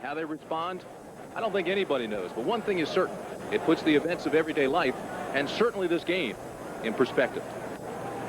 How they respond, I don't think anybody knows. But one thing is certain. It puts the events of everyday life, and certainly this game, in perspective.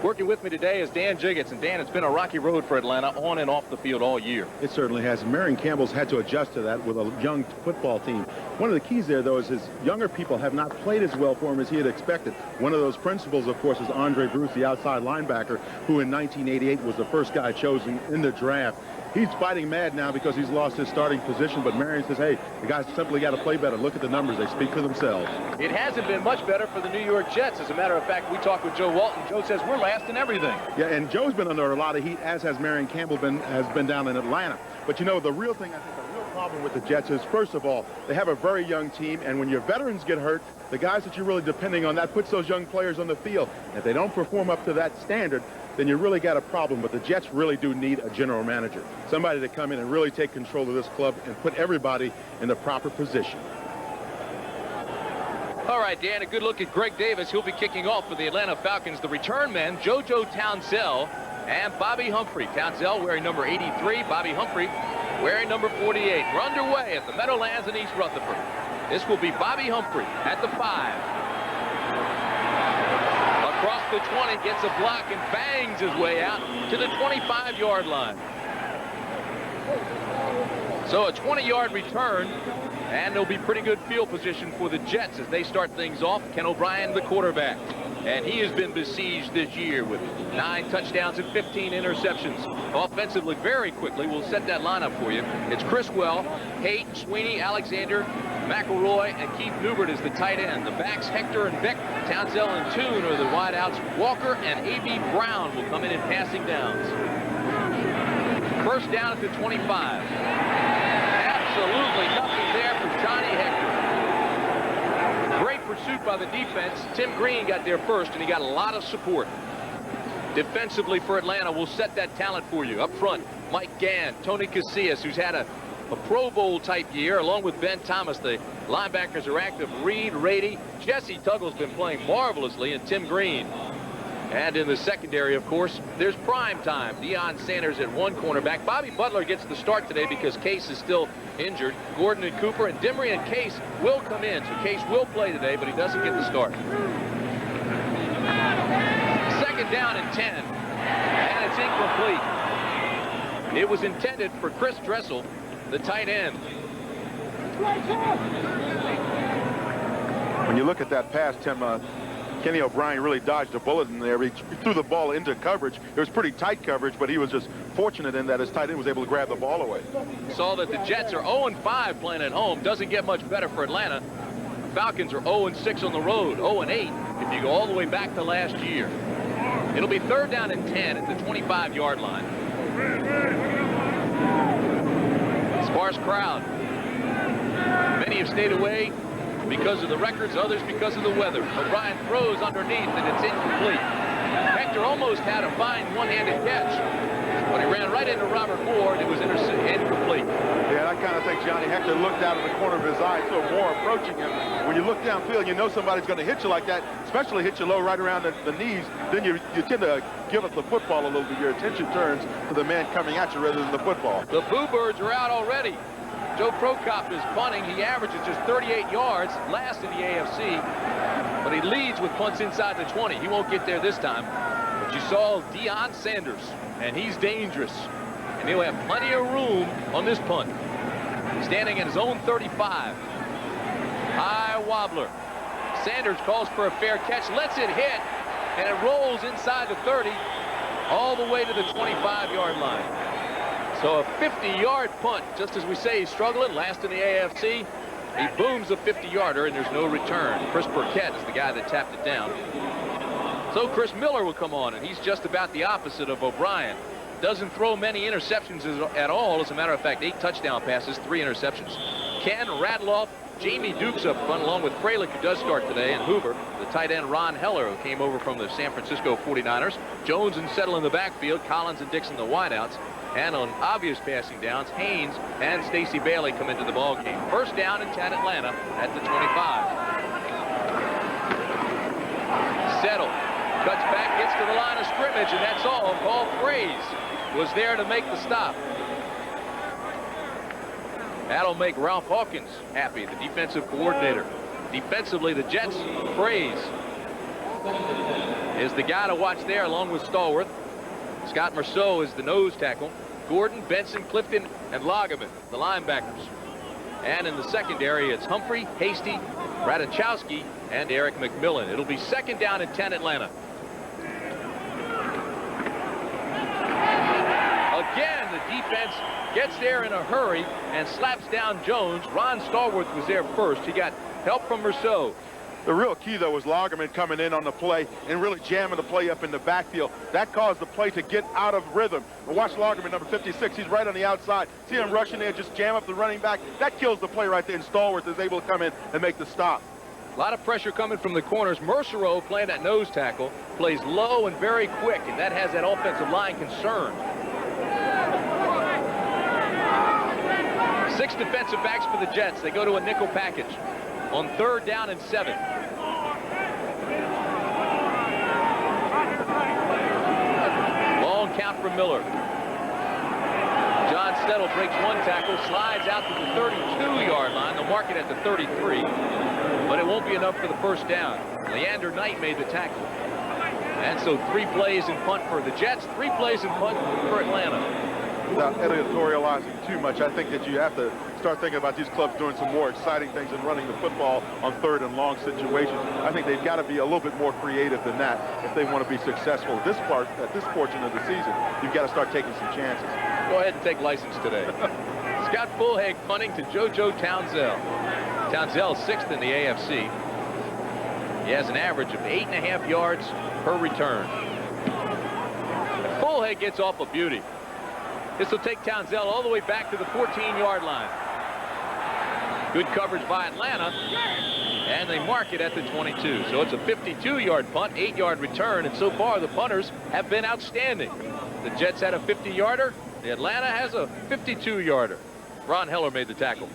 Working with me today is Dan Jiggetts. And Dan, it's been a rocky road for Atlanta on and off the field all year. It certainly has. Marion Campbell's had to adjust to that with a young football team. One of the keys there, though, is his younger people have not played as well for him as he had expected. One of those principals, of course, is Andre Bruce, the outside linebacker, who in 1988 was the first guy chosen in the draft. He's fighting mad now because he's lost his starting position, but Marion says, hey, the guys simply got to play better. Look at the numbers. They speak for themselves. It hasn't been much better for the New York Jets. As a matter of fact, we talked with Joe Walton. Joe says we're last in everything. Yeah, and Joe's been under a lot of heat, as has Marion Campbell has been down in Atlanta. But, you know, the real thing, I think, the real problem with the Jets is, first of all, they have a very young team, and when your veterans get hurt, the guys that you're really depending on, that puts those young players on the field. And if they don't perform up to that standard, then you really got a problem. But the Jets really do need a general manager, somebody to come in and really take control of this club and put everybody in the proper position. All right, Dan, a good look at Greg Davis. He'll be kicking off for the Atlanta Falcons. The return men, JoJo Townsell and Bobby Humphrey. Townsell wearing number 83, Bobby Humphrey wearing number 48. We're underway at the Meadowlands in East Rutherford. This will be Bobby Humphrey at the 5. Across the 20, gets a block and bangs his way out to the 25-yard line. So a 20-yard return, and there'll be pretty good field position for the Jets as they start things off. Ken O'Brien, the quarterback, and he has been besieged this year with 9 touchdowns and 15 interceptions. Offensively, very quickly, we'll set that lineup for you. It's Criswell, Haight, Sweeney, Alexander, McElroy, and Keith Newbert is the tight end. The backs, Hector and Beck, Townsell and Toon are the wideouts. Walker and A.B. Brown will come in passing downs. First down at the 25. Absolutely nothing there for Johnny Hector. Great pursuit by the defense. Tim Green got there first, and he got a lot of support. Defensively for Atlanta, we'll set that talent for you. Up front, Mike Gann, Tony Casillas, who's had a Pro Bowl type year, along with Ben Thomas. The linebackers are active. Reed, Rady, Jesse Tuggle's been playing marvelously, and Tim Green. And in the secondary, of course, there's prime time. Deion Sanders at one cornerback. Bobby Butler gets the start today because Case is still injured. Gordon and Cooper and Dimry and Case will come in. So Case will play today, but he doesn't get the start. Second down and 10. And it's incomplete. It was intended for Chris Dressel, the tight end. When you look at that pass, Tim, Kenny O'Brien really dodged a bullet in there. He threw the ball into coverage. It was pretty tight coverage, but he was just fortunate in that his tight end was able to grab the ball away. Saw that the Jets are 0-5 playing at home. Doesn't get much better for Atlanta. Falcons are 0-6 on the road, 0-8 if you go all the way back to last year. It'll be third down and 10 at the 25-yard line. Sparse crowd. Many have stayed away because of the records, others because of the weather. O'Brien throws underneath, and it's incomplete. Hector almost had a fine one-handed catch, but he ran right into Robert Moore, and it was incomplete. Yeah, that kind of thing. Johnny Hector looked out of the corner of his eye, so Moore approaching him. When you look downfield, you know somebody's going to hit you like that, especially hit you low right around the knees. Then you tend to give up the football a little bit. Your attention turns to the man coming at you rather than the football. The Boo Birds are out already. Joe Prokop is punting. He averages just 38 yards, last in the AFC, but he leads with punts inside the 20. He won't get there this time. But you saw Deion Sanders, and he's dangerous, and he'll have plenty of room on this punt. Standing at his own 35. High wobbler. Sanders calls for a fair catch, lets it hit, and it rolls inside the 30 all the way to the 25-yard line. So a 50-yard punt, just as we say, he's struggling, last in the AFC. He booms a 50-yarder, and there's no return. Chris Burkett is the guy that tapped it down. So Chris Miller will come on, and he's just about the opposite of O'Brien. Doesn't throw many interceptions at all. As a matter of fact, 8 touchdown passes, 3 interceptions. Ken Radloff, Jamie Dukes up front, along with Fralick, who does start today, and Hoover, the tight end Ron Heller, who came over from the San Francisco 49ers. Jones and Settle in the backfield, Collins and Dixon the wideouts. And on obvious passing downs, Haynes and Stacey Bailey come into the ball game. First down and 10 Atlanta at the 25. Settle cuts back, gets to the line of scrimmage, and that's all. Paul Fraze was there to make the stop. That'll make Ralph Hawkins happy, the defensive coordinator. Defensively, the Jets, praise is the guy to watch there, along with Stallworth. Scott Merceau is the nose tackle. Gordon, Benson, Clifton, and Lagerman, the linebackers. And in the secondary, it's Humphrey, Hasty, Radachowski, and Eric McMillan. It'll be 2nd down and 10 Atlanta. Again, the defense gets there in a hurry and slaps down Jones. Ron Stallworth was there first. He got help from Merceau. The real key, though, was Lagerman coming in on the play and really jamming the play up in the backfield. That caused the play to get out of rhythm. And watch Lagerman, number 56. He's right on the outside. See him rushing there, just jam up the running back. That kills the play right there, and Stallworth is able to come in and make the stop. A lot of pressure coming from the corners. Merceau playing that nose tackle, plays low and very quick, and that has that offensive line concerned. 6 defensive backs for the Jets. They go to a nickel package on 3rd down and 7. Long count for Miller. John Settle breaks 1 tackle, slides out to the 32-yard line. They'll mark it at the 33, but it won't be enough for the 1st down. Leander Knight made the tackle. And so 3 plays and punt for the Jets, 3 plays and punt for Atlanta. Without editorializing too much, I think that you have to start thinking about these clubs doing some more exciting things than running the football on 3rd and long situations. I think they've got to be a little bit more creative than that if they want to be successful. At this portion of the season, you've got to start taking some chances. Go ahead and take license today. Scott Fullhag punting to JoJo Townsell. Townsell 6th in the AFC. He has an average of 8.5 yards per return. Fullhag gets off a beauty. This will take Townsell all the way back to the 14-yard line. Good coverage by Atlanta, and they mark it at the 22. So it's a 52-yard punt, 8-yard return, and so far the punters have been outstanding. The Jets had a 50-yarder. The Atlanta has a 52-yarder. Ron Heller made the tackle.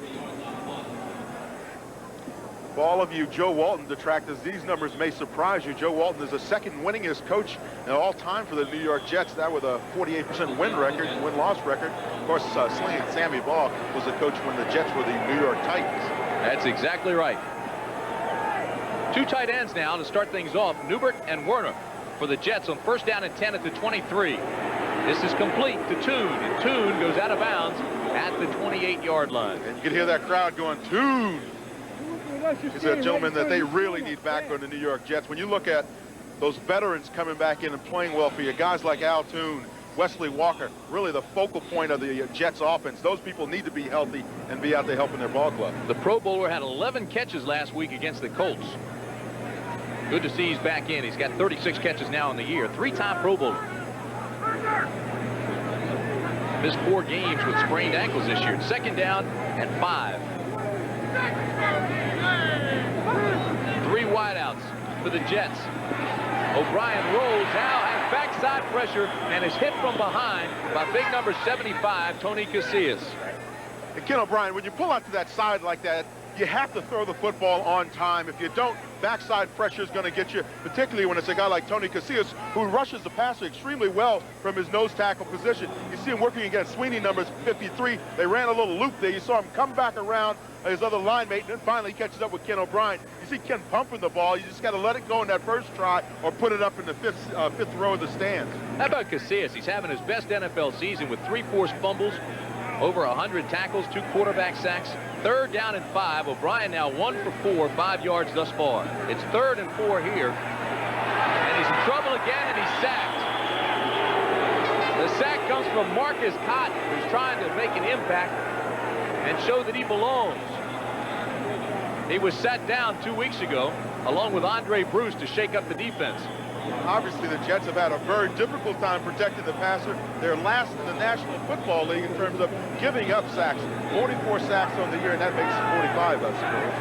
For all of you Joe Walton detractors, these numbers may surprise you. Joe Walton is the 2nd winningest coach in all time for the New York Jets. That with a 48% win-loss record. Of course, Sling and Sammy Baugh was the coach when the Jets were the New York Titans. That's exactly right. 2 tight ends now to start things off. Newbert and Werner for the Jets on 1st down and 10 at the 23. This is complete to Toon, and Toon goes out of bounds at the 28-yard line. And you can hear that crowd going, Toon! He's a gentleman that they really need back on the New York Jets. When you look at those veterans coming back in and playing well for you, guys like Al Toon, Wesley Walker, really the focal point of the Jets offense. Those people need to be healthy and be out there helping their ball club. The Pro Bowler had 11 catches last week against the Colts. Good to see he's back in. He's got 36 catches now in the year. 3-time Pro Bowler. Missed 4 games with sprained ankles this year. 2nd down and 5. 3 wideouts for the Jets. O'Brien rolls out, has backside pressure, and is hit from behind by big number 75, Tony Casillas. And Ken O'Brien, when you pull out to that side like that, you have to throw the football on time. If you don't, backside pressure is going to get you, particularly when it's a guy like Tony Casillas, who rushes the passer extremely well from his nose tackle position. You see him working against Sweeney, numbers 53. They ran a little loop there. You saw him come back around his other line mate, and then finally he catches up with Ken O'Brien. You see Ken pumping the ball. You just got to let it go in that first try or put it up in the fifth row of the stands. How about Casillas? He's having his best NFL season with 3 forced fumbles, over 100 tackles, 2 quarterback sacks. 3rd down and 5. O'Brien now 1 for 4, 5 yards thus far. It's 3rd and 4 here. And he's in trouble again, and he's sacked. The sack comes from Marcus Cotton, who's trying to make an impact and show that he belongs. He was sat down 2 weeks ago, along with Andre Bruce, to shake up the defense. Obviously, the Jets have had a very difficult time protecting the passer. They're last in the National Football League in terms of giving up sacks. 44 sacks on the year, and that makes 45, I suppose.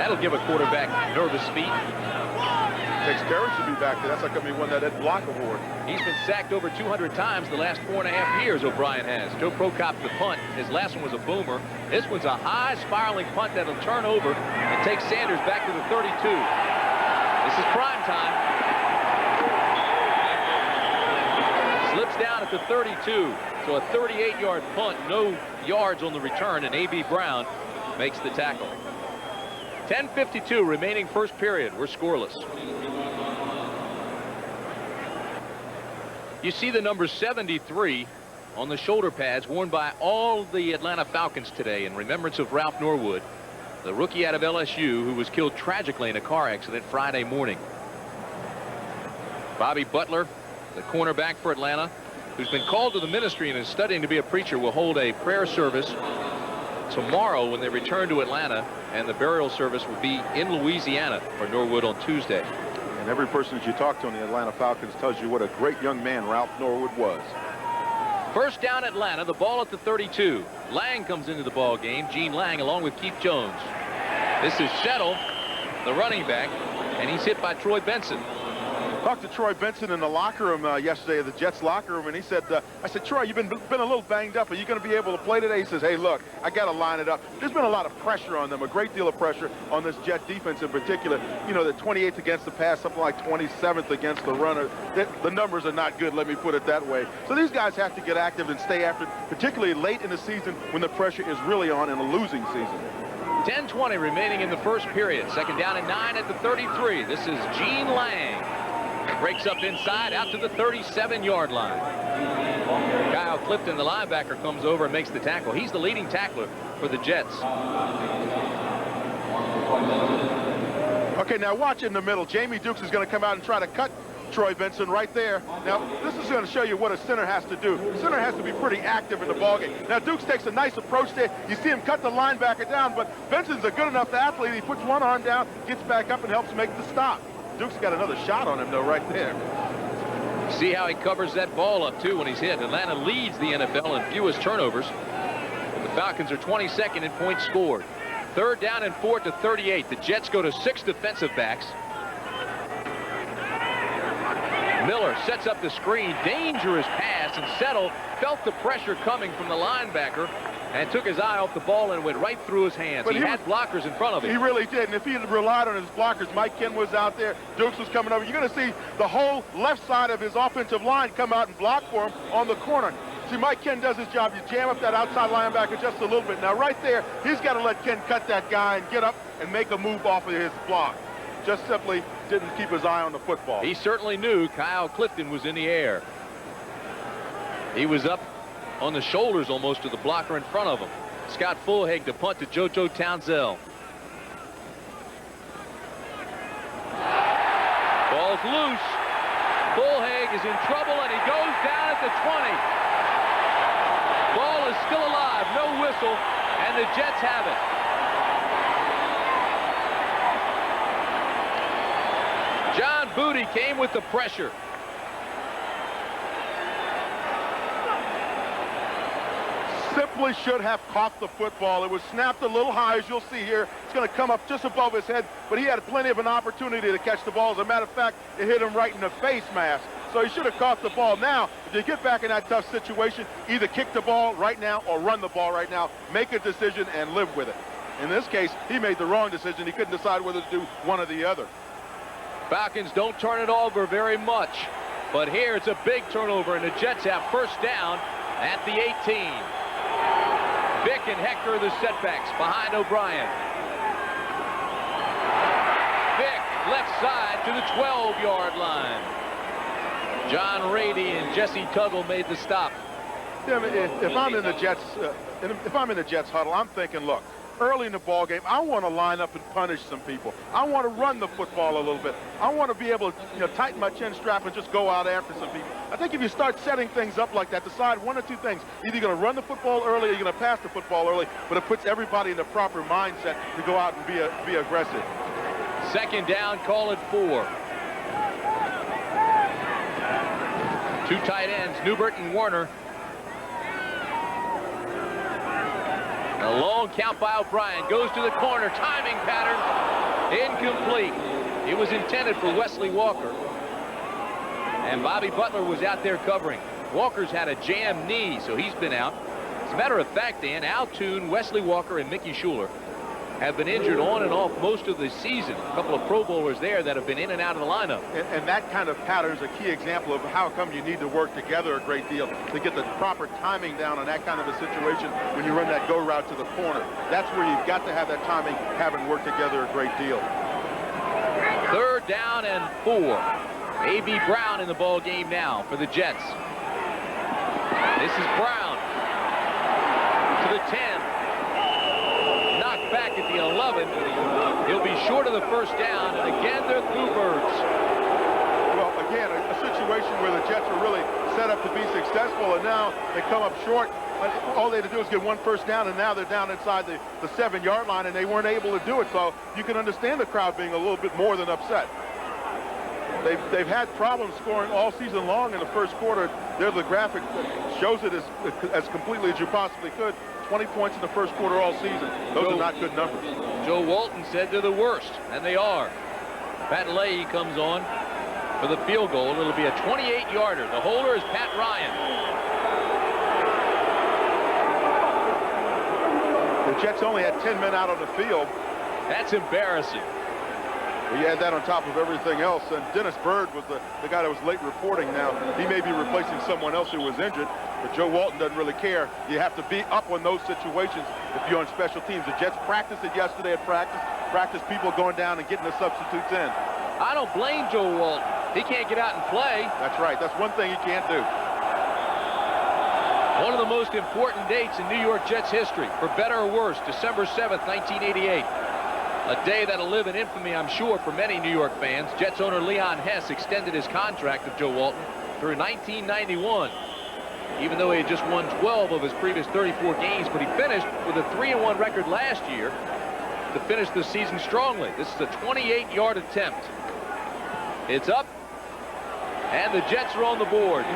That'll give a quarterback nervous feet. Takes courage to be back there. That's like going to be one that Ed Block award. He's been sacked over 200 times the last 4.5 years, O'Brien has. Joe Prokop, the punt. His last one was a boomer. This one's a high spiraling punt that'll turn over and take Sanders back to the 32. This is prime time. Slips down at at the 32. So a 38-yard punt, no yards on the return, and A.B. Brown makes the tackle. 10:52 remaining first period. We're scoreless. You see the number 73 on the shoulder pads worn by all the Atlanta Falcons today in remembrance of Ralph Norwood, the rookie out of LSU who was killed tragically in a car accident Friday morning. Bobby Butler, the cornerback for Atlanta, who's been called to the ministry and is studying to be a preacher, will hold a prayer service tomorrow when they return to Atlanta, and the burial service will be in Louisiana for Norwood on Tuesday. And every person that you talk to in the Atlanta Falcons tells you what a great young man Ralph Norwood was. First down Atlanta, the ball at the 32. Lang comes into the ball game. Gene Lang along with Keith Jones. This is Shettle, the running back, and he's hit by Troy Benson. Talked to Troy Benson in the locker room yesterday, the Jets locker room, and he said, I said, Troy, you've been a little banged up. Are you going to be able to play today? He says, hey, look, I got to line it up. There's been a lot of pressure on them, a great deal of pressure on this Jet defense in particular. You know, the 28th against the pass, something like 27th against the runner. The numbers are not good, let me put it that way. So these guys have to get active and stay after it, particularly late in the season when the pressure is really on in a losing season. 10:20 remaining in the first period. Second down and 9 at the 33. This is Gene Lang. Breaks up inside out to the 37-yard line. Kyle Clifton, the linebacker, comes over and makes the tackle. He's the leading tackler for the Jets. Okay, now watch in the middle. Jamie Dukes is going to come out and try to cut Troy Benson right there. Now, this is going to show you what a center has to do. The center has to be pretty active in the ballgame. Now, Dukes takes a nice approach there. You see him cut the linebacker down, but Benson's a good enough athlete. He puts one arm down, gets back up, and helps make the stop. Duke's got another shot on him, though, right there. See how he covers that ball up, too, when he's hit. Atlanta leads the NFL in fewest turnovers. The Falcons are 22nd in points scored. Third down and 4 to 38. The Jets go to 6 defensive backs. Miller sets up the screen. Dangerous pass, and Settle felt the pressure coming from the linebacker and took his eye off the ball and went right through his hands. But he had blockers in front of him. He really did, and if he had relied on his blockers, Mike Ken was out there, Dukes was coming over. You're going to see the whole left side of his offensive line come out and block for him on the corner. See, Mike Ken does his job. You jam up that outside linebacker just a little bit. Now, right there, he's got to let Ken cut that guy and get up and make a move off of his block. Just simply didn't keep his eye on the football. He certainly knew Kyle Clifton was in the air. He was up on the shoulders almost of the blocker in front of him. Scott Fulhag to punt to JoJo Townsell. Ball's loose. Fulhag is in trouble, and he goes down at the 20. Ball is still alive, no whistle, and the Jets have it. John Booty came with the pressure. Simply should have caught the football. It was snapped a little high, as you'll see here. It's going to come up just above his head, but he had plenty of an opportunity to catch the ball. As a matter of fact, it hit him right in the face mask. So he should have caught the ball. Now, if you get back in that tough situation, either kick the ball right now or run the ball right now. Make a decision and live with it. In this case, he made the wrong decision. He couldn't decide whether to do one or the other. Falcons don't turn it over very much, but here it's a big turnover, and the Jets have first down at the 18. Vick and Hector are the setbacks behind O'Brien. Vick left side to the 12-yard line. John Rady and Jesse Tuggle made the stop. Tim, if I'm in the Jets huddle, I'm thinking, look, early in the ball game, I want to line up and punish some people. I want to run the football a little bit. I want to be able to, tighten my chin strap and just go out after some people. I think if you start setting things up like that, decide one or two things. Either you're going to run the football early or you're going to pass the football early, but it puts everybody in the proper mindset to go out and be aggressive. Second down, call it 4. Two tight ends, Newbert and Warner. A long count by O'Brien. Goes to the corner. Timing pattern. Incomplete. It was intended for Wesley Walker. And Bobby Butler was out there covering. Walker's had a jammed knee, so he's been out. As a matter of fact, Dan, Al Toon, Wesley Walker, and Mickey Schuler have been injured on and off most of the season. A couple of Pro Bowlers there that have been in and out of the lineup. And that kind of pattern is a key example of how come you need to work together a great deal to get the proper timing down on that kind of a situation when you run that go route to the corner. That's where you've got to have that timing, having worked together a great deal. 3rd down and 4. A.B. Brown in the ball game now for the Jets. This is Brown to the 10. Knocked back at the 11. He'll be short of the 1st down, and again they're through birds. Well, again, a situation where the Jets are really set up to be successful, and now they come up short. All they had to do is get 1 first down, and now they're down inside the 7-yard line, and they weren't able to do it. So you can understand the crowd being a little bit more than upset. They've had problems scoring all season long in the 1st quarter. There's the graphic that shows it as completely as you possibly could. 20 points in the 1st quarter all season. Those are not good numbers. Joe Walton said they're the worst, and they are. Pat Leahy comes on for the field goal. It'll be a 28-yarder. The holder is Pat Ryan. The Jets only had 10 men out on the field. That's embarrassing. You add that on top of everything else, and Dennis Byrd was the guy that was late reporting. Now, he may be replacing someone else who was injured, but Joe Walton doesn't really care. You have to be up on those situations if you're on special teams. The Jets practiced it yesterday at practice people going down and getting the substitutes in. I don't blame Joe Walton. He can't get out and play. That's right. That's one thing he can't do. One of the most important dates in New York Jets history, for better or worse, December 7th, 1988. A day that'll live in infamy, I'm sure, for many New York fans. Jets owner Leon Hess extended his contract with Joe Walton through 1991, even though he had just won 12 of his previous 34 games. But he finished with a 3-1 record last year to finish the season strongly. This is a 28-yard attempt. It's up, and the Jets are on the board.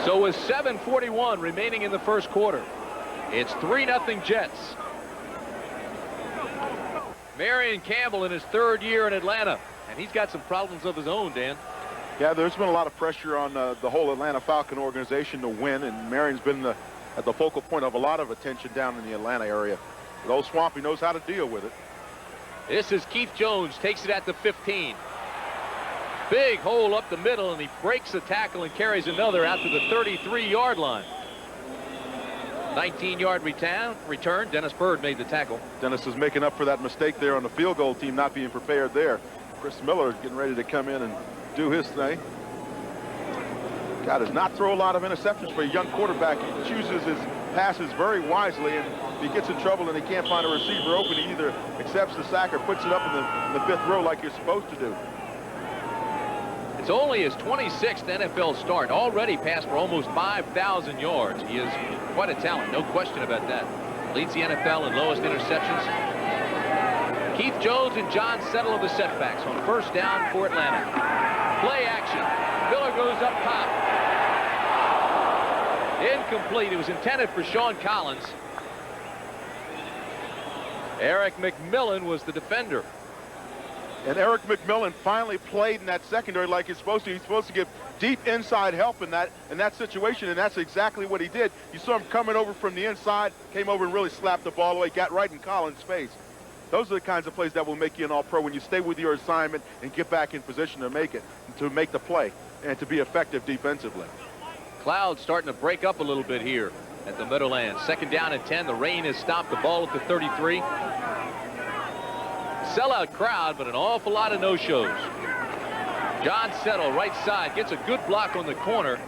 So with 7:41 remaining in the 1st quarter, it's 3-0 Jets. Marion Campbell in his 3rd year in Atlanta, and he's got some problems of his own, Dan. Yeah, there's been a lot of pressure on the whole Atlanta Falcon organization to win, and Marion's been at the focal point of a lot of attention down in the Atlanta area. But old Swampy knows how to deal with it. This is Keith Jones, takes it at the 15. Big hole up the middle, and he breaks the tackle and carries another out to the 33-yard line. 19-yard return. Dennis Byrd made the tackle. Dennis is making up for that mistake there on the field goal team, not being prepared there. Chris Miller is getting ready to come in and do his thing. God does not throw a lot of interceptions for a young quarterback. He chooses his passes very wisely, and if he gets in trouble and he can't find a receiver open, he either accepts the sack or puts it up in the 5th row like you're supposed to do. It's only his 26th NFL start, already passed for almost 5,000 yards. He is quite a talent, no question about that. Leads the NFL in lowest interceptions. Keith Jones and John Settle are the setbacks on 1st down for Atlanta. Play action. Miller goes up top. Incomplete. It was intended for Sean Collins. Eric McMillan was the defender. And Eric McMillan finally played in that secondary like he's supposed to. He's supposed to give deep inside help in that situation, and that's exactly what he did. You saw him coming over from the inside, came over and really slapped the ball away, got right in Collins' face. Those are the kinds of plays that will make you an all-pro, when you stay with your assignment and get back in position to make the play, and to be effective defensively. Clouds starting to break up a little bit here at the Meadowlands. 2nd down and 10. The rain has stopped the ball at the 33. Sellout crowd, but an awful lot of no-shows. John Settle, right side, gets a good block on the corner.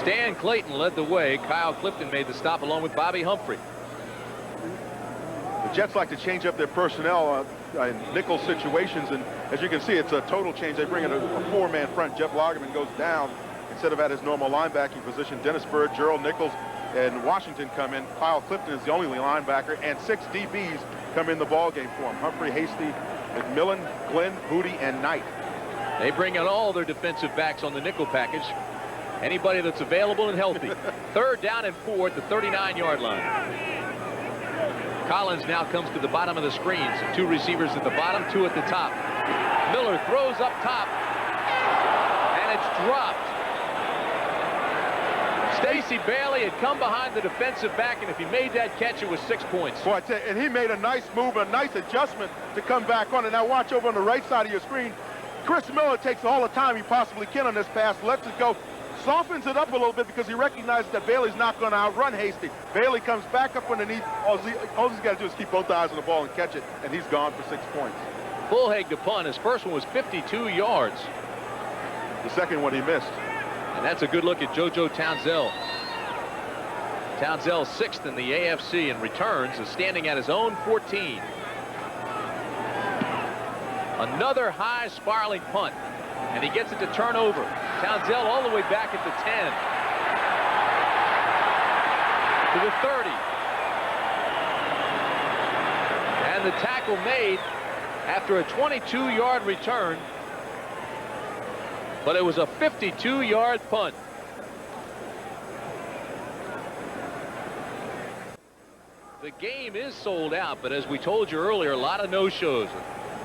Stan Clayton led the way. Kyle Clifton made the stop along with Bobby Humphrey. The Jets like to change up their personnel in nickel situations, and as you can see, it's a total change. They bring in a 4-man front. Jeff Lagerman goes down instead of at his normal linebacking position. Dennis Byrd, Gerald Nichols, and Washington come in. Kyle Clifton is the only linebacker, and 6 DBs come in the ball game for him. Humphrey, Hasty, McMillan, Glenn, Booty, and Knight. They bring in all their defensive backs on the nickel package. Anybody that's available and healthy. 3rd down and 4 at the 39-yard line. Collins now comes to the bottom of the screens. 2 receivers at the bottom, 2 at the top. Miller throws up top, and it's dropped. Casey Bailey had come behind the defensive back, and if he made that catch, it was 6 points. Boy, and he made a nice move, a nice adjustment to come back on it. Now watch over on the right side of your screen. Chris Miller takes all the time he possibly can on this pass, lets it go, softens it up a little bit because he recognizes that Bailey's not going to outrun Hasty. Bailey comes back up underneath. All he's got to do is keep both eyes on the ball and catch it, and he's gone for 6 points. Bullhaig to punt. His first one was 52 yards. The second one he missed. And that's a good look at JoJo Townsell. Townsell 6th in the AFC in returns, is standing at his own 14. Another high spiraling punt, and he gets it to turn over. Townsell all the way back at the 10. To the 30. And the tackle made after a 22-yard return, but it was a 52-yard punt. The game is sold out, but as we told you earlier, a lot of no-shows.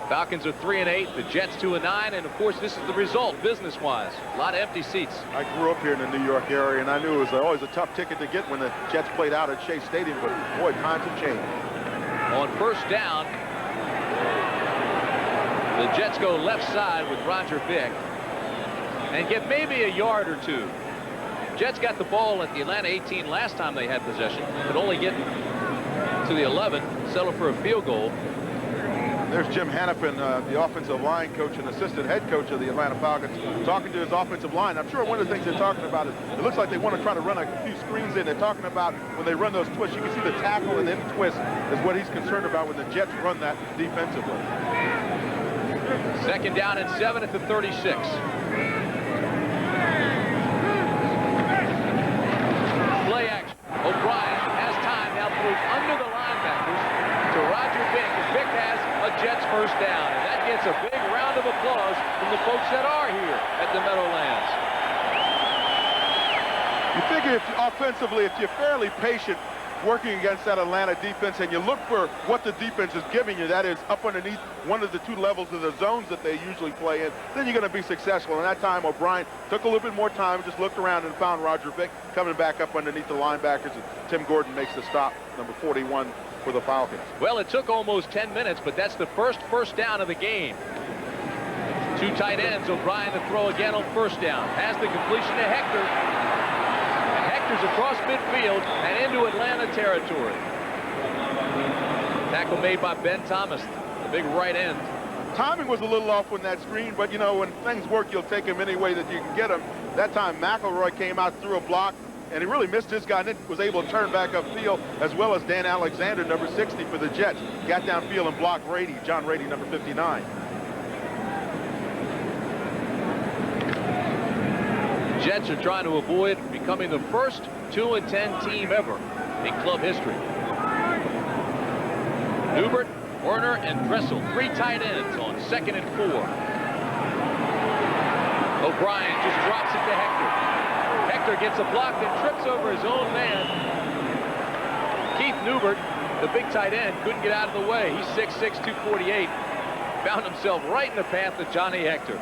Falcons are 3-8, the Jets 2-9, and of course this is the result business-wise. A lot of empty seats. I grew up here in the New York area, and I knew it was always a tough ticket to get when the Jets played out at Shea Stadium, but boy, times have changed. On first down, the Jets go left side with Roger Vick and get maybe a yard or two. Jets got the ball at the Atlanta 18 last time they had possession, but only get to the 11, settle for a field goal. There's Jim Hannafin, the offensive line coach and assistant head coach of the Atlanta Falcons, talking to his offensive line. I'm sure one of the things they're talking about is it looks like they want to try to run a few screens in. They're talking about when they run those twists. You can see the tackle and then twist is what he's concerned about when the Jets run that defensively. Second down and 7 at the 36. Play action. O'Brien has time, now throws under the linebackers to Roger Vick, and Vick has a Jets first down, and that gets a big round of applause from the folks that are here at the Meadowlands. You figure offensively, if you're fairly patient working against that Atlanta defense and you look for what the defense is giving you, that is up underneath one of the two levels of the zones that they usually play in, then you're going to be successful. And that time O'Brien took a little bit more time, just looked around and found Roger Vick coming back up underneath the linebackers, and Tim Gordon makes the stop, number 41 for the Falcons. Well, it took almost 10 minutes, but that's the first down of the game. Two tight ends, O'Brien to throw again on first down. Has the completion to Hector. Across midfield and into Atlanta territory. Tackle made by Ben Thomas, the big right end. Timing was a little off on that screen, but you know, when things work, you'll take them any way that you can get them. That time McElroy came out through a block, and he really missed his guy, and then was able to turn back upfield, as well as Dan Alexander, number 60 for the Jets. Got downfield and blocked Rady, John Rady, number 59. Jets are trying to avoid becoming the first 2-10 team ever in club history. Newbert, Werner, and Dressel, three tight ends on 2nd and 4. O'Brien just drops it to Hector. Hector gets a block and trips over his own man. Keith Newbert, the big tight end, couldn't get out of the way. He's 6'6", 248. Found himself right in the path of Johnny Hector.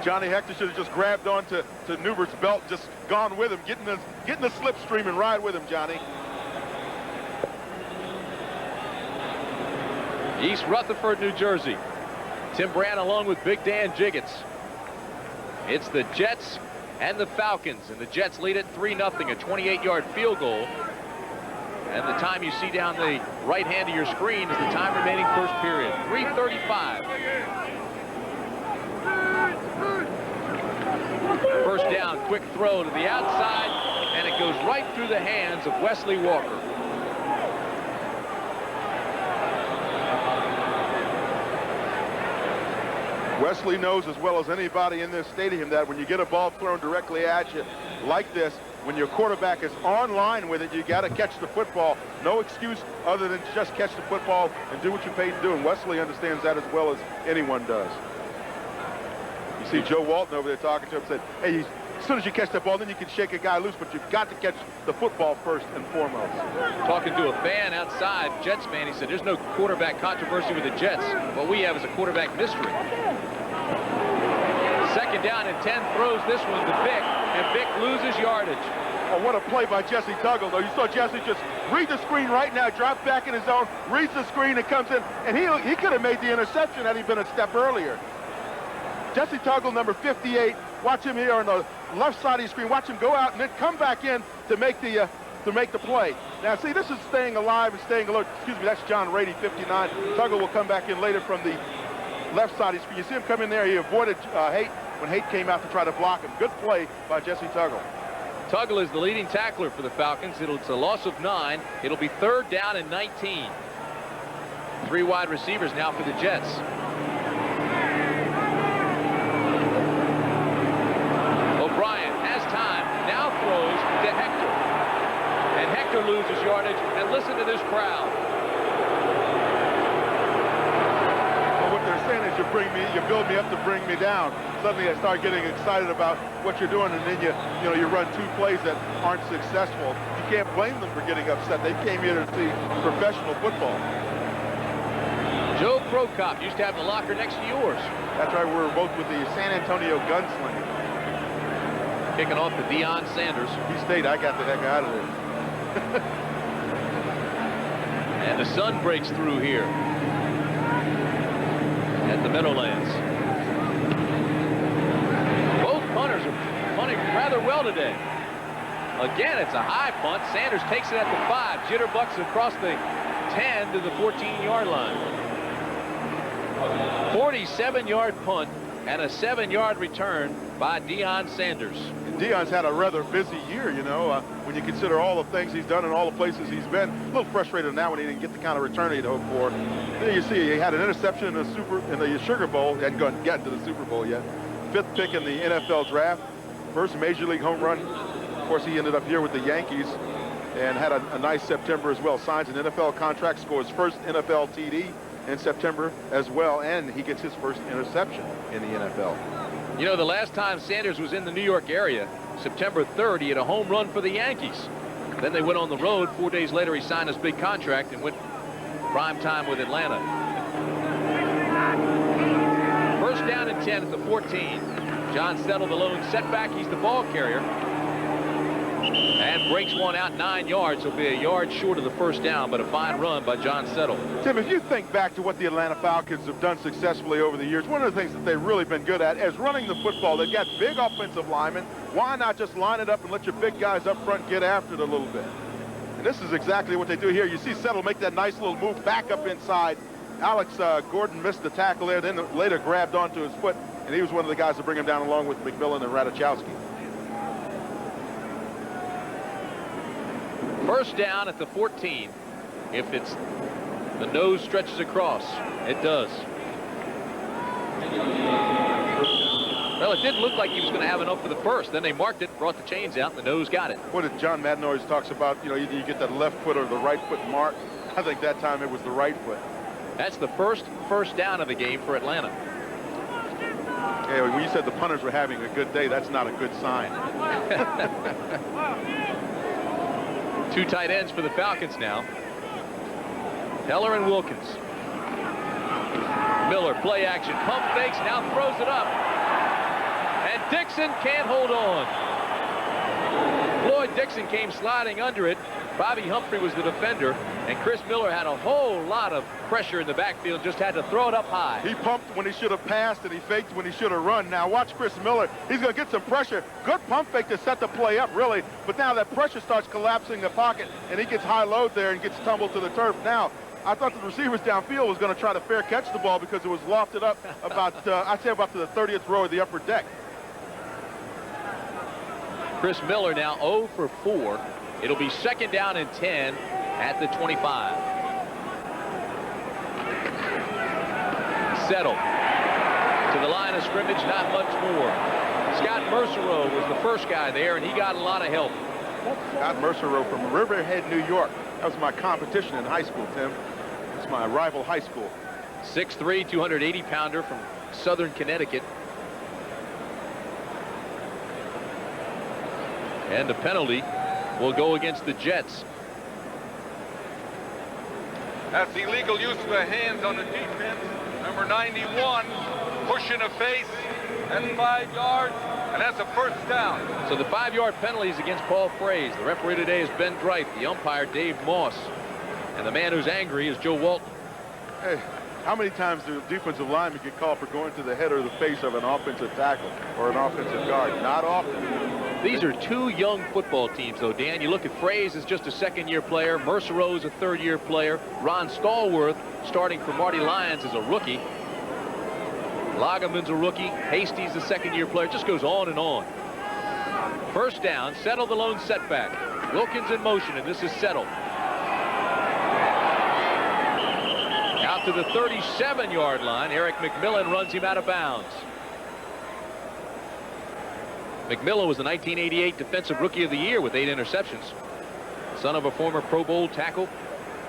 Johnny Hector should have just grabbed on to Newbert's belt, just gone with him, getting the slipstream and ride with him, Johnny. East Rutherford, New Jersey. Tim Brant along with Big Dan Jiggetts. It's the Jets and the Falcons, and the Jets lead it 3-0, a 28-yard field goal. And the time you see down the right hand of your screen is the time remaining first period. 3:35. First down, quick throw to the outside, and it goes right through the hands of Wesley Walker. Wesley knows as well as anybody in this stadium that when you get a ball thrown directly at you like this, when your quarterback is online with it, you got to catch the football. No excuse other than just catch the football and do what you're paid to do, and Wesley understands that as well as anyone does. You see Joe Walton over there talking to him, said, hey, as soon as you catch that ball, then you can shake a guy loose, but you've got to catch the football first and foremost. Talking to a fan outside, Jets fan, he said, there's no quarterback controversy with the Jets. What we have is a quarterback mystery. Second down and 10, throws this one to Vick. and Vick loses yardage. Oh, what a play by Jesse Tuggle, though. You saw Jesse just read the screen right now, drop back in his zone, reads the screen, and comes in. And he could have made the interception had he been a step earlier. Jesse Tuggle, number 58. Watch him here on the left side of the screen. Watch him go out and then come back in to make the play. Now, see, this is staying alive and staying alert. Excuse me, that's John Rady, 59. Tuggle will come back in later from the left side of the screen. You see him come in there. He avoided Haight when Haight came out to try to block him. Good play by Jesse Tuggle. Tuggle is the leading tackler for the Falcons. It's a loss of 9. It'll be 3rd down and 19. 3 wide receivers now for the Jets. O'Brien has time. Now throws to Hector. And Hector loses yardage. And listen to this crowd. Well, what they're saying is you build me up to bring me down. Suddenly I start getting excited about what you're doing, and then you run 2 plays that aren't successful. You can't blame them for getting upset. They came here to see professional football. Joe Prokop used to have the locker next to yours. That's right, we were both with the San Antonio Gunslingers. Kicking off to Deion Sanders. He stayed, I got the heck out of there. And the sun breaks through here at the Meadowlands. Both punters are punting rather well today. Again, it's a high punt. Sanders takes it at the 5. Jitterbucks across the 10 to the 14-yard line. 47-yard punt and a 7-yard return by Deion Sanders. Deion's had a rather busy year, when you consider all the things he's done and all the places he's been. A little frustrated now when he didn't get the kind of return he'd hoped for. Then you see he had an interception in the Sugar Bowl. He hadn't gotten to the Super Bowl yet. 5th pick in the NFL draft. First Major League home run. Of course, he ended up here with the Yankees and had a nice September as well. Signs an NFL contract, scores first NFL TD in September as well, and he gets his first interception in the NFL. The last time Sanders was in the New York area, September 3rd, he had a home run for the Yankees. Then they went on the road. 4 days later, he signed his big contract and went prime time with Atlanta. 1st down and 10 at the 14. John Settle, the lone setback. He's the ball carrier. And breaks one out 9 yards. He'll be a yard short of the 1st down, but a fine run by John Settle. Tim, if you think back to what the Atlanta Falcons have done successfully over the years, one of the things that they've really been good at is running the football. They've got big offensive linemen. Why not just line it up and let your big guys up front get after it a little bit? And this is exactly what they do here. You see Settle make that nice little move back up inside. Alex Gordon missed the tackle there, then later grabbed onto his foot, and he was one of the guys to bring him down along with McMillan and Radachowski. 1st down at the 14. If the nose stretches across, it does. Well, it didn't look like he was going to have enough for the 1st. Then they marked it, brought the chains out, and the nose got it. What did John Madden always talks about, either you get that left foot or the right foot mark. I think that time it was the right foot. That's the first down of the game for Atlanta. Hey, when you said the punters were having a good day, that's not a good sign. 2 tight ends for the Falcons now. Heller and Wilkins. Miller, play action, pump fakes, now throws it up. And Dixon can't hold on. Floyd Dixon came sliding under it. Bobby Humphrey was the defender, and Chris Miller had a whole lot of pressure in the backfield, just had to throw it up high. He pumped when he should have passed, and he faked when he should have run. Now watch Chris Miller. He's going to get some pressure. Good pump fake to set the play up, really. But now that pressure starts collapsing the pocket, and he gets high load there and gets tumbled to the turf. Now, I thought the receivers downfield was going to try to fair catch the ball because it was lofted up about, I'd say about to the 30th row of the upper deck. Chris Miller now 0 for 4. It'll be 2nd down and 10 at the 25. Settle to the line of scrimmage, not much more. Scott Mercereau was the first guy there, and he got a lot of help. Scott Mercereau from Riverhead, New York. That was my competition in high school, Tim. It's my rival high school. 6'3", 280-pounder from Southern Connecticut. And the penalty will go against the Jets. That's illegal use of the hands on the defense. Number 91, push in the face, and 5 yards. and that's a first down. So the 5-yard penalty is against Paul Fraze. The referee today is Ben Dreif, the umpire Dave Moss, and the man who's angry is Joe Walton. Hey, how many times do defensive linemen get called for going to the head or the face of an offensive tackle or an offensive guard? Not often. These are two young football teams, though, Dan. You look at Fraze as just a second-year player. Mercereau's a third-year player. Ron Stallworth, starting for Marty Lyons, is a rookie. Lagerman's a rookie. Hasty's a second-year player. It just goes on and on. First down, Settle the lone setback. Wilkins in motion, and this is Settle. Out to the 37-yard line. Eric McMillan runs him out of bounds. McMillan was the 1988 Defensive Rookie of the Year with 8 interceptions. Son of a former Pro Bowl tackle,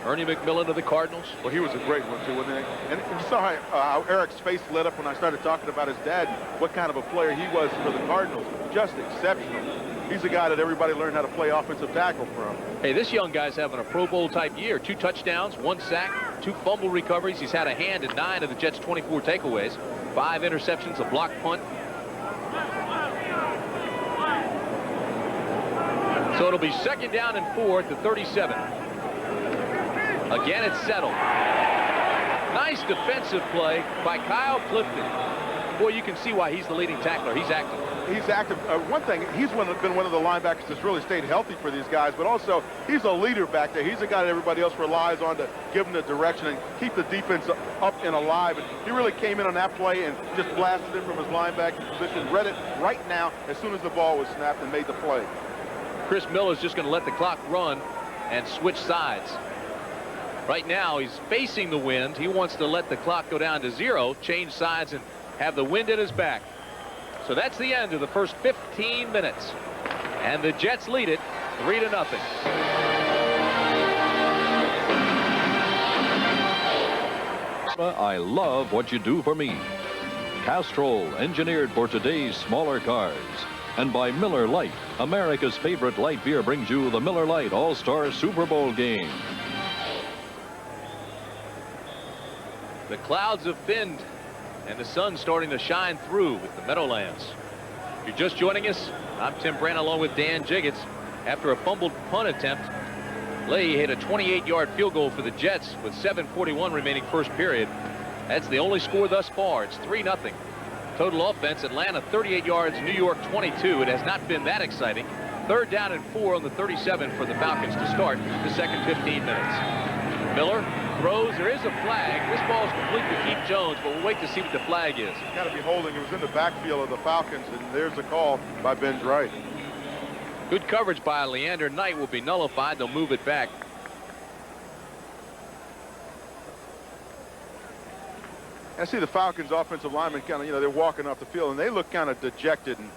Ernie McMillan of the Cardinals. Well, he was a great one, too, wasn't he? And you saw how Eric's face lit up when I started talking about his dad, what kind of a player he was for the Cardinals. Just exceptional. He's a guy that everybody learned how to play offensive tackle from. Hey, this young guy's having a Pro Bowl type year. 2 touchdowns, 1 sack, 2 fumble recoveries. He's had a hand in 9 of the Jets' 24 takeaways, 5 interceptions, a blocked punt. So it'll be 2nd down and 4 at the 37. Again, it's Settle. Nice defensive play by Kyle Clifton. Boy, you can see why he's the leading tackler. He's active. He's active. One thing, he's been one of the linebackers that's really stayed healthy for these guys, but also he's a leader back there. He's a guy that everybody else relies on to give them the direction and keep the defense up and alive. And he really came in on that play and just blasted him from his linebacking position, read it right now as soon as the ball was snapped and made the play. Chris Miller's just going to let the clock run and switch sides. Right now, he's facing the wind. He wants to let the clock go down to 0, change sides, and have the wind at his back. So that's the end of the first 15 minutes. And the Jets lead it 3-0. I love what you do for me. Castrol, engineered for today's smaller cars. And by Miller Lite, America's favorite light beer, brings you the Miller Lite All-Star Super Bowl game. The clouds have thinned, and the sun's starting to shine through with the Meadowlands. If you're just joining us, I'm Tim Brant along with Dan Jiggetts. After a fumbled punt attempt, Lee hit a 28-yard field goal for the Jets with 7:41 remaining first period. That's the only score thus far. It's 3-0. Total offense, Atlanta 38 yards, New York 22. It has not been that exciting. 3rd down and 4 on the 37 for the Falcons to start the second 15 minutes. Miller throws. There is a flag. This ball is complete to Keith Jones, but we'll wait to see what the flag is. Got to be holding. It was in the backfield of the Falcons, and there's the call by Ben Dreif. Good coverage by Leander Knight will be nullified. They'll move it back. I see the Falcons offensive linemen kind of, they're walking off the field, and they look kind of dejected. And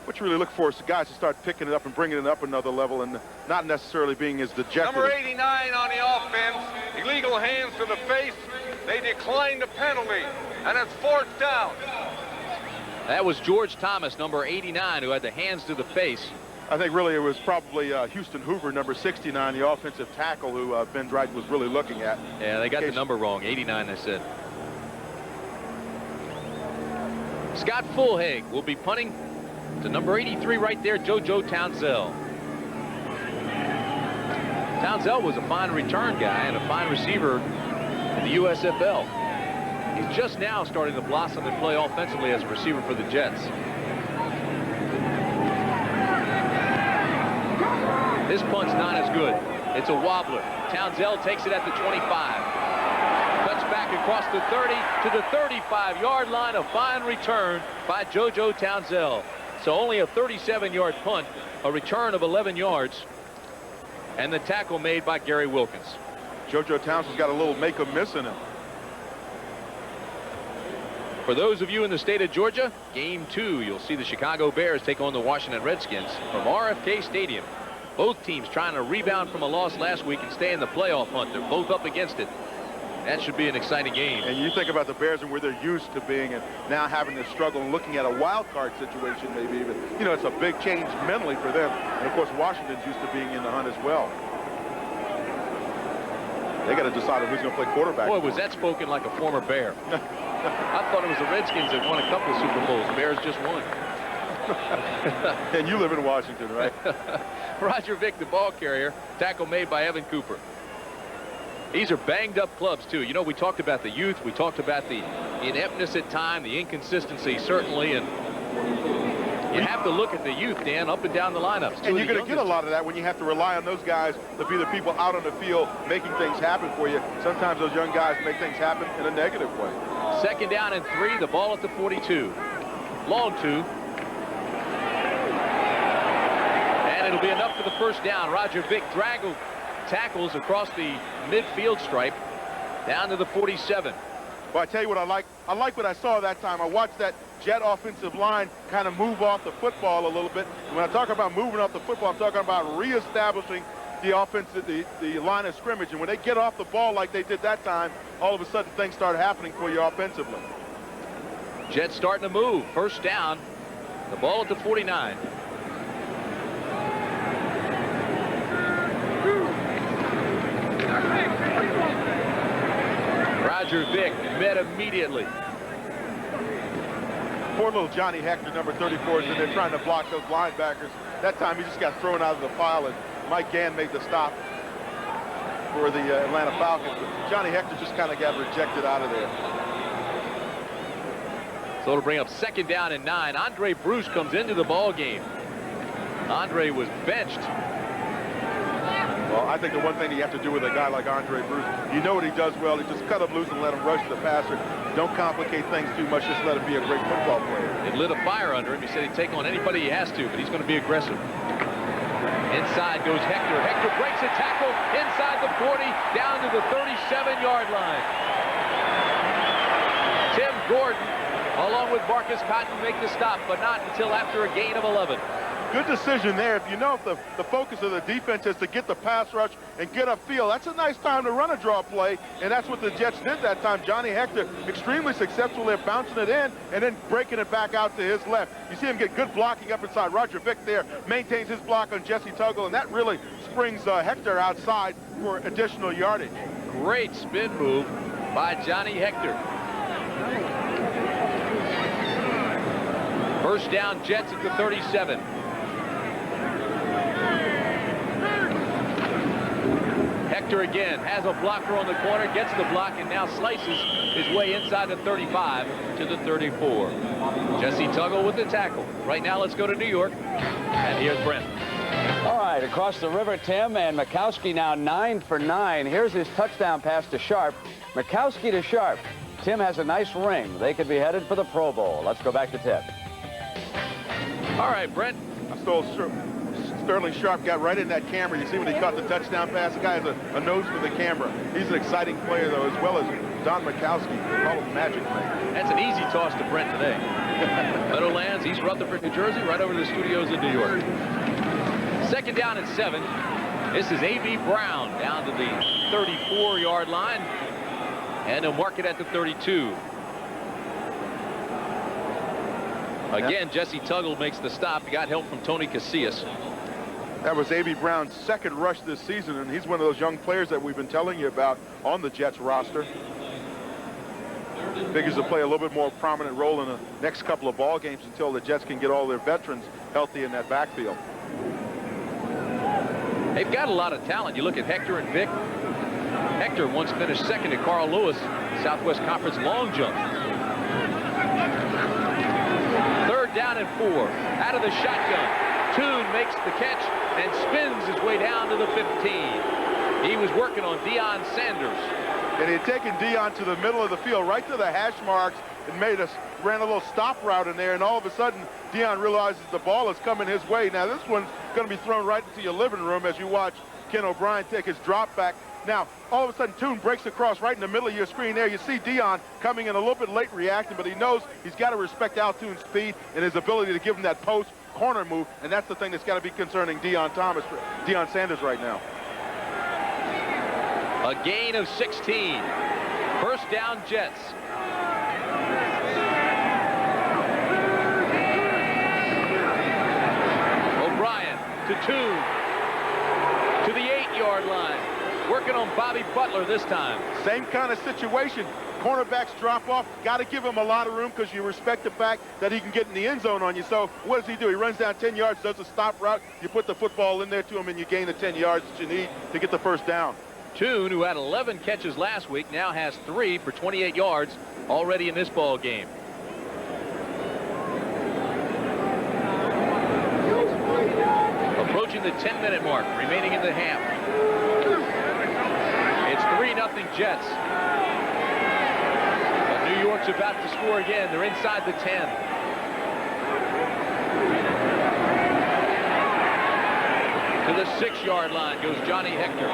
what you really look for is the guys to start picking it up and bringing it up another level and not necessarily being as dejected. Number 89 on the offense. Illegal hands to the face. They declined the penalty, and it's 4th down. That was George Thomas, number 89, who had the hands to the face. I think really it was probably Houston Hoover, number 69, the offensive tackle, who Ben Dreif was really looking at. Yeah, they got the number wrong. 89, they said. Scott Fulhaig will be punting to number 83 right there, JoJo Townsell. Townsell was a fine return guy and a fine receiver in the USFL. He's just now starting to blossom and play offensively as a receiver for the Jets. This punt's not as good. It's a wobbler. Townsell takes it at the 25. Cuts back across the 30 to the 35-yard line. A fine return by JoJo Townsell. So only a 37-yard punt, a return of 11 yards, and the tackle made by Gary Wilkins. JoJo Townsell's got a little make or miss in him. For those of you in the state of Georgia, game 2, you'll see the Chicago Bears take on the Washington Redskins from RFK Stadium. Both teams trying to rebound from a loss last week and stay in the playoff hunt. They're both up against it. That should be an exciting game. And you think about the Bears and where they're used to being, and now having to struggle and looking at a wild card situation maybe even. It's a big change mentally for them. And of course, Washington's used to being in the hunt as well. They got to decide who's going to play quarterback. Boy, was that spoken like a former Bear. I thought it was the Redskins that won a couple of Super Bowls. The Bears just won. And you live in Washington, right? Roger Vick, the ball carrier. Tackle made by Evan Cooper. These are banged up clubs, too. You know, we talked about the youth. We talked about the ineptness at time, the inconsistency, certainly. And you have to look at the youth, Dan, up and down the lineups. And you're going to get a lot of that when you have to rely on those guys to be the people out on the field making things happen for you. Sometimes those young guys make things happen in a negative way. 2nd down and 3, the ball at the 42. Long 2. And it'll be enough for the 1st down. Roger Vick tackles across the midfield stripe down to the 47. Well, I tell you what I like what I saw that time. I watched that Jet offensive line kind of move off the football a little bit. And when I talk about moving off the football, I'm talking about reestablishing the offense, the line of scrimmage. And when they get off the ball like they did that time, all of a sudden things start happening for you offensively. Jets starting to move. 1st down. The ball at the 49. Roger Vick met immediately. Poor little Johnny Hector, number 34, is in there trying to block those linebackers. That time he just got thrown out of the pile, and Mike Gann made the stop for the Atlanta Falcons. But Johnny Hector just kind of got rejected out of there. So it'll bring up 2nd down and 9. Andre Bruce comes into the ball game. Andre was benched. Well, I think the one thing you have to do with a guy like Andre Bruce, you know what he does well. You just cut him loose and let him rush the passer. Don't complicate things too much. Just let him be a great football player. It lit a fire under him. He said he'd take on anybody he has to, but he's going to be aggressive. Inside goes Hector. Hector breaks a tackle inside the 40, down to the 37-yard line. Tim Gordon, along with Marcus Cotton, make the stop, but not until after a gain of 11. Good decision there. If you know if the focus of the defense is to get the pass rush and get upfield, that's a nice time to run a draw play, and that's what the Jets did that time. Johnny Hector extremely successful at bouncing it in and then breaking it back out to his left. You see him get good blocking up inside. Roger Vick there maintains his block on Jesse Tuggle, and that really springs Hector outside for additional yardage. Great spin move by Johnny Hector. 1st down, Jets at the 37. Hector again has a blocker on the corner, gets the block, and now slices his way inside the 35 to the 34. Jesse Tuggle with the tackle. Right now, let's go to New York. And here's Brent. All right, across the river, Tim, and Mikowski now 9 for 9. Here's his touchdown pass to Sharp. Mikowski to Sharp. Tim has a nice ring. They could be headed for the Pro Bowl. Let's go back to Tip. All right, Brent. Sterling Sharp got right in that camera. You see when he caught the touchdown pass, the guy has a nose for the camera. He's an exciting player, though, as well as Don Mikowski. They call him Magic Man. That's an easy toss to Brent today. Meadowlands, East Rutherford, New Jersey, right over to the studios in New York. 2nd down and 7. This is A.B. Brown down to the 34-yard line. And he'll mark it at the 32. Again, Jesse Tuggle makes the stop. He got help from Tony Casillas. That was A.B. Brown's 2nd rush this season, and he's one of those young players that we've been telling you about on the Jets roster. Figures to play a little bit more prominent role in the next couple of ball games until the Jets can get all their veterans healthy in that backfield. They've got a lot of talent. You look at Hector and Vick. Hector once finished 2nd to Carl Lewis, Southwest Conference long jump. 3rd down and 4. Out of the shotgun. Toon makes the catch and spins his way down to the 15. He was working on Deion Sanders. And he had taken Deion to the middle of the field, right to the hash marks, and ran a little stop route in there, and all of a sudden, Deion realizes the ball is coming his way. Now, this one's going to be thrown right into your living room as you watch Ken O'Brien take his drop back. Now, all of a sudden, Toon breaks across right in the middle of your screen there. You see Deion coming in a little bit late reacting, but he knows he's got to respect Al Toon's speed and his ability to give him that post corner move, and that's the thing that's got to be concerning Deion Sanders right now. A gain of 16. 1st down, Jets. O'Brien to Toon. To the 8-yard line. Working on Bobby Butler this time. Same kind of situation. cornerbacks drop off, got to give him a lot of room because you respect the fact that he can get in the end zone on you. So what does he do? He runs down 10 yards, does a stop route. You put the football in there to him, and you gain the 10 yards that you need to get the first down. Toon, who had 11 catches last week, now has 3 for 28 yards already in this ball game. Approaching the 10-minute mark, remaining in the half. It's 3-0 Jets. But New York's about to score again. They're inside the 10. To the 6-yard line goes Johnny Hector.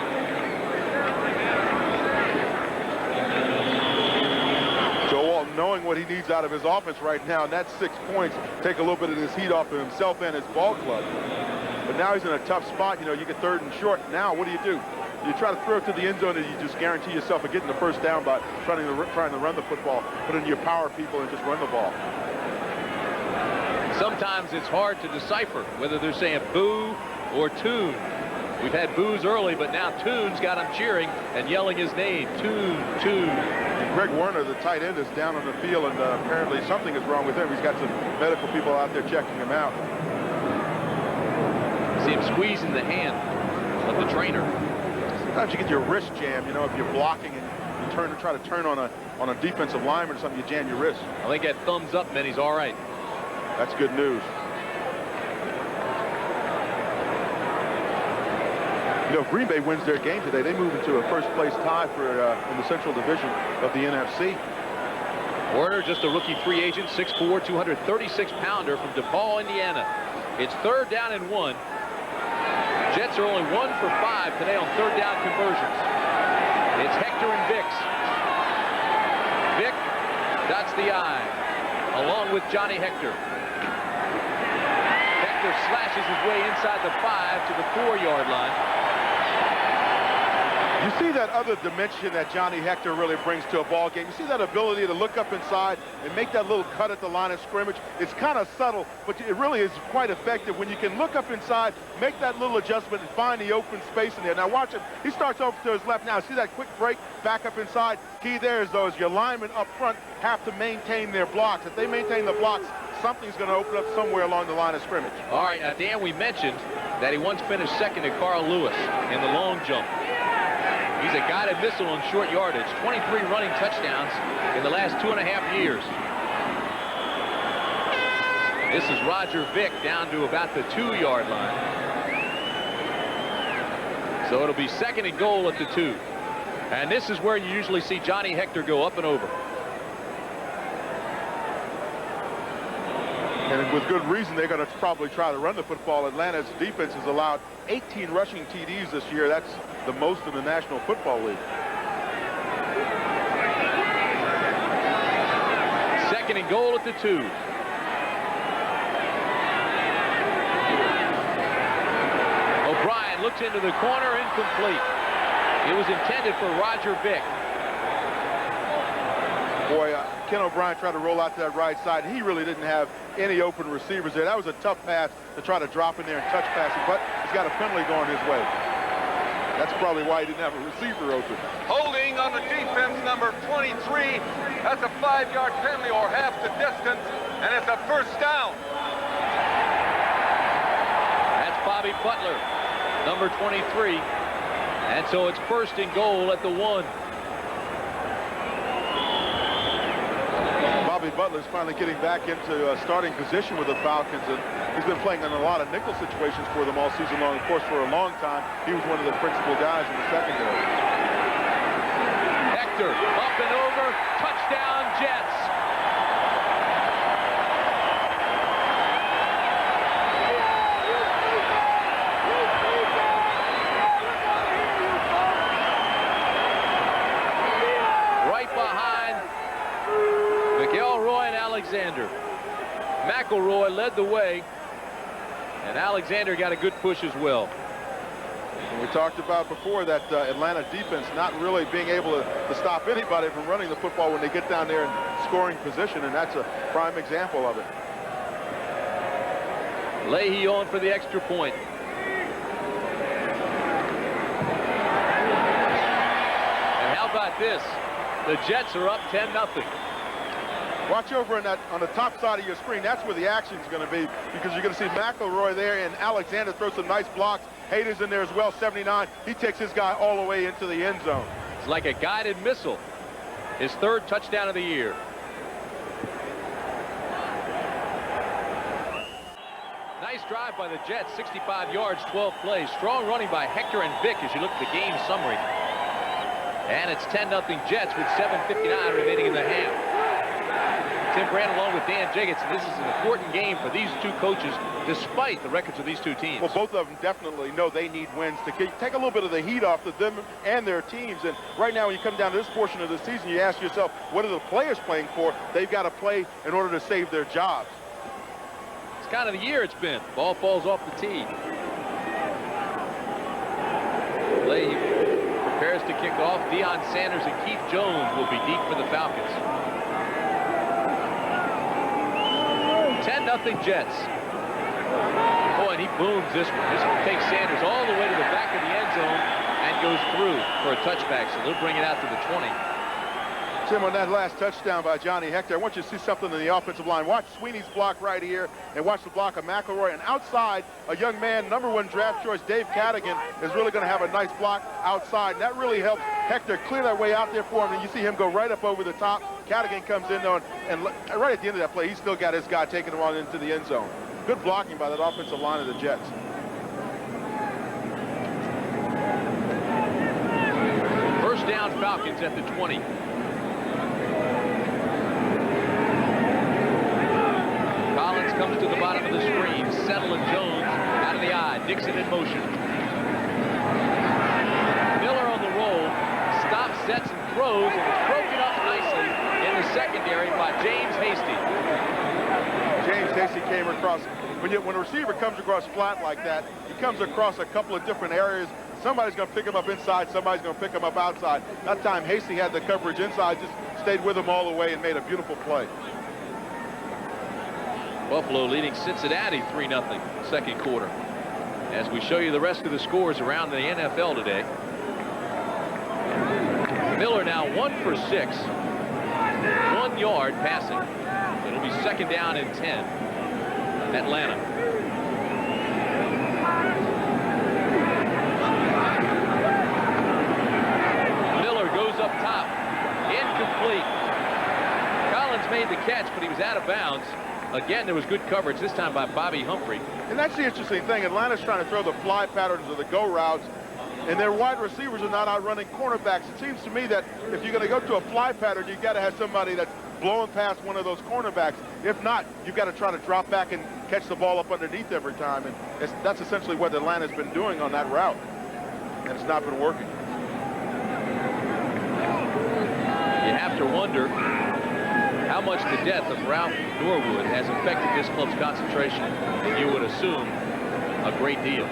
Joe Walton, knowing what he needs out of his offense right now, and that's 6 points, take a little bit of this heat off of himself and his ball club. But now he's in a tough spot. You know, you get 3rd and short. Now, what do? You try to throw it to the end zone, and you just guarantee yourself of getting the first down by trying to run the football, put in your power people, and just run the ball. Sometimes it's hard to decipher whether they're saying boo or Toon. We've had boos early, but now Toon's got him cheering and yelling his name. Toon, Toon. And Greg Werner, the tight end, is down on the field, and apparently something is wrong with him. He's got some medical people out there checking him out. See him squeezing the hand of the trainer. Sometimes you get your wrist jammed, you know, if you're blocking and you try to turn on a defensive lineman or something, you jam your wrist. I think that thumbs up meant he's all right. That's good news. You know, if Green Bay wins their game today, they move into a first-place tie for in the Central Division of the NFC. Werner, just a rookie free agent, 6'4", 236-pounder from DePaul, Indiana. It's 3rd down and 1. Jets are only 1 for 5 today on 3rd down conversions. It's Hector and Vicks. Vick dots the I, along with Johnny Hector. Hector slashes his way inside the 5 to the 4-yard line. You see that other dimension that Johnny Hector really brings to a ball game. You see that ability to look up inside and make that little cut at the line of scrimmage. It's kind of subtle, but it really is quite effective when you can look up inside, make that little adjustment, and find the open space in there. Now watch him. He starts over to his left now. See that quick break back up inside? Key there is, though, is your linemen up front have to maintain their blocks. If they maintain the blocks, something's going to open up somewhere along the line of scrimmage. All right, Dan, we mentioned that he once finished 2nd to Carl Lewis in the long jump. He's a guided missile on short yardage. 23 running touchdowns in the last 2.5 years. This is Roger Vick down to about the 2-yard line. So it'll be 2nd and goal at the 2. And this is where you usually see Johnny Hector go up and over. And with good reason, they're going to probably try to run the football. Atlanta's defense has allowed 18 rushing TDs this year. That's the most in the National Football League. 2nd and goal at the 2. O'Brien looks into the corner, incomplete. It was intended for Roger Vick. Boy, Ken O'Brien tried to roll out to that right side. He really didn't have any open receivers there. That was a tough pass to try to drop in there and touch pass it, but he's got a penalty going his way. That's probably why he didn't have a receiver open. Holding on the defense, number 23. That's a 5-yard penalty or half the distance, and it's a first down. That's Bobby Butler, number 23. And so it's 1st and goal at the 1. Bobby Butler's finally getting back into a starting position with the Falcons, and he's been playing in a lot of nickel situations for them all season long. Of course, for a long time, he was one of the principal guys in the secondary. Hector up and over, touchdown Jets. Right behind McElroy and Alexander. McElroy led the way, and Alexander got a good push as well. And we talked about before that Atlanta defense not really being able to stop anybody from running the football when they get down there in scoring position, and that's a prime example of it. Leahy on for the extra point. And how about this? The Jets are up 10-0. Watch over on the top side of your screen. That's where the action's going to be, because you're going to see McElroy there, and Alexander throw some nice blocks. Hayter's in there as well, 79. He takes his guy all the way into the end zone. It's like a guided missile. His 3rd touchdown of the year. Nice drive by the Jets, 65 yards, 12 plays. Strong running by Hector and Vick as you look at the game summary. And it's 10-0 Jets with 7:59 remaining in the half. Tim Brant along with Dan Jiggetts, and this is an important game for these two coaches despite the records of these two teams. Well, both of them definitely know they need wins to take a little bit of the heat off of them and their teams. And right now, when you come down to this portion of the season, you ask yourself, what are the players playing for? They've got to play in order to save their jobs. It's kind of the year it's been. Ball falls off the tee. Play prepares to kick off. Deion Sanders and Keith Jones will be deep for the Falcons. 10-0 Jets. Boy, and he booms this one. This one takes Sanders all the way to the back of the end zone and goes through for a touchback, so they'll bring it out to the 20. Tim, on that last touchdown by Johnny Hector, I want you to see something in the offensive line. Watch Sweeney's block right here, and watch the block of McElroy. And outside, a young man, #1 draft choice, Dave Cadigan, is really going to have a nice block outside. And that really helps Hector clear that way out there for him. And you see him go right up over the top. Cadigan comes in, though, and right at the end of that play, he's still got his guy taking him on into the end zone. Good blocking by that offensive line of the Jets. First down, Falcons at the 20. Collins comes to the bottom of the screen. Settle and Jones out of the eye. Dixon in motion. Miller on the roll. Stops, sets, and throws, and it's broken up nicely in the secondary by James Hasty. James Hasty came across. When a receiver comes across flat like that, he comes across a couple of different areas. Somebody's going to pick him up inside. Somebody's going to pick him up outside. That time, Hasty had the coverage inside, just stayed with him all the way and made a beautiful play. Buffalo leading Cincinnati 3-0 second quarter. As we show you the rest of the scores around the NFL today. Miller now 1 for 6. 1 yard passing. It'll be second down and 10. Atlanta. Miller goes up top. Incomplete. Collins made the catch, but he was out of bounds. Again, there was good coverage, this time by Bobby Humphrey. And that's the interesting thing. Atlanta's trying to throw the fly patterns or the go routes, and their wide receivers are not outrunning cornerbacks. It seems to me that if you're going to go to a fly pattern, you've got to have somebody that's blowing past one of those cornerbacks. If not, you've got to try to drop back and catch the ball up underneath every time. And that's essentially what Atlanta's been doing on that route, and it's not been working. You have to wonder how much the death of Ralph Norwood has affected this club's concentration. And you would assume a great deal.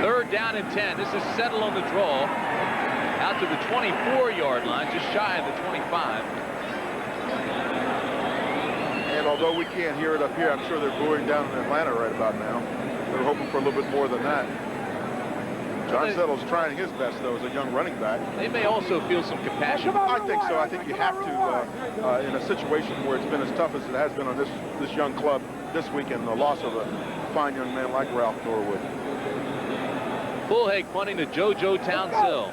Third down and 10. This is Settle on the draw. Out to the 24-yard line, just shy of the 25. And although we can't hear it up here, I'm sure they're booing down in Atlanta right about now. They're hoping for a little bit more than that. John Settle's trying his best, though, as a young running back. They may also feel some compassion. I think so. I think you have to, in a situation where it's been as tough as it has been on this young club this weekend, the loss of a fine young man like Ralph Norwood. Bullheg punting to JoJo Townsell.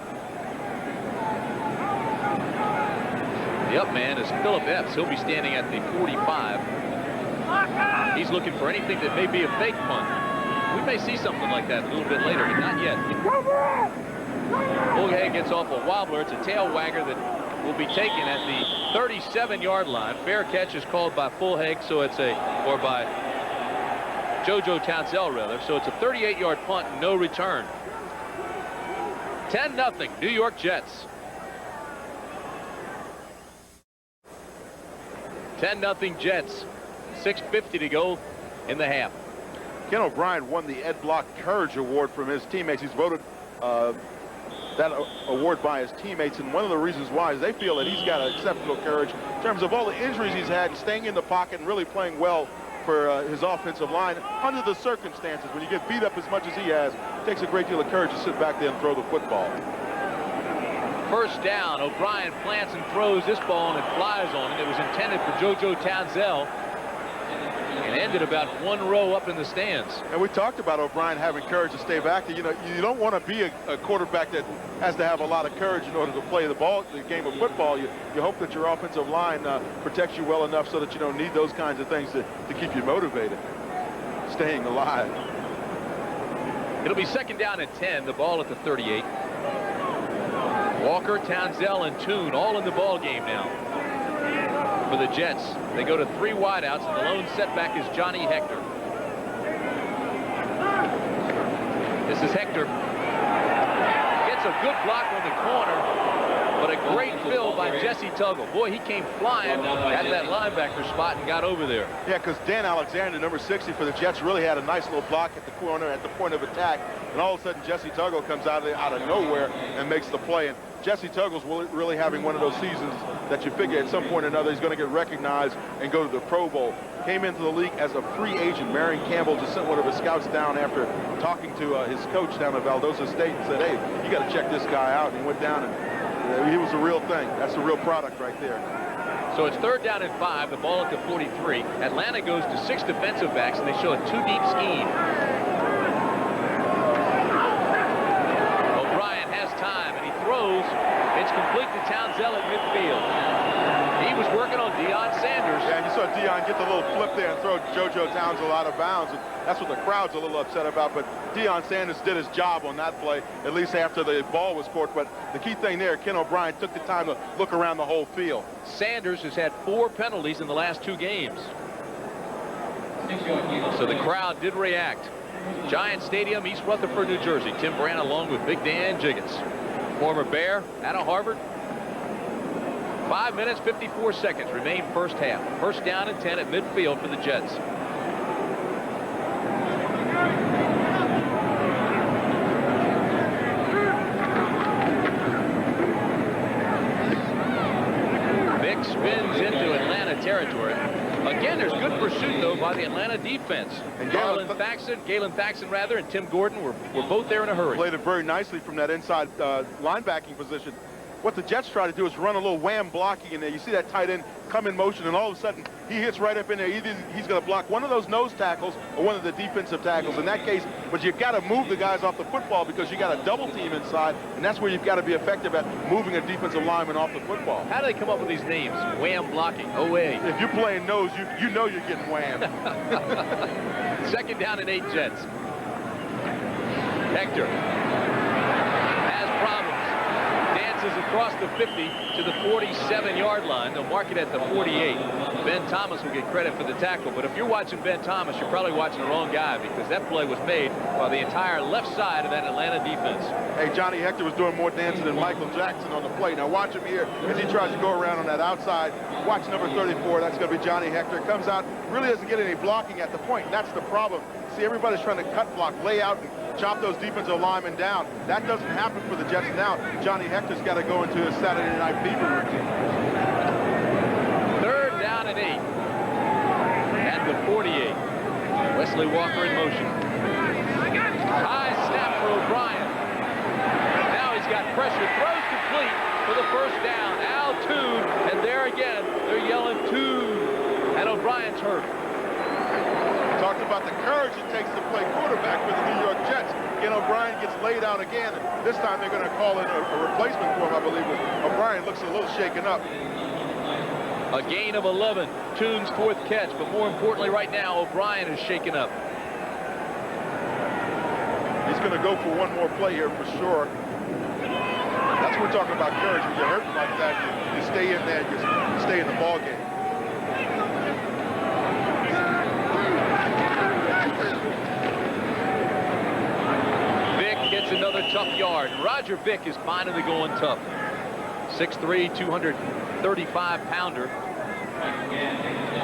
The up man is Philip Epps. He'll be standing at the 45. He's looking for anything that may be a fake punt. We may see something like that a little bit later, but not yet. Bullheg gets off a wobbler. It's a tail wagger that will be taken at the 37-yard line. Fair catch is called by Bullheg, so it's or by JoJo Townsell, rather. So it's a 38-yard punt, no return. 10-0, New York Jets. 10-0 Jets. 6:50 to go in the half. Ken O'Brien won the Ed Block Courage Award from his teammates. He's voted that award by his teammates, and one of the reasons why is they feel that he's got exceptional courage in terms of all the injuries he's had, and staying in the pocket and really playing well for his offensive line under the circumstances. When you get beat up as much as he has, it takes a great deal of courage to sit back there and throw the football. First down. O'Brien plants and throws this ball, and it flies on it. It was intended for JoJo Townsell and ended about one row up in the stands. And we talked about O'Brien having courage to stay back. You know, you don't want to be a quarterback that has to have a lot of courage in order to play the game of football. You hope that your offensive line protects you well enough so that you don't need those kinds of things to keep you motivated, staying alive. It'll be second down at 10. The ball at the 38. Walker, Townsell, and Toon all in the ball game now. For the Jets, they go to 3 wideouts, and the lone setback is Johnny Hector. This is Hector. Gets a good block on the corner, but a great fill by Jesse Tuggle. Boy, he came flying at that linebacker spot and got over there. Yeah, because Dan Alexander, number 60 for the Jets, really had a nice little block at the corner at the point of attack. And all of a sudden, Jesse Tuggle comes out of nowhere and makes the play. And Jesse Tuggle's really having one of those seasons that you figure at some point or another he's going to get recognized and go to the Pro Bowl. Came into the league as a free agent. Marion Campbell just sent one of his scouts down after talking to his coach down at Valdosta State and said, hey, you got to check this guy out. And he went down, and he was the real thing. That's the real product right there. So it's third down and 5. The ball at the 43. Atlanta goes to 6 defensive backs, and they show a 2-deep scheme. O'Brien has time, and he throws. It's complete to Townsell at midfield. He was working on Deion Sanders. Yeah, and you saw Deion get the little flip there and throw JoJo Townsell out of bounds. And that's what the crowd's a little upset about. But Deion Sanders did his job on that play, at least after the ball was caught. But the key thing there, Ken O'Brien took the time to look around the whole field. Sanders has had 4 penalties in the last 2 games. So the crowd did react. Giant Stadium, East Rutherford, New Jersey. Tim Brant along with Big Dan Jiggetts. Former Bear out of Harvard. 5 minutes, 54 seconds remain first half. First down and 10 at midfield for the Jets. Vick spins into Atlanta territory. Again, there's good pursuit, though, by the Atlanta defense. And Galen Thaxton, rather, and Tim Gordon were both there in a hurry. Played it very nicely from that inside linebacking position. What the Jets try to do is run a little wham blocking in there. You see that tight end come in motion, and all of a sudden he hits right up in there. Either he's going to block one of those nose tackles or one of the defensive tackles. In that case, but you've got to move the guys off the football because you got a double team inside, and that's where you've got to be effective at moving a defensive lineman off the football. How do they come up with these names? Wham blocking, OA. If you're playing nose, you know you're getting whammed. Second down and 8 Jets. Hector has problems. Across the 50 to the 47-yard line. They'll mark it at the 48. Ben Thomas will get credit for the tackle, but if you're watching Ben Thomas, you're probably watching the wrong guy because that play was made by the entire left side of that Atlanta defense. Hey, Johnny Hector was doing more dancing than Michael Jackson on the play. Now watch him here as he tries to go around on that outside. Watch number 34. That's going to be Johnny Hector. Comes out, really doesn't get any blocking at the point. That's the problem. See, everybody's trying to cut block, lay out, and chop those defensive linemen down. That doesn't happen for the Jets now. Johnny Hector's got to go into his Saturday Night Fever routine. Third down and 8 at the 48. Wesley Walker in motion. High snap for O'Brien. Now he's got pressure. Throws complete for the first down. Al Toon, and there again, they're yelling Toon. And O'Brien's hurt. Talked about the courage it takes to play quarterback for the New York Jets. Ken O'Brien gets laid out again. This time they're going to call in a replacement for him, I believe. O'Brien looks a little shaken up. A gain of 11. Toon's 4th catch, but more importantly right now, O'Brien is shaken up. He's going to go for one more play here for sure. That's what we're talking about courage. When you're hurting like that, you stay in there, you stay in the ball game. Gets another tough yard. Roger Vick is finally going tough. 6'3", 235-pounder.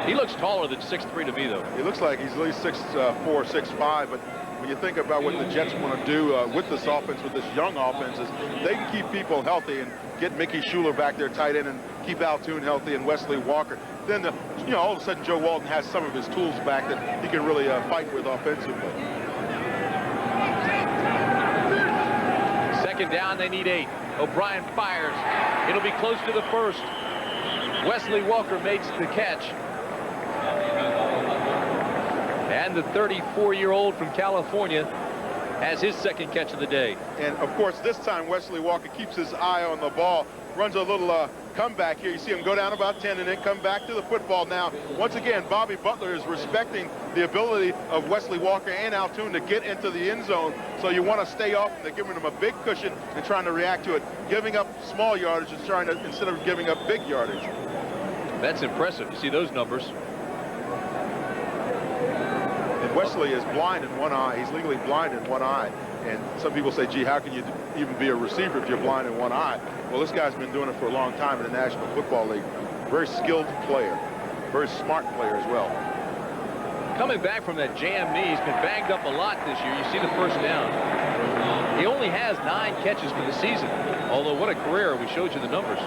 He looks taller than 6'3" to me, though. He looks like he's at least 6'4", 6'5", but when you think about what the Jets want to do with this offense, with this young offense, is they can keep people healthy and get Mickey Schuler back there tight end and keep Al Toon healthy and Wesley Walker. Then, all of a sudden, Joe Walton has some of his tools back that he can really fight with offensively. Second down, they need 8. O'Brien fires. It'll be close to the first. Wesley Walker makes the catch. And the 34-year-old from California has his second catch of the day. And, of course, this time Wesley Walker keeps his eye on the ball, runs a little comeback here. You see him go down about 10 and then come back to the football now. Once again, Bobby Butler is respecting the ability of Wesley Walker and Altoon to get into the end zone. So you want to stay off. They're giving him a big cushion and trying to react to it. Giving up small yardage is trying to, instead of giving up big yardage. That's impressive. You see those numbers. And Wesley is blind in one eye. He's legally blind in one eye. And some people say, gee, how can you even be a receiver if you're blind in one eye? Well, this guy's been doing it for a long time in the National Football League. Very skilled player. Very smart player as well. Coming back from that jammed knee, he's been banged up a lot this year. You see the first down. He only has 9 catches for the season. Although, what a career. We showed you the numbers.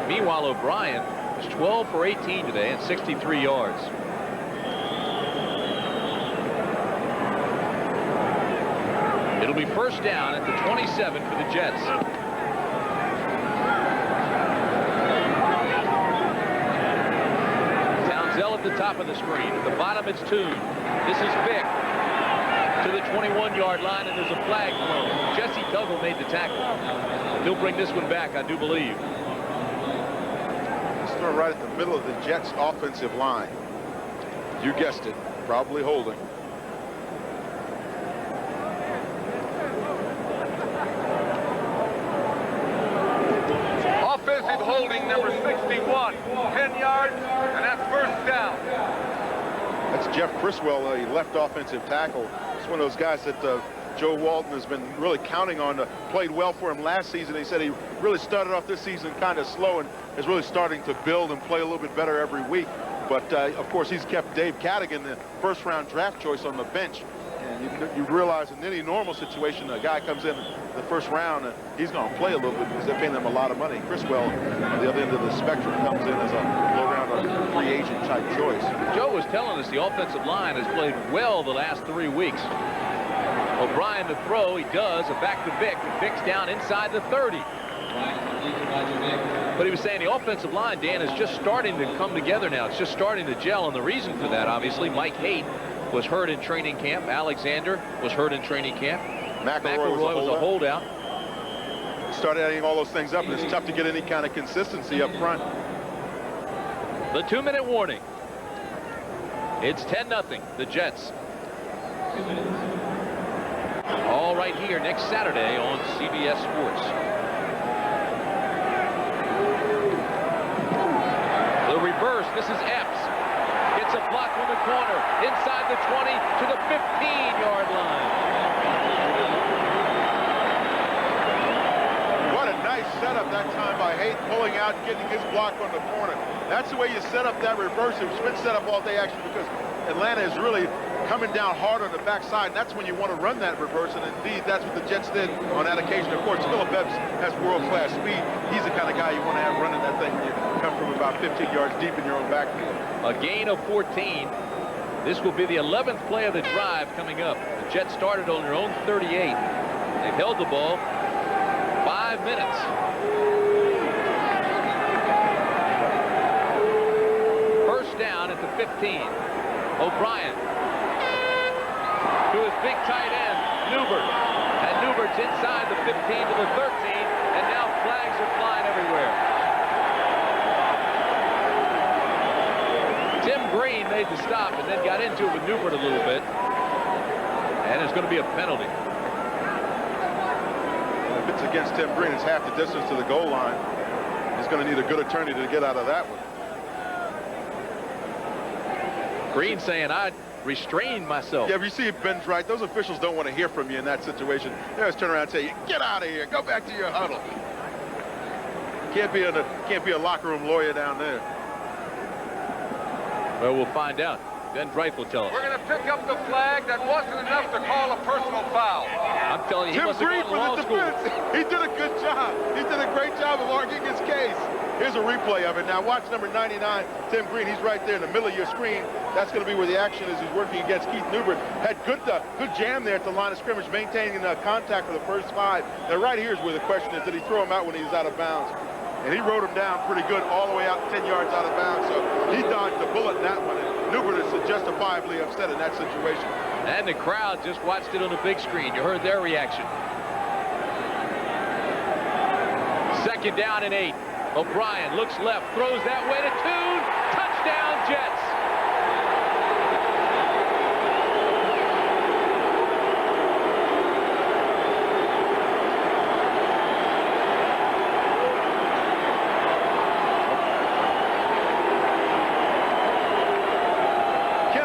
Meanwhile, O'Brien was 12 for 18 today and 63 yards. It'll be first down at the 27 for the Jets. Townsell at the top of the screen. At the bottom, it's Toon. This is Vick to the 21-yard line, and there's a flag thrown. Jesse Tuggle made the tackle. He'll bring this one back, I do believe. He's thrown right at the middle of the Jets' offensive line. You guessed it, probably holding. Offensive holding number 61, 10 yards, and that's first down. That's Jeff Criswell, a left offensive tackle. It's one of those guys that Joe Walton has been really counting on. Played well for him last season. He said he really started off this season kind of slow and is really starting to build and play a little bit better every week. But, of course, he's kept Dave Cadigan, the first-round draft choice, on the bench. And you realize in any normal situation, a guy comes in the first round, he's going to play a little bit because they're paying them a lot of money. Criswell, on the other end of the spectrum, comes in as a low-round free agent type choice. Joe was telling us the offensive line has played well the last 3 weeks. O'Brien to throw, he does. A back to Vick. Vick's down inside the 30. But he was saying the offensive line, Dan, is just starting to come together now. It's just starting to gel, and the reason for that, obviously, Mike Haight was hurt in training camp. Alexander was hurt in training camp. McElroy was a holdout. Started adding all those things up, and it's tough to get any kind of consistency up front. The 2-minute warning. It's 10-0, the Jets. All right here next Saturday on CBS Sports. The reverse, this is Epps. Gets a block from the corner, inside the 20 to the 15-yard line. What a nice setup that time by Haight, pulling out, getting his block on the corner. That's the way you set up that reverse. It's been set up all day, actually, because Atlanta is really coming down hard on the backside, and that's when you want to run that reverse, and indeed that's what the Jets did on that occasion. Of course, Phillip Epps has world-class speed. He's the kind of guy you want to have running that thing when you come from about 15 yards deep in your own backfield. A gain of 14. This will be the 11th play of the drive coming up. The Jets started on their own 38. They've held the ball 5 minutes. First down at the 15. O'Brien to his big tight end, Newbert. And Newbert's inside the 15 to the 13, and now flags are flying everywhere. Tim Green made the stop and then got into it with Newbert a little bit. And it's going to be a penalty. If it's against Tim Green, it's half the distance to the goal line. He's going to need a good attorney to get out of that one. Green saying, I restrained myself. Yeah, if you see Ben's right, those officials don't want to hear from you in that situation. They always turn around and say, get out of here, go back to your huddle. Can't be a locker room lawyer down there. Well, we'll find out. Then Dreyf will tell us. We're going to pick up the flag. That wasn't enough to call a personal foul. I'm telling you, he Tim must have Green gone to for law the school. defense. He did a good job. He did a great job of arguing his case. Here's a replay of it. Now watch number 99, Tim Green. He's right there in the middle of your screen. That's going to be where the action is. He's working against Keith Newbert. Had good jam there at the line of scrimmage, maintaining contact for the first 5. And right here is where the question is, did he throw him out when he was out of bounds? And he rode him down pretty good all the way out 10 yards out of bounds. So he dodged the bullet in that one. And Newbert is justifiably upset in that situation. And the crowd just watched it on the big screen. You heard their reaction. 2nd down and 8. O'Brien looks left, throws that way to Toon. Touchdown, Jets.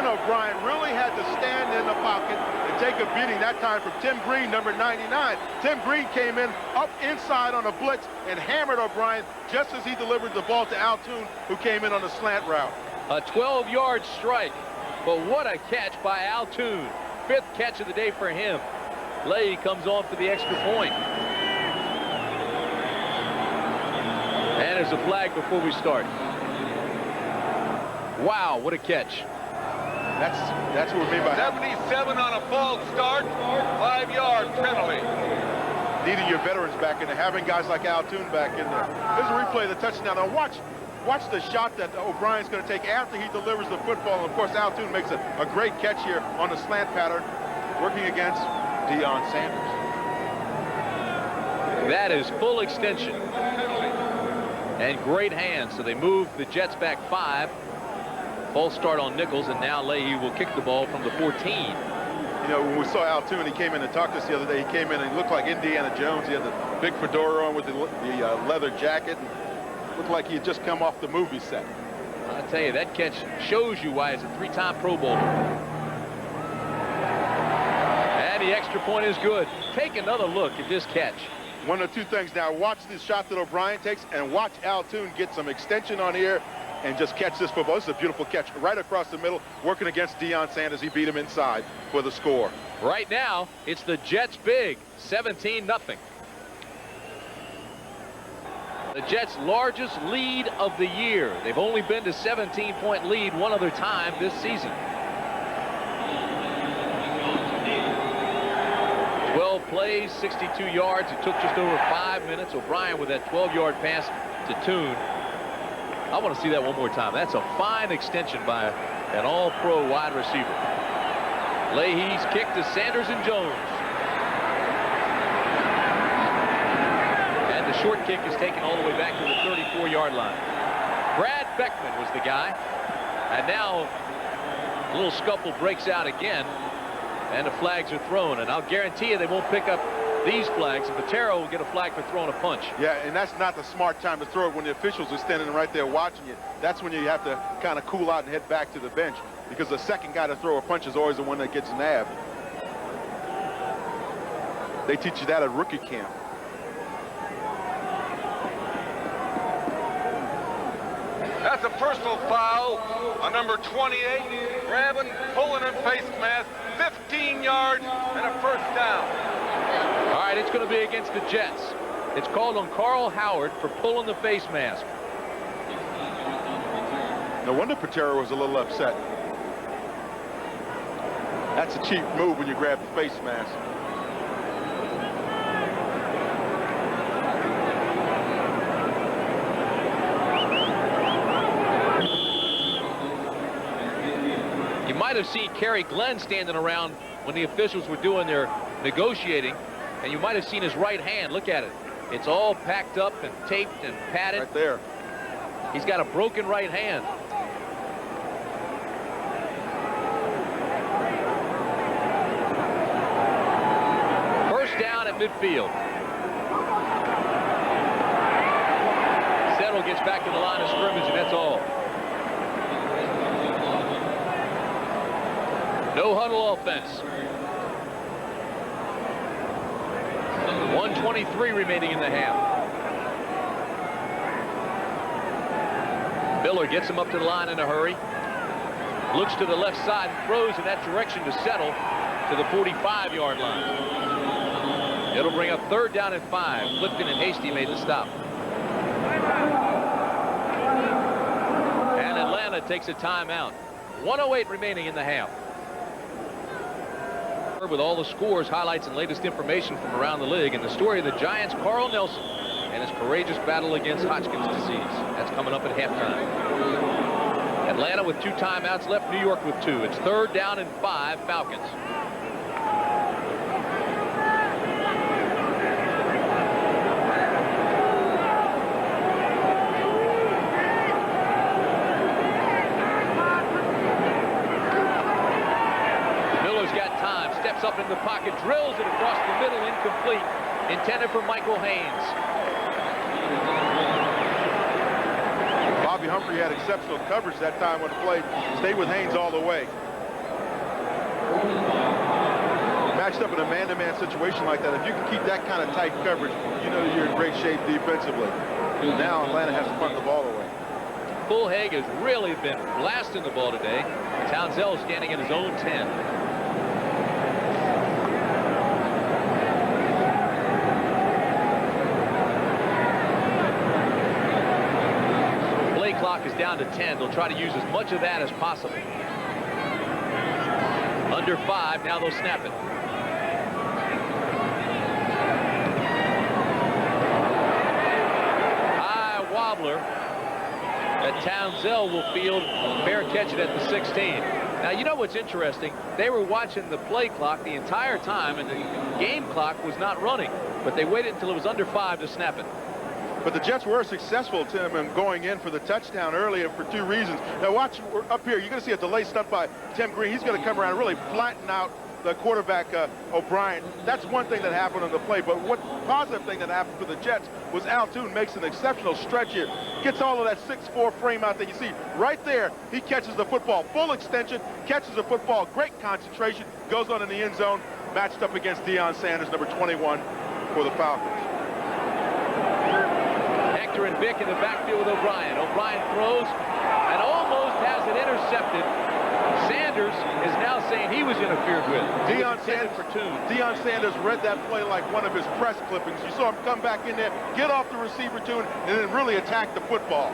O'Brien really had to stand in the pocket and take a beating that time from Tim Green, number 99. Tim Green came in up inside on a blitz and hammered O'Brien just as he delivered the ball to Altoon, who came in on a slant route. A 12-yard strike, but what a catch by Altoon. 5th catch of the day for him. Leahy comes on for the extra point. And there's a flag before we start. Wow, what a catch. That's what we mean by 77 on a false start, 5-yard penalty. Needing your veterans back in there, having guys like Altoon back in there. Here's a replay of the touchdown. Now watch the shot that O'Brien's going to take after he delivers the football. And of course, Altoon makes a great catch here on the slant pattern, working against Deion Sanders. That is full extension. And great hands, so they move the Jets back 5. False start on Nichols, and now Leahy will kick the ball from the 14. You know, when we saw Altoon, he came in and talked to us the other day. He came in and he looked like Indiana Jones. He had the big fedora on with the leather jacket. And looked like he had just come off the movie set. I tell you, that catch shows you why he's a 3-time Pro Bowler. And the extra point is good. Take another look at this catch. One of 2 things now. Watch this shot that O'Brien takes, and watch Altoon get some extension on here and just catch this football. This is a beautiful catch right across the middle, working against Deion Sanders. He beat him inside for the score. Right now, it's the Jets big, 17-0. The Jets' largest lead of the year. They've only been to 17-point lead one other time this season. 12 plays, 62 yards. It took just over 5 minutes. O'Brien with that 12-yard pass to Toon. I want to see that one more time. That's a fine extension by an all-pro wide receiver. Leahy's kick to Sanders and Jones. And the short kick is taken all the way back to the 34-yard line. Brad Beckman was the guy. And now a little scuffle breaks out again. And the flags are thrown. And I'll guarantee you they won't pick up these flags. And Patero will get a flag for throwing a punch. Yeah, and that's not the smart time to throw it when the officials are standing right there watching you. That's when you have to kind of cool out and head back to the bench, because the second guy to throw a punch is always the one that gets nabbed. They teach you that at rookie camp. That's a personal foul on number 28, grabbing, pulling in face mask, 15 yards and a first down. All right, it's going to be against the Jets. It's called on Carl Howard for pulling the face mask. No wonder Patero was a little upset. That's a cheap move when you grab the face mask. You might have seen Kerry Glenn standing around when the officials were doing their negotiating, and you might have seen his right hand. Look at it. It's all packed up and taped and padded. Right there. He's got a broken right hand. First down at midfield. Settle gets back to the line of scrimmage, and that's all. No huddle offense. 1:23 remaining in the half. Miller gets him up to the line in a hurry. Looks to the left side and throws in that direction to settle to the 45-yard line. It'll bring up 3rd down and 5. Clifton and Hasty made the stop. And Atlanta takes a timeout. 1:08 remaining in the half. With all the scores, highlights, and latest information from around the league, and the story of the Giants' Carl Nelson and his courageous battle against Hodgkin's disease. That's coming up at halftime. Atlanta with 2 timeouts left, New York with 2. It's 3rd down and 5, Falcons. Up in the pocket, drills it across the middle, incomplete, intended for Michael Haynes. Bobby Humphrey had exceptional coverage that time on the play. Stayed with Haynes all the way. Matched up in a man-to-man situation like that, if you can keep that kind of tight coverage, you know that you're in great shape defensively. Now Atlanta has to punt the ball away. Bullhaig has really been blasting the ball today. Townsell standing at his own 10. Clock is down to 10. They'll try to use as much of that as possible. Under 5. Now they'll snap it. High wobbler that Townsell will field. Fair catch it at the 16. Now, you know what's interesting? They were watching the play clock the entire time, and the game clock was not running. But they waited until it was under 5 to snap it. But the Jets were successful, Tim, in going in for the touchdown earlier for 2 reasons. Now watch up here. You're going to see a delay stunt by Tim Green. He's going to come around and really flatten out the quarterback, O'Brien. That's one thing that happened on the play. But what positive thing that happened for the Jets was Al Toon makes an exceptional stretch here. Gets all of that 6'4" frame out there. You see right there, he catches the football. Full extension, catches the football. Great concentration. Goes on in the end zone. Matched up against Deion Sanders, number 21 for the Falcons. And Vick in the backfield with O'Brien. O'Brien throws and almost has it intercepted. Sanders is now saying he was interfered with. Deion Sanders read that play like one of his press clippings. You saw him come back in there, get off the receiver tune, and then really attack the football.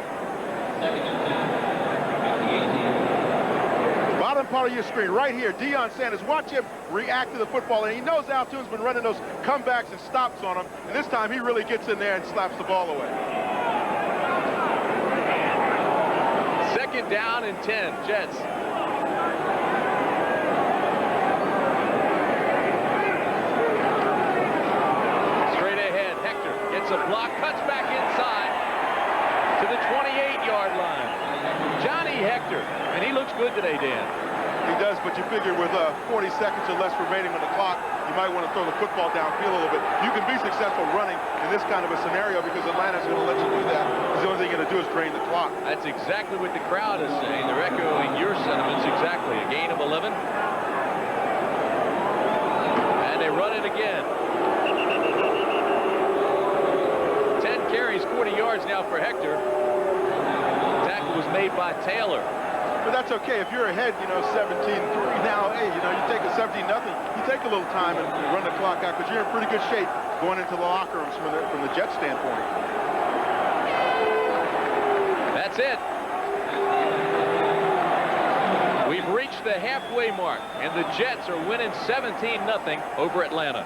Bottom part of your screen, right here, Deion Sanders. Watch him react to the football, and he knows Al Toon's been running those comebacks and stops on him, and this time he really gets in there and slaps the ball away. 2nd down and 10, Jets. Straight ahead, Hector gets a block, cuts back inside to the 28-yard line. Johnny Hector, and he looks good today, Dan. He does, but you figure with 40 seconds or less remaining on the clock, you might want to throw the football downfield a little bit. You can be successful running in this kind of a scenario because Atlanta's going to let you do that. The only thing you're going to do is drain the clock. That's exactly what the crowd is saying. They're echoing your sentiments exactly. A gain of 11. And they run it again. 10 carries, 40 yards now for Hector. Tackle was made by Taylor. But that's okay. If you're ahead, 17-3 now, hey, you take a 17-0, you take a little time and run the clock out because you're in pretty good shape going into the locker rooms from the Jets standpoint. That's it. We've reached the halfway mark, and the Jets are winning 17-0 over Atlanta.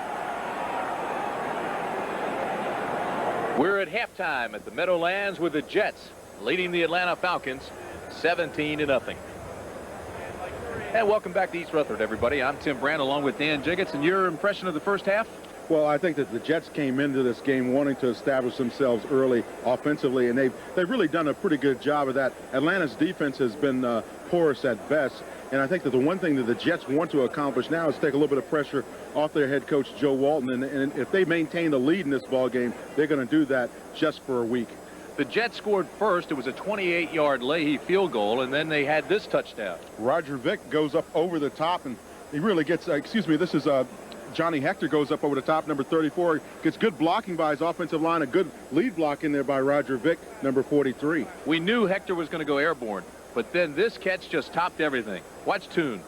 We're at halftime at the Meadowlands with the Jets leading the Atlanta Falcons 17-0. And welcome back to East Rutherford, everybody. I'm Tim Brant along with Dan Jiggetts, and your impression of the first half? Well, I think that the Jets came into this game wanting to establish themselves early offensively, and they've really done a pretty good job of that. Atlanta's defense has been porous at best, and I think that the one thing that the Jets want to accomplish now is take a little bit of pressure off their head coach, Joe Walton, and if they maintain the lead in this ball game, they're going to do that just for a week. The Jets scored first. It was a 28-yard Leahy field goal, and then they had this touchdown. Roger Vick goes up over the top, and he really gets, this is Johnny Hector goes up over the top, number 34. Gets good blocking by his offensive line, a good lead block in there by Roger Vick, number 43. We knew Hector was going to go airborne, But then this catch just topped everything. Watch Toon.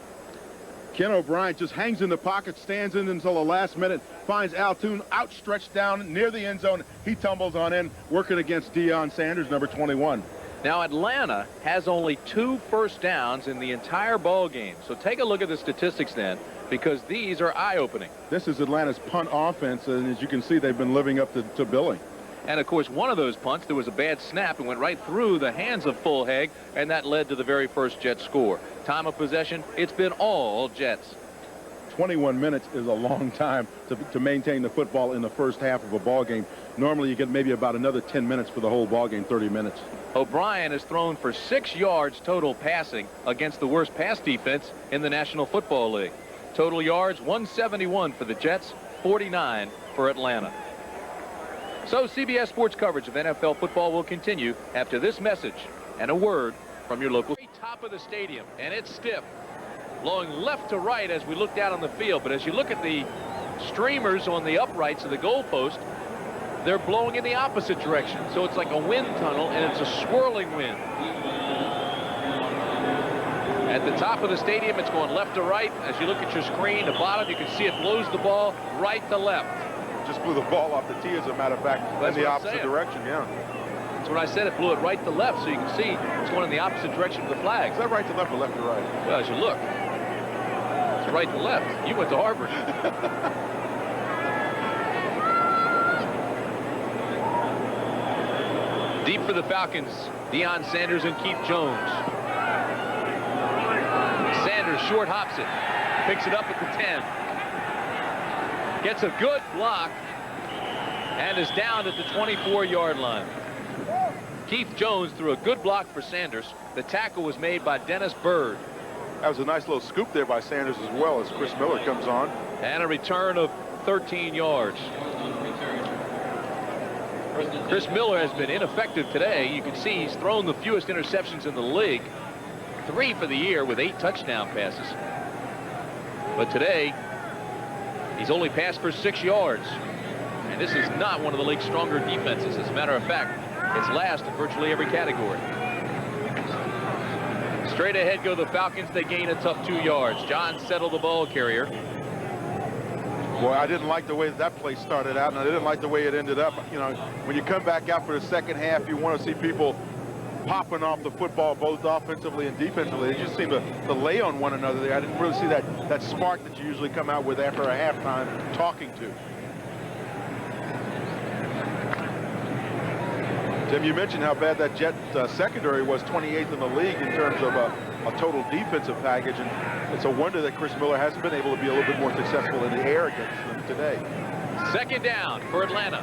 Ken O'Brien just hangs in the pocket, stands in until the last minute, finds Al Toon outstretched down near the end zone. He tumbles on in, working against Deion Sanders, number 21. Now, Atlanta has only 2 first downs in the entire ball game. So take a look at the statistics then, because these are eye-opening. This is Atlanta's punt offense, and as you can see, they've been living up to billing. And, of course, one of those punts, there was a bad snap and went right through the hands of Fulhag, and that led to the very first Jets score. Time of possession, it's been all Jets. 21 minutes is a long time to maintain the football in the first half of a ball game. Normally, you get maybe about another 10 minutes for the whole ball game, 30 minutes. O'Brien has thrown for 6 yards total passing against the worst pass defense in the National Football League. Total yards, 171 for the Jets, 49 for Atlanta. So CBS Sports coverage of NFL football will continue after this message and a word from your local. Top of the stadium, and it's stiff. Blowing left to right as we look down on the field, but as you look at the streamers on the uprights of the goalpost, they're blowing in the opposite direction. So it's like a wind tunnel, and it's a swirling wind. At the top of the stadium, it's going left to right. As you look at your screen, the bottom, you can see it blows the ball right to left. Just blew the ball off the tee, as a matter of fact, in the opposite direction, yeah. That's what I said. It blew it right to left, so you can see it's going in the opposite direction of the flag. Is that right to left or left to right? Well, as you look, it's right to left. You went to Harvard. Deep for the Falcons, Deion Sanders and Keith Jones. Sanders short hops it, picks it up at the 10. Gets a good block and is down at the 24-yard line. Keith Jones threw a good block for Sanders. The tackle was made by Dennis Byrd. That was a nice little scoop there by Sanders as well as Chris Miller comes on. And a return of 13 yards. Chris Miller has been ineffective today. You can see he's thrown the fewest interceptions in the league. 3 for the year with 8 touchdown passes. But today, he's only passed for 6 yards. And this is not one of the league's stronger defenses. As a matter of fact, it's last in virtually every category. Straight ahead go the Falcons. They gain a tough 2 yards. John Settle, the ball carrier. Boy, I didn't like the way that play started out, and I didn't like the way it ended up. You know, when you come back out for the second half, you want to see people popping off the football, both offensively and defensively. They just seem to lay on one another there. I didn't really see that spark that you usually come out with after a halftime talking to. Tim, you mentioned how bad that Jet secondary was, 28th in the league in terms of a total defensive package, and it's a wonder that Chris Miller hasn't been able to be a little bit more successful in the air against them today. Second down for Atlanta.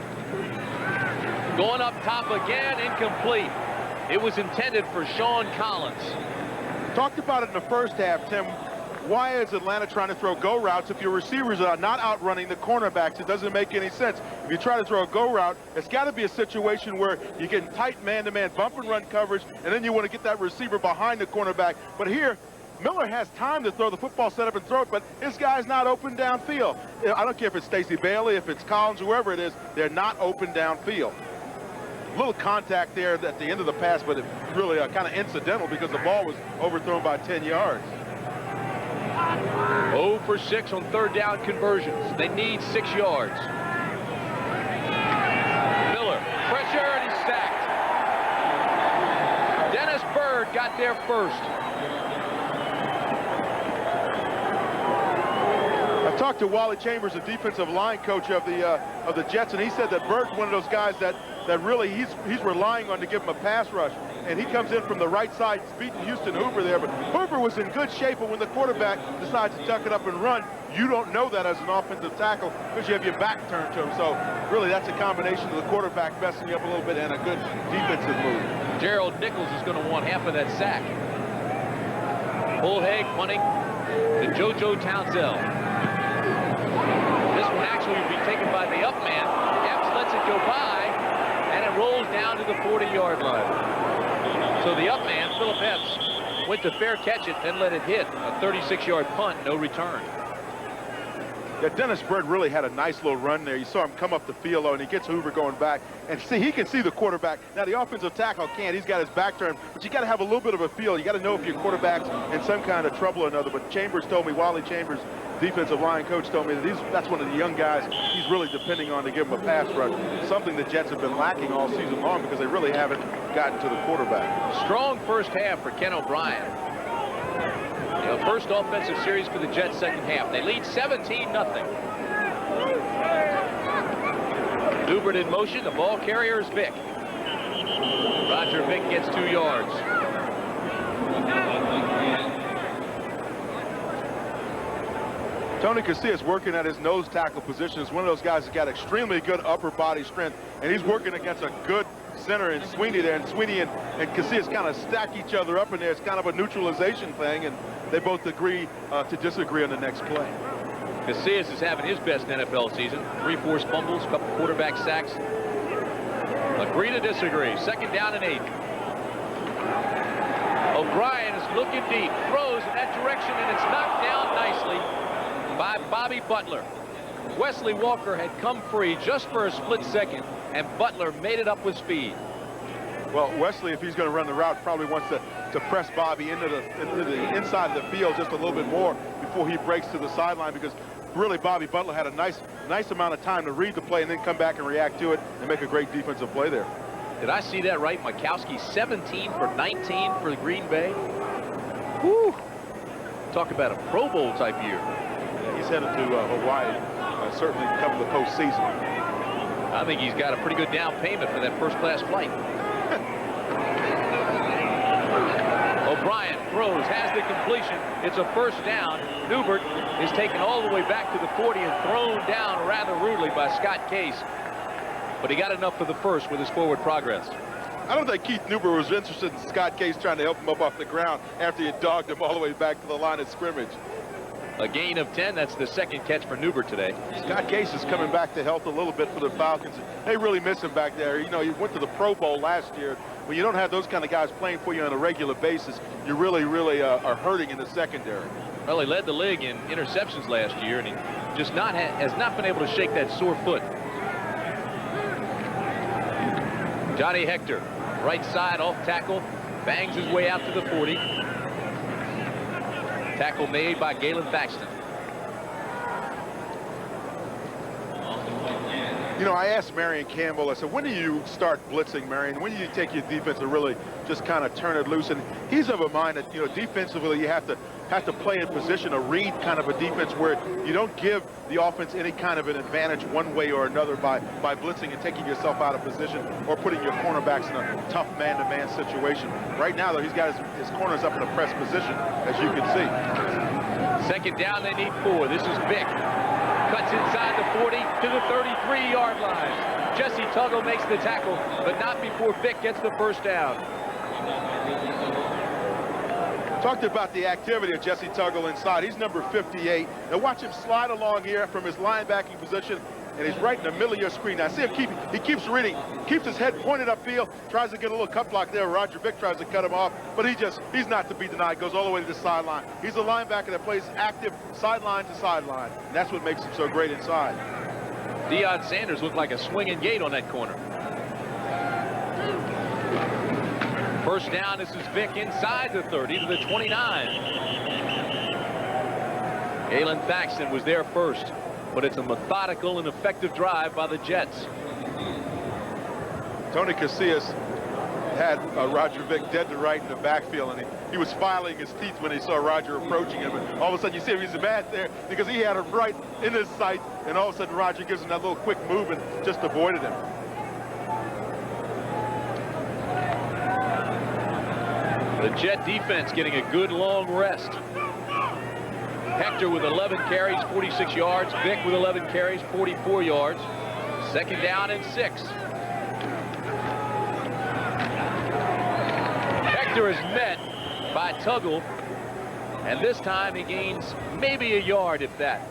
Going up top again, incomplete. It was intended for Sean Collins. Talked about it in the first half, Tim. Why is Atlanta trying to throw go routes if your receivers are not outrunning the cornerbacks? It doesn't make any sense. If you try to throw a go route, it's got to be a situation where you get tight man-to-man bump and run coverage, and then you want to get that receiver behind the cornerback. But here, Miller has time to throw the football, set up and throw it, but this guy's not open downfield. I don't care if it's Stacey Bailey, if it's Collins, whoever it is, they're not open downfield. A little contact there at the end of the pass, but it really kind of incidental because the ball was overthrown by 10 yards. 0 for 6 on third down conversions. They need 6 yards. Miller, pressure, and he's sacked. Dennis Byrd got there first. I talked to Wally Chambers, the defensive line coach of the Jets, and he said that Bird's one of those guys that really he's relying on to give him a pass rush. And he comes in from the right side, beating Houston Hoover there. But Hoover was in good shape, but when the quarterback decides to tuck it up and run, you don't know that as an offensive tackle because you have your back turned to him. So really that's a combination of the quarterback messing you up a little bit and a good defensive move. Gerald Nichols is going to want half of that sack. Fulhag punting to JoJo Townsell. This one actually will be taken by the up man. Epps lets it go by, and it rolls down to the 40-yard line. So the up man, Philip Epps, went to fair catch it, then let it hit. A 36-yard punt, no return. Yeah, Dennis Bird really had a nice little run there. You saw him come up the field, and he gets Hoover going back. And see, he can see the quarterback. Now, the offensive tackle can't. He's got his back turned. But you got to have a little bit of a feel. You got to know if your quarterback's in some kind of trouble or another. But Chambers told me, Wally Chambers, defensive line coach, told me that that's one of the young guys he's really depending on to give him a pass rush. Something the Jets have been lacking all season long because they really haven't gotten to the quarterback. Strong first half for Ken O'Brien. The first offensive series for the Jets second half. They lead 17-0. Dubert in motion. The ball carrier is Vick. Roger Vick gets 2 yards. Tony Casillas working at his nose tackle position is one of those guys that got extremely good upper body strength, and he's working against a good center and Sweeney there, and Sweeney and Casillas kind of stack each other up in there. It's kind of a neutralization thing, and they both agree to disagree on the next play. Casillas is having his best NFL season. 3 forced fumbles, couple quarterback sacks. Agree to disagree. Second down and 8. O'Brien is looking deep, throws in that direction, and it's knocked down nicely by Bobby Butler. Wesley Walker had come free just for a split second, and Butler made it up with speed. Well, Wesley, if he's going to run the route, probably wants to press Bobby into the inside of the field just a little bit more before he breaks to the sideline, because really Bobby Butler had a nice amount of time to read the play and then come back and react to it and make a great defensive play there. Did I see that right? Mikowski 17 for 19 for Green Bay. Woo! Talk about a Pro Bowl type year. Yeah, he's headed to Hawaii, certainly come the postseason. I think he's got a pretty good down payment for that first-class flight. O'Brien throws, has the completion. It's a first down. Newbert is taken all the way back to the 40 and thrown down rather rudely by Scott Case. But he got enough for the first with his forward progress. I don't think Keith Newbert was interested in Scott Case trying to help him up off the ground after he had dogged him all the way back to the line of scrimmage. A gain of 10. That's the second catch for Newbert today. Scott Case is coming back to health a little bit for the Falcons. They really miss him back there. You know, he went to the Pro Bowl last year. When you don't have those kind of guys playing for you on a regular basis, you really are hurting in the secondary. Well, he led the league in interceptions last year, and he just has not been able to shake that sore foot. Johnny Hector, right side off tackle, bangs his way out to the 40. Tackle made by Galen Thaxton. You know, I asked Marion Campbell, I said, when do you start blitzing, Marion? When do you take your defense to really just kind of turn it loose? And he's of a mind that, you know, defensively you have to play in position, a read kind of a defense where you don't give the offense any kind of an advantage one way or another by blitzing and taking yourself out of position or putting your cornerbacks in a tough man-to-man situation. Right now, though, he's got his corners up in a press position, as you can see. Second down, they need 4. This is Vick. Cuts inside the 40 to the 33-yard line. Jesse Tuggle makes the tackle, but not before Vick gets the first down. Talked about the activity of Jesse Tuggle inside. He's number 58. Now watch him slide along here from his linebacking position, and he's right in the middle of your screen. Now see him he keeps reading, keeps his head pointed upfield, tries to get a little cut block there. Roger Vick tries to cut him off, but he's not to be denied. Goes all the way to the sideline. He's a linebacker that plays active sideline to sideline, and that's what makes him so great inside. Deion Sanders looked like a swinging gate on that corner. First down, this is Vick inside the 30 to the 29. Galen Thaxton was there first, but it's a methodical and effective drive by the Jets. Tony Casillas had Roger Vick dead to right in the backfield, and he was filing his teeth when he saw Roger approaching him. And all of a sudden, you see him, he's mad there because he had him right in his sight, and all of a sudden, Roger gives him that little quick move and just avoided him. The Jet defense getting a good long rest. Hector with 11 carries, 46 yards. Vick with 11 carries, 44 yards. Second down and 6. Hector is met by Tuggle, and this time he gains maybe a yard, if that.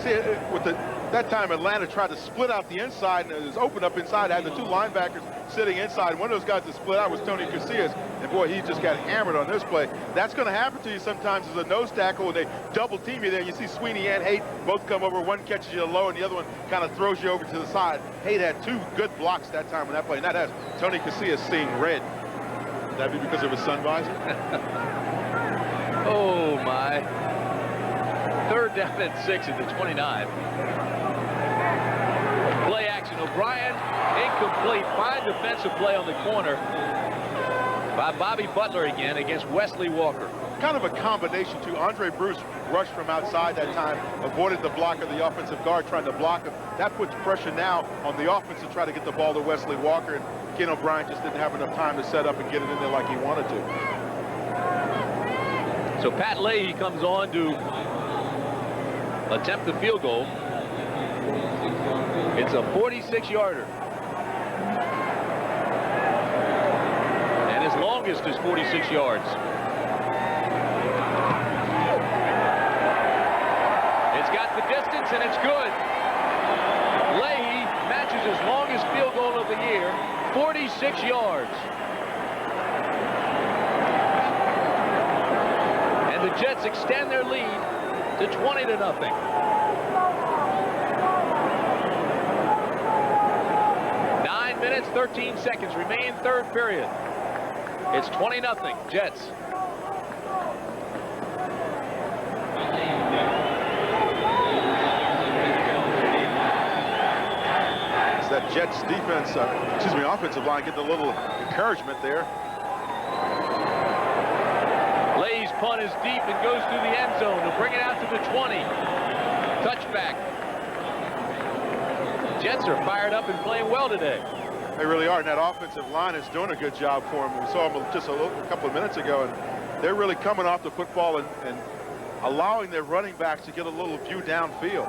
See, with that time Atlanta tried to split out the inside, and it was open up inside. Had the two linebackers sitting inside. One of those guys that split out was Tony Casillas, and boy, he just got hammered on this play. That's going to happen to you sometimes as a nose tackle when they double team you there. You see Sweeney and Haight both come over. One catches you low, and the other one kind of throws you over to the side. Haight had two good blocks that time on that play, and that has Tony Casillas seeing red. Would that be because of his sun visor? Oh, my. 3rd down and 6 at the 29. Play action. O'Brien, incomplete. Fine defensive play on the corner by Bobby Butler again against Wesley Walker. Kind of a combination, too. Andre Bruce rushed from outside that time, avoided the block of the offensive guard trying to block him. That puts pressure now on the offense to try to get the ball to Wesley Walker, and Ken O'Brien just didn't have enough time to set up and get it in there like he wanted to. So Pat Leahy comes on to attempt the field goal. It's a 46-yarder. And his longest is 46 yards. It's got the distance, and it's good. Leahy matches his longest field goal of the year, 46 yards. And the Jets extend their lead to 20-0. 9 minutes, 13 seconds remain, 3rd period. It's 20-0, Jets. It's that Jets defense, offensive line getting a little encouragement there. Leahy's punt is deep and goes through the end zone. They'll bring it out to the 20. Touchback. Jets are fired up and playing well today. They really are, and that offensive line is doing a good job for them. We saw them just a couple of minutes ago, and they're really coming off the football and allowing their running backs to get a little view downfield.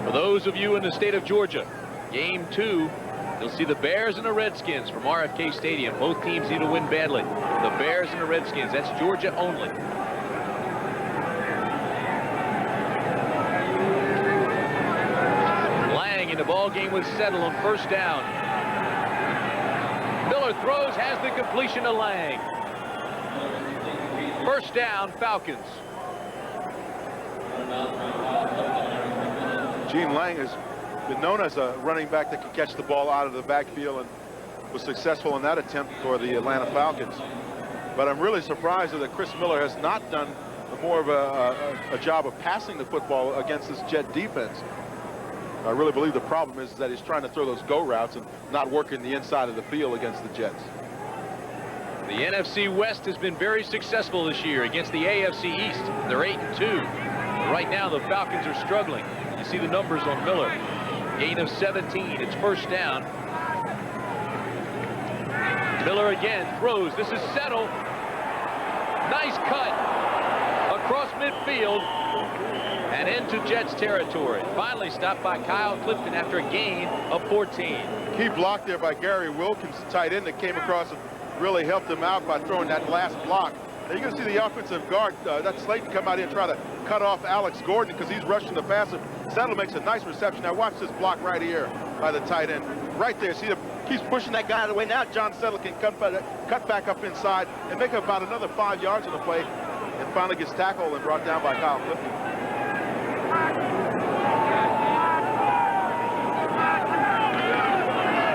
For those of you in the state of Georgia, game 2, you'll see the Bears and the Redskins from RFK Stadium. Both teams need to win badly. The Bears and the Redskins. That's Georgia only. Lang in the ball game with Settle on 1st down. Miller throws, has the completion to Lang. 1st down, Falcons. Gene Lang has been known as a running back that can catch the ball out of the backfield and was successful in that attempt for the Atlanta Falcons. But I'm really surprised that Chris Miller has not done more of a job of passing the football against this Jet defense. I really believe the problem is that he's trying to throw those go routes and not working the inside of the field against the Jets. The NFC West has been very successful this year against the AFC East. They're 8-2. Right now, the Falcons are struggling. You see the numbers on Miller. Gain of 17. It's 1st down. Miller again throws. This is Settle. Nice cut across midfield and into Jets territory. Finally stopped by Kyle Clifton after a gain of 14. Key block there by Gary Wilkins, tight end, that came across and really helped him out by throwing that last block. Now you're going to see the offensive guard, that's Slayton, come out here and try to cut off Alex Gordon because he's rushing the passer. Settle makes a nice reception. Now watch this block right here by the tight end. Right there, see, keeps pushing that guy out of the way. Now John Settle can cut back up inside and make about another 5 yards on the play, and finally gets tackled and brought down by Kyle Clifton.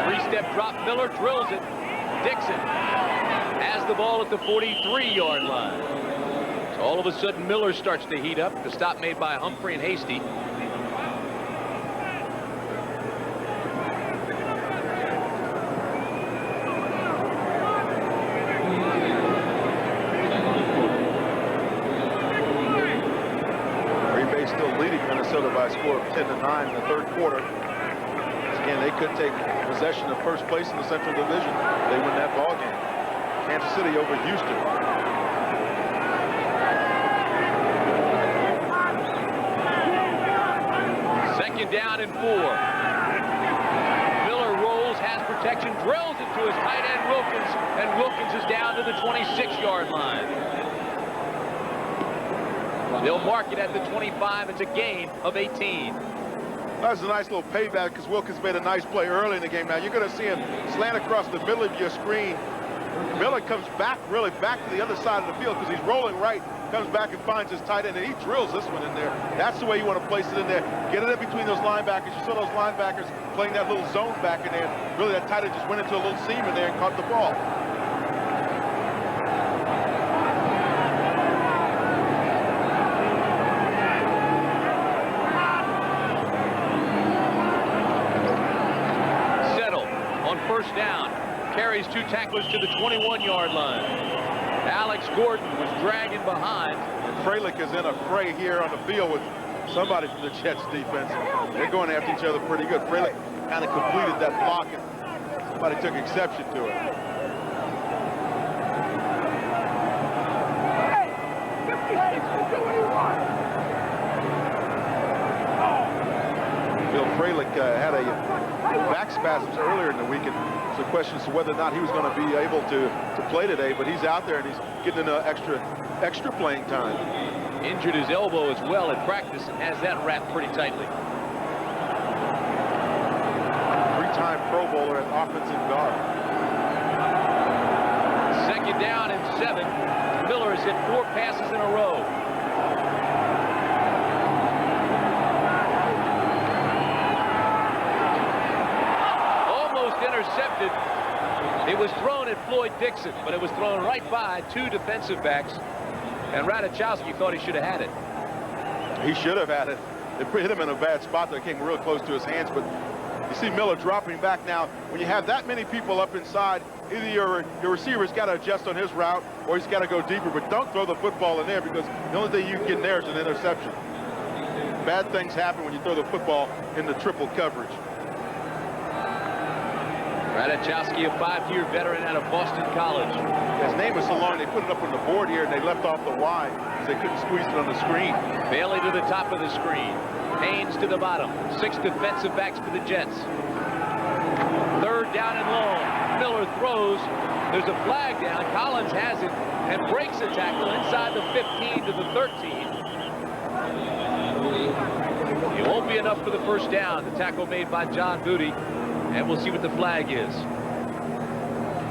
Three-step drop. Miller drills it. Dixon has the ball at the 43-yard line. So all of a sudden, Miller starts to heat up. The stop made by Humphrey and Hasty. Green Bay still leading Minnesota by a score of 10-9 in the 3rd quarter. Again, they could take possession of 1st place in the Central Division. They win that ball game. Kansas City over Houston. Second down and 4. Miller rolls, has protection, drills it to his tight end Wilkins, and Wilkins is down to the 26-yard line. They'll mark it at the 25. It's a gain of 18. That's a nice little payback because Wilkins made a nice play early in the game. Now you're going to see him slant across the middle of your screen. Miller comes back, really back to the other side of the field because he's rolling right, comes back and finds his tight end, and he drills this one in there. That's the way you want to place it in there. Get it in between those linebackers. You saw those linebackers playing that little zone back in there. Really, that tight end just went into a little seam in there and caught the ball. First down, carries 2 tacklers to the 21-yard line. Alex Gordon was dragging behind. Freilich is in a fray here on the field with somebody from the Jets defense. They're going after each other pretty good. Freilich kind of completed that block, and somebody took exception to it. Bill Freilich had a back spasms earlier in the week, and so questions to whether or not he was going to be able to play today, but he's out there and he's getting an extra playing time. Injured his elbow as well at practice and has that wrapped pretty tightly. 3-time Pro Bowler at offensive guard. Second down and 7. Miller has hit 4 passes in a row. Intercepted. It was thrown at Floyd Dixon, but it was thrown right by 2 defensive backs, and Radachowski thought he should have had it. He should have had it. It hit him in a bad spot that came real close to his hands, but you see Miller dropping back now. When you have that many people up inside, either your receiver's got to adjust on his route or he's got to go deeper, but don't throw the football in there because the only thing you can get in there is an interception. Bad things happen when you throw the football in the triple coverage. Radachowski, a 5-year veteran out of Boston College. His name was so long, they put it up on the board here, and they left off the Y because they couldn't squeeze it on the screen. Bailey to the top of the screen. Haynes to the bottom. 6 defensive backs for the Jets. 3rd down and long. Miller throws. There's a flag down. Collins has it and breaks a tackle inside the 15 to the 13. It won't be enough for the first down. The tackle made by John Booty. And we'll see what the flag is.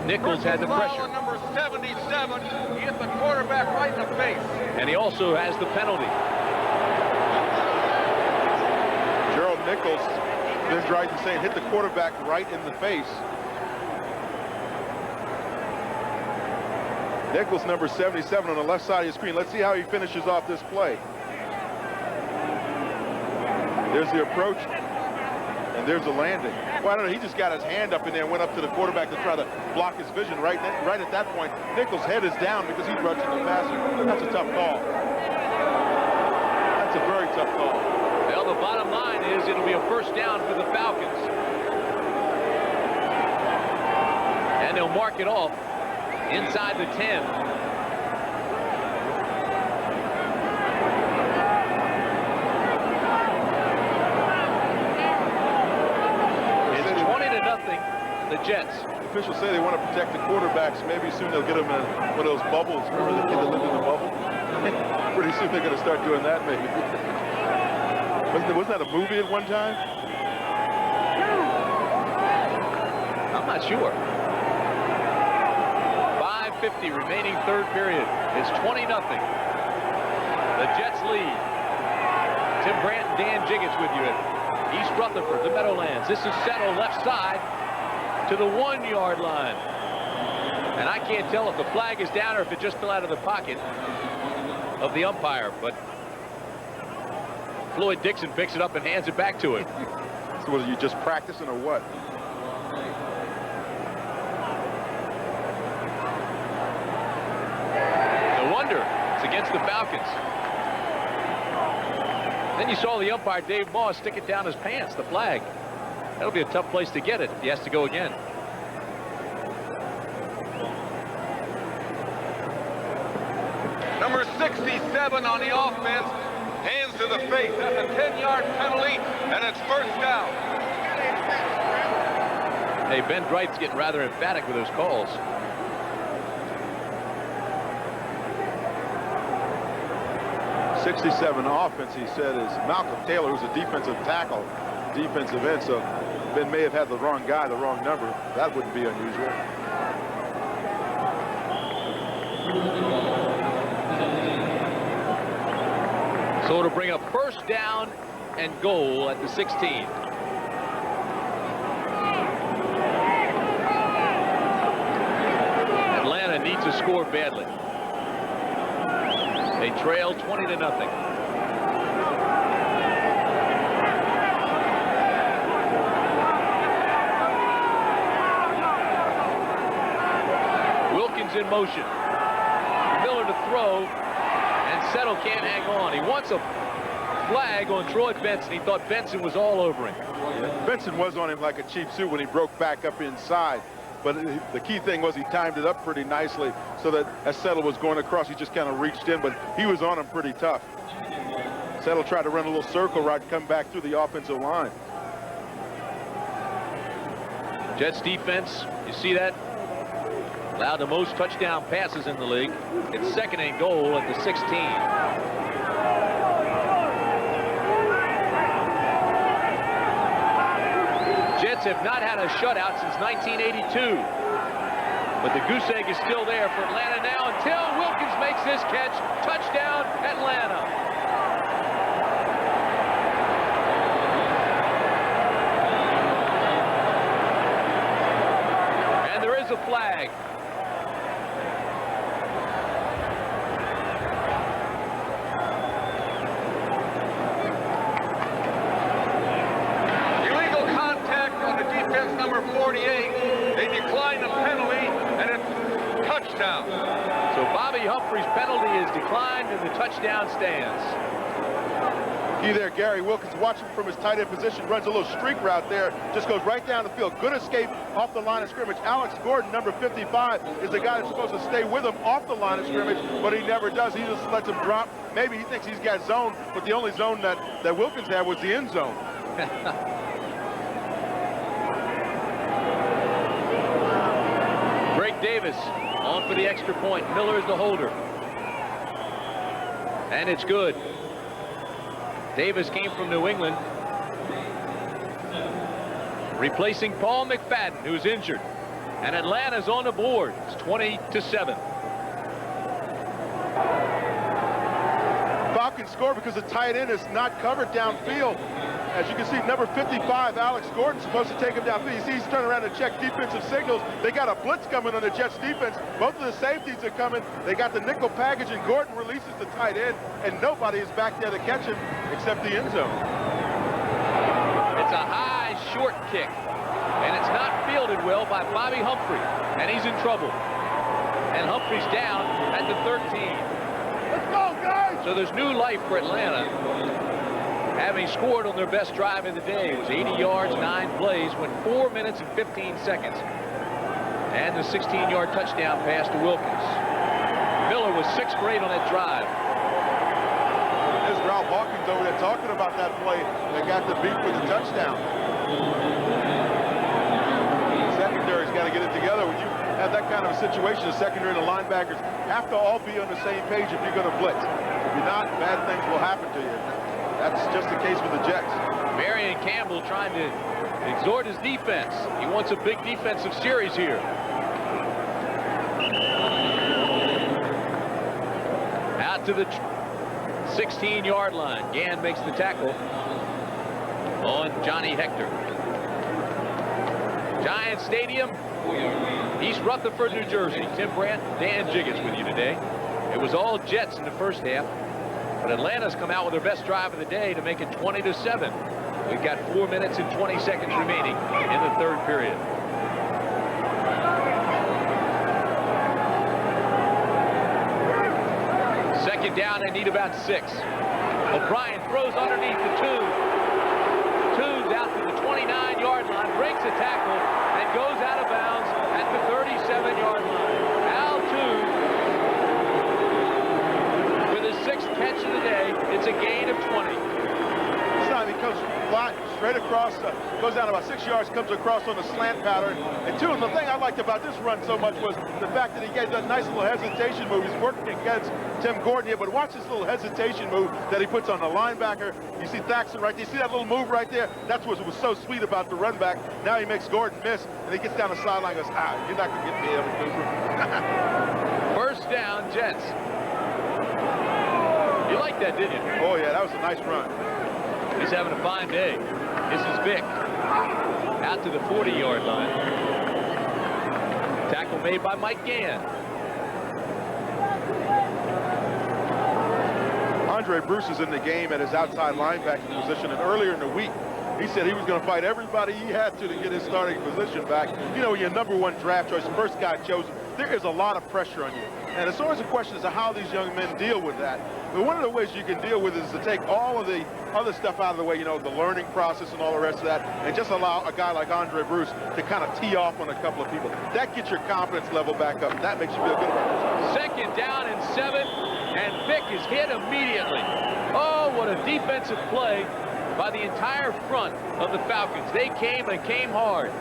Nichols had the pressure. Number 77, he hit the quarterback right in the face. And he also has the penalty. Gerald Nichols is right in saying hit the quarterback right in the face. Nichols, number 77 on the left side of your screen. Let's see how he finishes off this play. There's the approach. And there's the landing. Well, I don't know, he just got his hand up in there and went up to the quarterback to try to block his vision right at that point. Nichols' head is down because he's rushing the passer. That's a tough call. That's a very tough call. Well, the bottom line is it'll be a first down for the Falcons. And they'll mark it off inside the 10. The Jets. Officials say they want to protect the quarterbacks. Maybe soon they'll get them in one of those bubbles. Remember the kid that lived in the bubble? Pretty soon they're going to start doing that, maybe. Wasn't that a movie at one time? I'm not sure. 5:50 remaining 3rd period. It's 20-0. The Jets lead. Tim Brant and Dan Jiggetts with you at East Rutherford, the Meadowlands. This is settled left side to the 1-yard line. And I can't tell if the flag is down or if it just fell out of the pocket of the umpire, but Floyd Dixon picks it up and hands it back to him. So was you just practicing or what? No wonder it's against the Falcons. Then you saw the umpire, Dave Moss, stick it down his pants, the flag. That'll be a tough place to get it if he has to go again. Number 67 on the offense, hands to the face. That's a 10-yard penalty, and it's first down. Hey, Ben Dright's getting rather emphatic with those calls. 67 offense, he said, is Malcolm Taylor, who's a defensive tackle, defensive end. So Ben may have had the wrong guy, the wrong number. That wouldn't be unusual. So it'll bring up first down and goal at the 16. Atlanta needs to score badly. They trail 20-0. Wilkins in motion. Miller to throw, and Settle can't hang on. He wants a flag on Troy Benson. He thought Benson was all over him. Yeah, Benson was on him like a cheap suit when he broke back up inside. But the key thing was he timed it up pretty nicely so that as Settle was going across, he just kind of reached in, but he was on him pretty tough. Settle tried to run a little circle route and come back through the offensive line. Jets defense, you see that? Allowed the most touchdown passes in the league. It's 2nd and goal at the 16. Jets have not had a shutout since 1982. But the goose egg is still there for Atlanta now until Wilkins makes this catch. Touchdown, Atlanta. And there is a flag. Number 48, they decline the penalty, and it's touchdown. So Bobby Humphrey's penalty is declined, and the touchdown stands. Key there, Gary Wilkins, watching from his tight end position, runs a little streak route there, just goes right down the field. Good escape off the line of scrimmage. Alex Gordon, number 55, is the guy that's supposed to stay with him off the line of scrimmage, but he never does. He just lets him drop. Maybe he thinks he's got zone, but the only zone that Wilkins had was the end zone. Davis on for the extra point. Miller is the holder. And it's good. Davis came from New England, replacing Paul McFadden, who's injured. And Atlanta's on the board. It's 20-7. Falcons score because the tight end is not covered downfield. As you can see, number 55, Alex Gordon, supposed to take him downfield. You see he's turning around to check defensive signals. They got a blitz coming on the Jets defense. Both of the safeties are coming. They got the nickel package, and Gordon releases the tight end, and nobody is back there to catch him except the end zone. It's a high, short kick, and it's not fielded well by Bobby Humphrey, and he's in trouble. And Humphrey's down at the 13. Let's go, guys! So there's new life for Atlanta, having scored on their best drive of the day. It was 80 yards, 9 plays, went 4 minutes and 15 seconds. And the 16-yard touchdown pass to Wilkins. Miller was 6 for 8 on that drive. There's Ralph Hawkins over there talking about that play that got the beat for the touchdown. The secondary's got to get it together. When you have that kind of a situation, the secondary and the linebackers have to all be on the same page if you're going to blitz. If you're not, bad things will happen to you. That's just the case with the Jets. Marion Campbell trying to exhort his defense. He wants a big defensive series here. Out to the 16-yard line. Gann makes the tackle on Johnny Hector. Giant Stadium, East Rutherford, New Jersey. Tim Brant, Dan Jiggetts with you today. It was all Jets in the first half. But Atlanta's come out with their best drive of the day to make it 20-7. We've got 4 minutes and 20 seconds remaining in the third period. Second down, they need about 6. O'Brien throws underneath the 2. Two's out to the 29-yard line, breaks a tackle, and goes out of bounds at the 37-yard line. Al 2. 6th catch of the day. It's a gain of 20. This time he comes flat, straight across, goes down about 6 yards, comes across on the slant pattern. And two, the thing I liked about this run so much was the fact that he gave that nice little hesitation move. He's working against Tim Gordon here, but watch this little hesitation move that he puts on the linebacker. You see Thaxton right there. You see that little move right there? That's what was so sweet about the run back. Now he makes Gordon miss, and he gets down the sideline and goes, you're not going to get me, Evan Cooper. First down, Jets. You liked that, didn't you? Oh, yeah, that was a nice run. He's having a fine day. This is Vick. Out to the 40-yard line. Tackle made by Mike Gann. Andre Bruce is in the game at his outside linebacking position, and earlier in the week, he said he was going to fight everybody he had to get his starting position back. You know, when you're #1 draft choice, first guy chosen, there is a lot of pressure on you. And it's always a question as to how these young men deal with that. But one of the ways you can deal with it is to take all of the other stuff out of the way, you know, the learning process and all the rest of that, and just allow a guy like Andre Bruce to kind of tee off on a couple of people. That gets your confidence level back up. That makes you feel good about yourself. Second down and 7, and Vick is hit immediately. Oh, what a defensive play by the entire front of the Falcons. They came and came hard.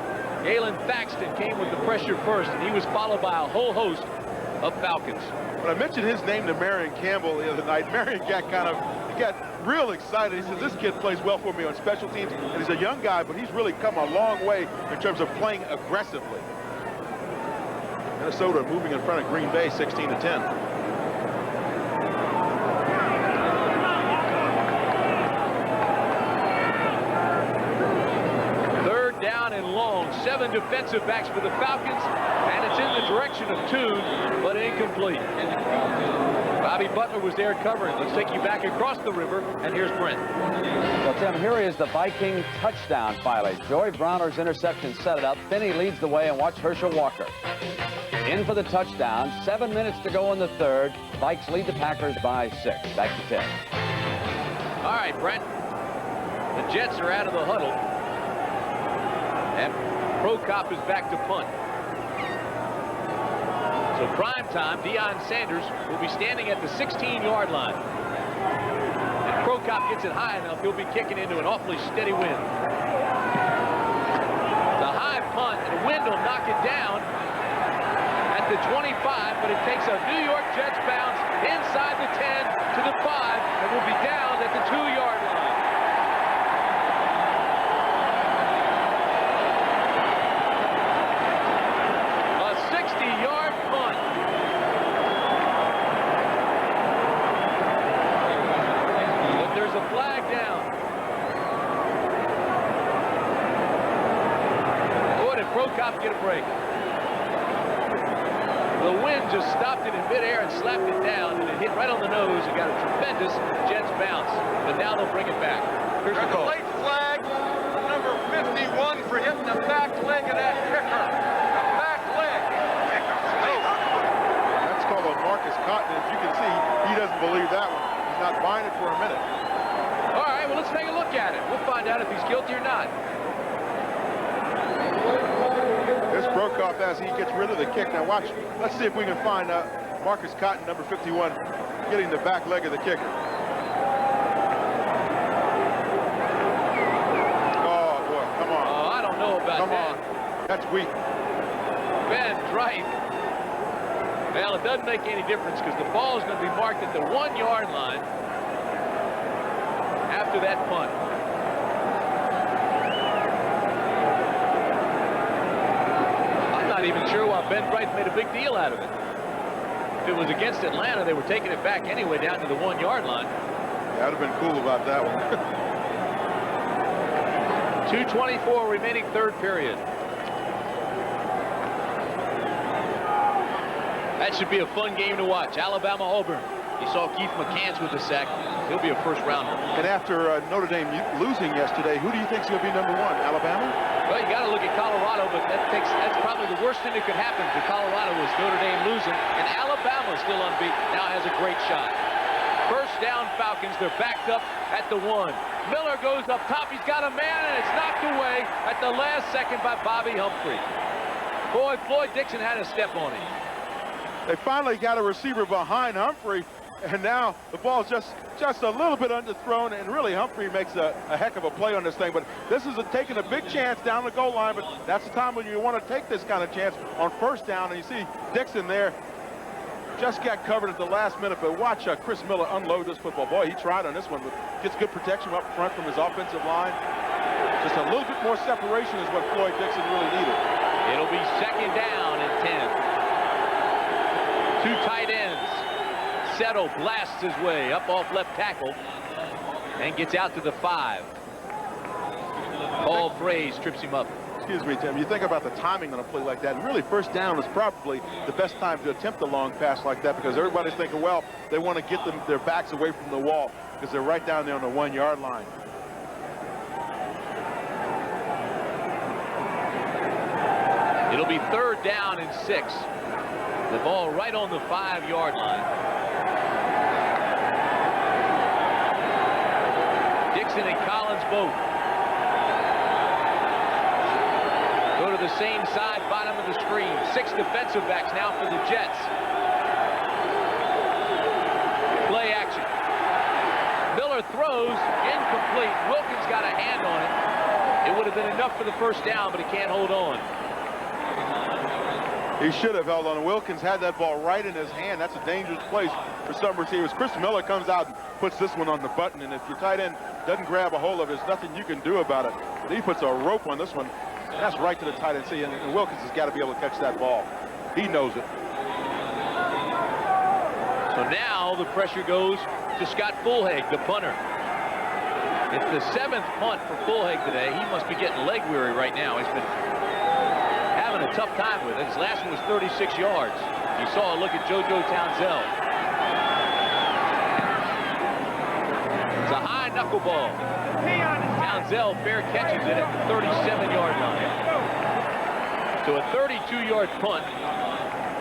Galen Thaxton came with the pressure first, and he was followed by a whole host of Falcons. When I mentioned his name to Marion Campbell the other night, Marion got real excited. He says, this kid plays well for me on special teams, and he's a young guy, but he's really come a long way in terms of playing aggressively. Minnesota moving in front of Green Bay 16-10. And long, 7 defensive backs for the Falcons, and it's in the direction of Toon, but incomplete. Bobby Butler was there covering. Let's take you back across the river, and here's Brent. Well, Tim, here is the Viking touchdown finally. Joey Browner's interception set it up. Finney leads the way, and watch Herschel Walker. In for the touchdown. 7 minutes to go in the third. Vikes lead the Packers by 6. Back to Tim. All right, Brent. The Jets are out of the huddle. And Prokop is back to punt. So prime time, Deion Sanders will be standing at the 16-yard line. And Prokop gets it high enough, he'll be kicking into an awfully steady wind. The high punt, and the wind will knock it down at the 25, but it takes a New York Jets bounce inside the 10 to the 5, and will be down at the 2-yard line. Prokop get a break. The wind just stopped it in midair and slapped it down, and it hit right on the nose and got a tremendous Jets bounce. But now they'll bring it back. Here's the call. Late flag, number 51 for hitting the back leg of that kicker. The back leg. That's called a Marcus Cotton. As you can see, he doesn't believe that one. He's not buying it for a minute. All right, well, let's take a look at it. We'll find out if he's guilty or not. There's Prokop as he gets rid of the kick. Now watch, let's see if we can find Marcus Cotton, number 51, getting the back leg of the kicker. Oh, boy, come on. Oh, I don't know about that. Come on. That's weak. Van Dyke. Well, it doesn't make any difference because the ball is going to be marked at the 1-yard line after that punt. Not even sure why Ben Bright made a big deal out of it. If it was against Atlanta, they were taking it back anyway down to the 1-yard line. That would have been cool about that one. 2:24 remaining third period. That should be a fun game to watch. Alabama-Auburn. You saw Keith McCants with the sack. He'll be a first-rounder. And after Notre Dame losing yesterday, who do you think is going to be #1? Alabama? Well, you got to look at Colorado, but that's probably the worst thing that could happen to Colorado was Notre Dame losing, and Alabama still unbeaten. Now has a great shot. First down, Falcons. They're backed up at the 1. Miller goes up top. He's got a man, and it's knocked away at the last second by Bobby Humphrey. Boy, Floyd Dixon had a step on him. They finally got a receiver behind Humphrey, And now the ball's just a little bit underthrown, and really Humphrey makes a heck of a play on this thing. But this is taking a big chance down the goal line, but that's the time when you want to take this kind of chance on first down. And you see Dixon there just got covered at the last minute, but watch Chris Miller unload this football. Boy, he tried on this one, but gets good protection up front from his offensive line. Just a little bit more separation is what Floyd Dixon really needed. It'll be second down and 10. Two tight ends. Settle blasts his way up off left tackle and gets out to the 5. Paul Fraze trips him up. Excuse me, Tim. You think about the timing on a play like that, and really first down is probably the best time to attempt a long pass like that, because everybody's thinking, well, they want to get their backs away from the wall because they're right down there on the 1-yard line. It'll be third down and 6. The ball right on the 5-yard line. Dixon and Collins both go to the same side, bottom of the screen. 6 defensive backs now for the Jets. Play action. Miller throws, incomplete. Wilkins got a hand on it. It would have been enough for the first down, but he can't hold on. He should have held on. Wilkins had that ball right in his hand. That's a dangerous place for some receivers. Chris Miller comes out and puts this one on the button, and if your tight end doesn't grab a hold of it, there's nothing you can do about it. But he puts a rope on this one. That's right to the tight end. See, and Wilkins has got to be able to catch that ball. He knows it. So now the pressure goes to Scott Fulhag, the punter. It's the 7th punt for Fulhag today. He must be getting leg weary right now. He's been having a tough time with it. His last one was 36 yards. You saw a look at JoJo Townsell. It's a high knuckleball. Townsell fair catches it at the 37-yard line. So a 32-yard punt,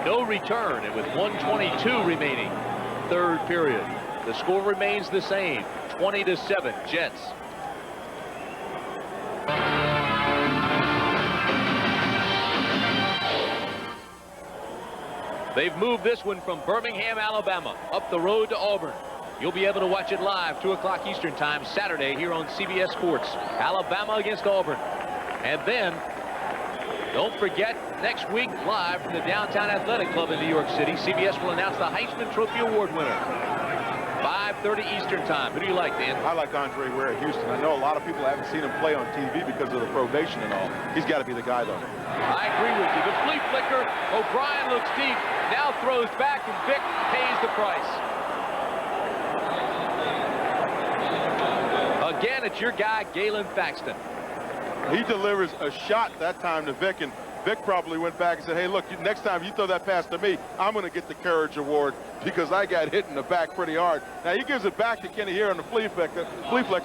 no return, and with 1:22 remaining, third period. The score remains the same, 20-7, Jets. They've moved this one from Birmingham, Alabama, up the road to Auburn. You'll be able to watch it live, 2 o'clock Eastern time, Saturday, here on CBS Sports. Alabama against Auburn. And then, don't forget, next week, live from the Downtown Athletic Club in New York City, CBS will announce the Heisman Trophy Award winner. 5:30 Eastern time. Who do you like, Dan? I like Andre Ware at Houston. I know a lot of people haven't seen him play on TV because of the probation and all. He's got to be the guy, though. I agree with you. The flea flicker. O'Brien looks deep. Now throws back, and Vick pays the price. Again, it's your guy, Galen Thaxton. He delivers a shot that time to Vick, and Vick probably went back and said, hey, look, next time you throw that pass to me, I'm going to get the Courage Award because I got hit in the back pretty hard. Now, he gives it back to Kenny here on the flea flicker.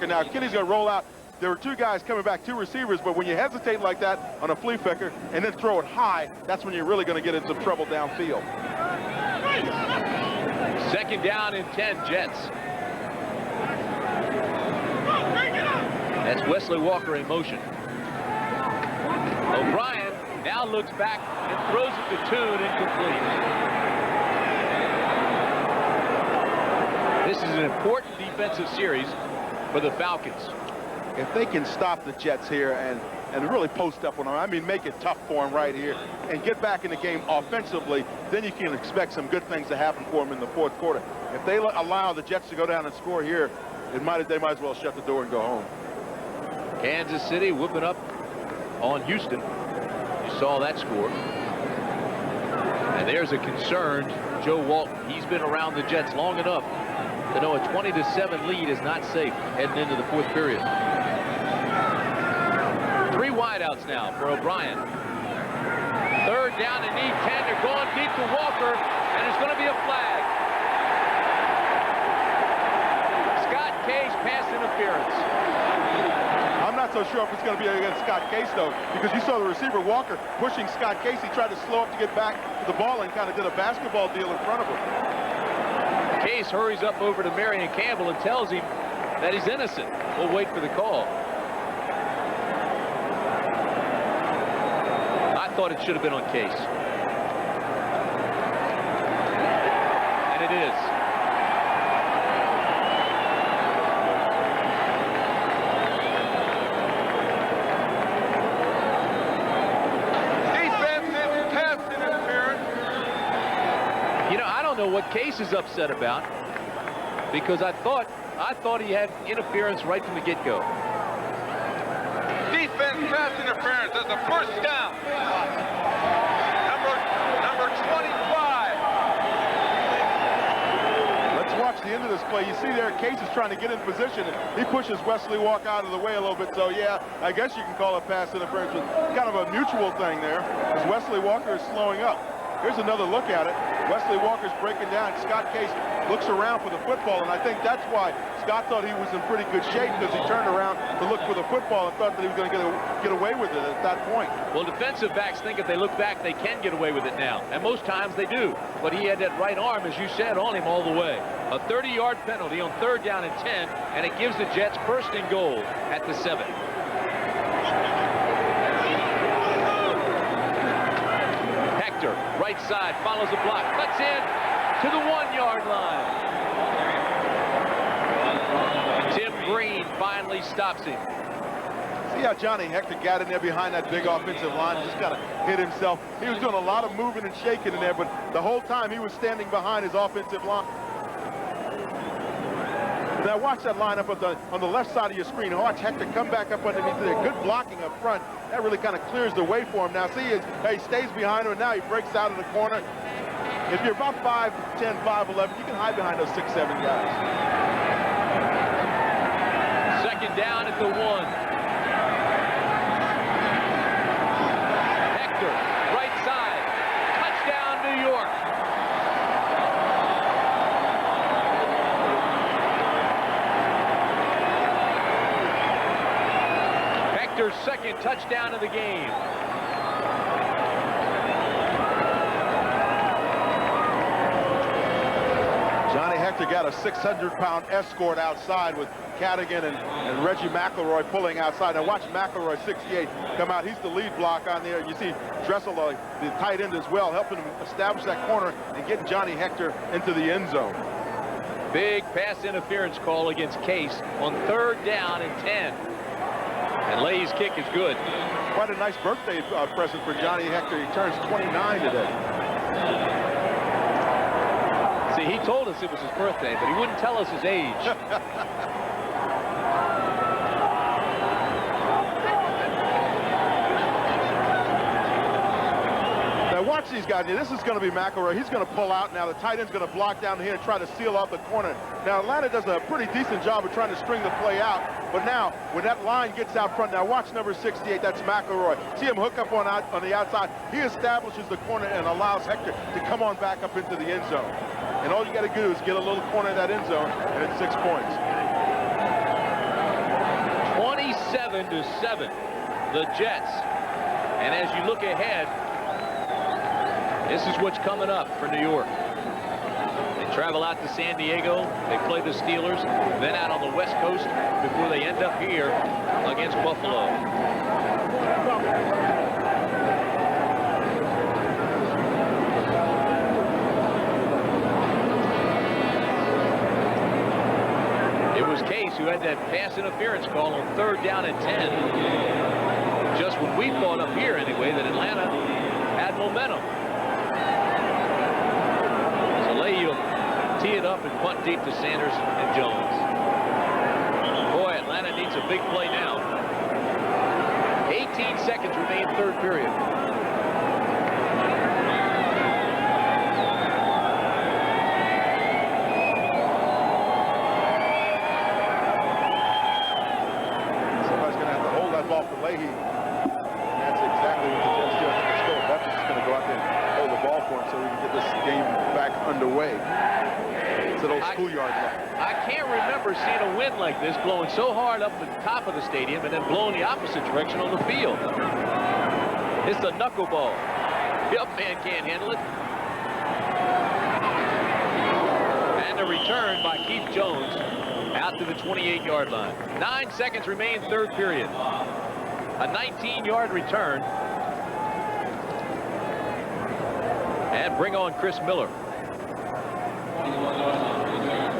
Now, Kenny's going to roll out. There were 2 guys coming back, 2 receivers, but when you hesitate like that on a flea flicker and then throw it high, that's when you're really going to get into trouble downfield. Second down and 10, Jets. That's Wesley Walker in motion. O'Brien now looks back and throws it to Toon, incomplete. This is an important defensive series for the Falcons. If they can stop the Jets here and really post up on them, I mean, make it tough for them right here and get back in the game offensively, then you can expect some good things to happen for them in the 4th quarter. If they allow the Jets to go down and score here, they might as well shut the door and go home. Kansas City whooping up on Houston. You saw that score. And there's a concerned Joe Walton. He's been around the Jets long enough to know a 20-7 lead is not safe heading into the 4th period. 3 wideouts now for O'Brien. Third down and need 10. They're going deep to Walker, and there's going to be a flag. Scott Case pass interference. I'm not so sure if it's going to be against Scott Case, though, because you saw the receiver Walker pushing Scott Case. He tried to slow up to get back to the ball and kind of did a basketball deal in front of him. Case hurries up over to Marion Campbell and tells him that he's innocent. We'll wait for the call. I thought it should have been on Case. And it is. what Case is upset about, because I thought he had interference right from the get-go. Defense pass interference. That's a first down. Number 25. Let's watch the end of this play. You see there, Case is trying to get in position, and he pushes Wesley Walk out of the way a little bit. So, yeah, I guess you can call it pass interference, but kind of a mutual thing there, because Wesley Walker is slowing up. Here's another look at it. Wesley Walker's breaking down. Scott Case looks around for the football, and I think that's why Scott thought he was in pretty good shape, because he turned around to look for the football and thought that he was going to get away with it at that point. Well, defensive backs think if they look back, they can get away with it now, and most times they do. But he had that right arm, as you said, on him all the way. A 30-yard penalty on 3rd down and 10, and it gives the Jets first and goal at the 7. Hector, right side, follows the block, cuts in to the 1-yard line. Tim Green finally stops him. See how Johnny Hector got in there behind that big offensive line and just kind of hit himself. He was doing a lot of moving and shaking in there, but the whole time he was standing behind his offensive line. Now watch that line up on the left side of your screen. Watch Hector come back up underneath there. Good blocking up front. That really kind of clears the way for him. Now see, he stays behind him, and now he breaks out of the corner. If you're about 5'10", 5'11", you can hide behind those 6'7" guys. 2nd down at the 1. Hector, right side, touchdown New York. Hector's 2nd touchdown of the game. Johnny Hector got a 600-pound escort outside with Cadigan and Reggie McElroy pulling outside. Now watch McElroy, 68, come out. He's the lead block on there. You see Dressel, the tight end as well, helping him establish that corner and getting Johnny Hector into the end zone. Big pass interference call against Case on 3rd down and 10. And Lay's kick is good. Quite a nice birthday present for Johnny Hector. He turns 29 today. See, he told us it was his birthday, but he wouldn't tell us his age. Now watch these guys. This is going to be McElroy. He's going to pull out now. The tight end's going to block down here and try to seal off the corner. Now Atlanta does a pretty decent job of trying to string the play out. But now, when that line gets out front, now watch number 68, that's McElroy. See him hook up on the outside. He establishes the corner and allows Hector to come on back up into the end zone. And all you got to do is get a little corner of that end zone, and it's 6 points. 27-7, the Jets. And as you look ahead, this is what's coming up for New York. They travel out to San Diego, they play the Steelers, then out on the West Coast before they end up here against Buffalo. It was Case who had that pass interference call on 3rd down and 10. Just when we thought up here anyway that Atlanta had momentum. You tee it up and punt deep to Sanders and Jones. Boy, Atlanta needs a big play now. 18 seconds remain, 3rd period. Somebody's going to have to hold that ball for Leahy. And that's exactly what the Jets do. I think Phil Bepps is going to go out there and hold the ball for him so we can get this game back underway. It's an old schoolyard look. I can't remember seeing a wind like this blowing so hard up the top of the stadium and then blowing the opposite direction on the field. It's a knuckleball. The up man can't handle it. And a return by Keith Jones out to the 28-yard line. 9 seconds remain, 3rd period. A 19-yard return. And bring on Chris Miller.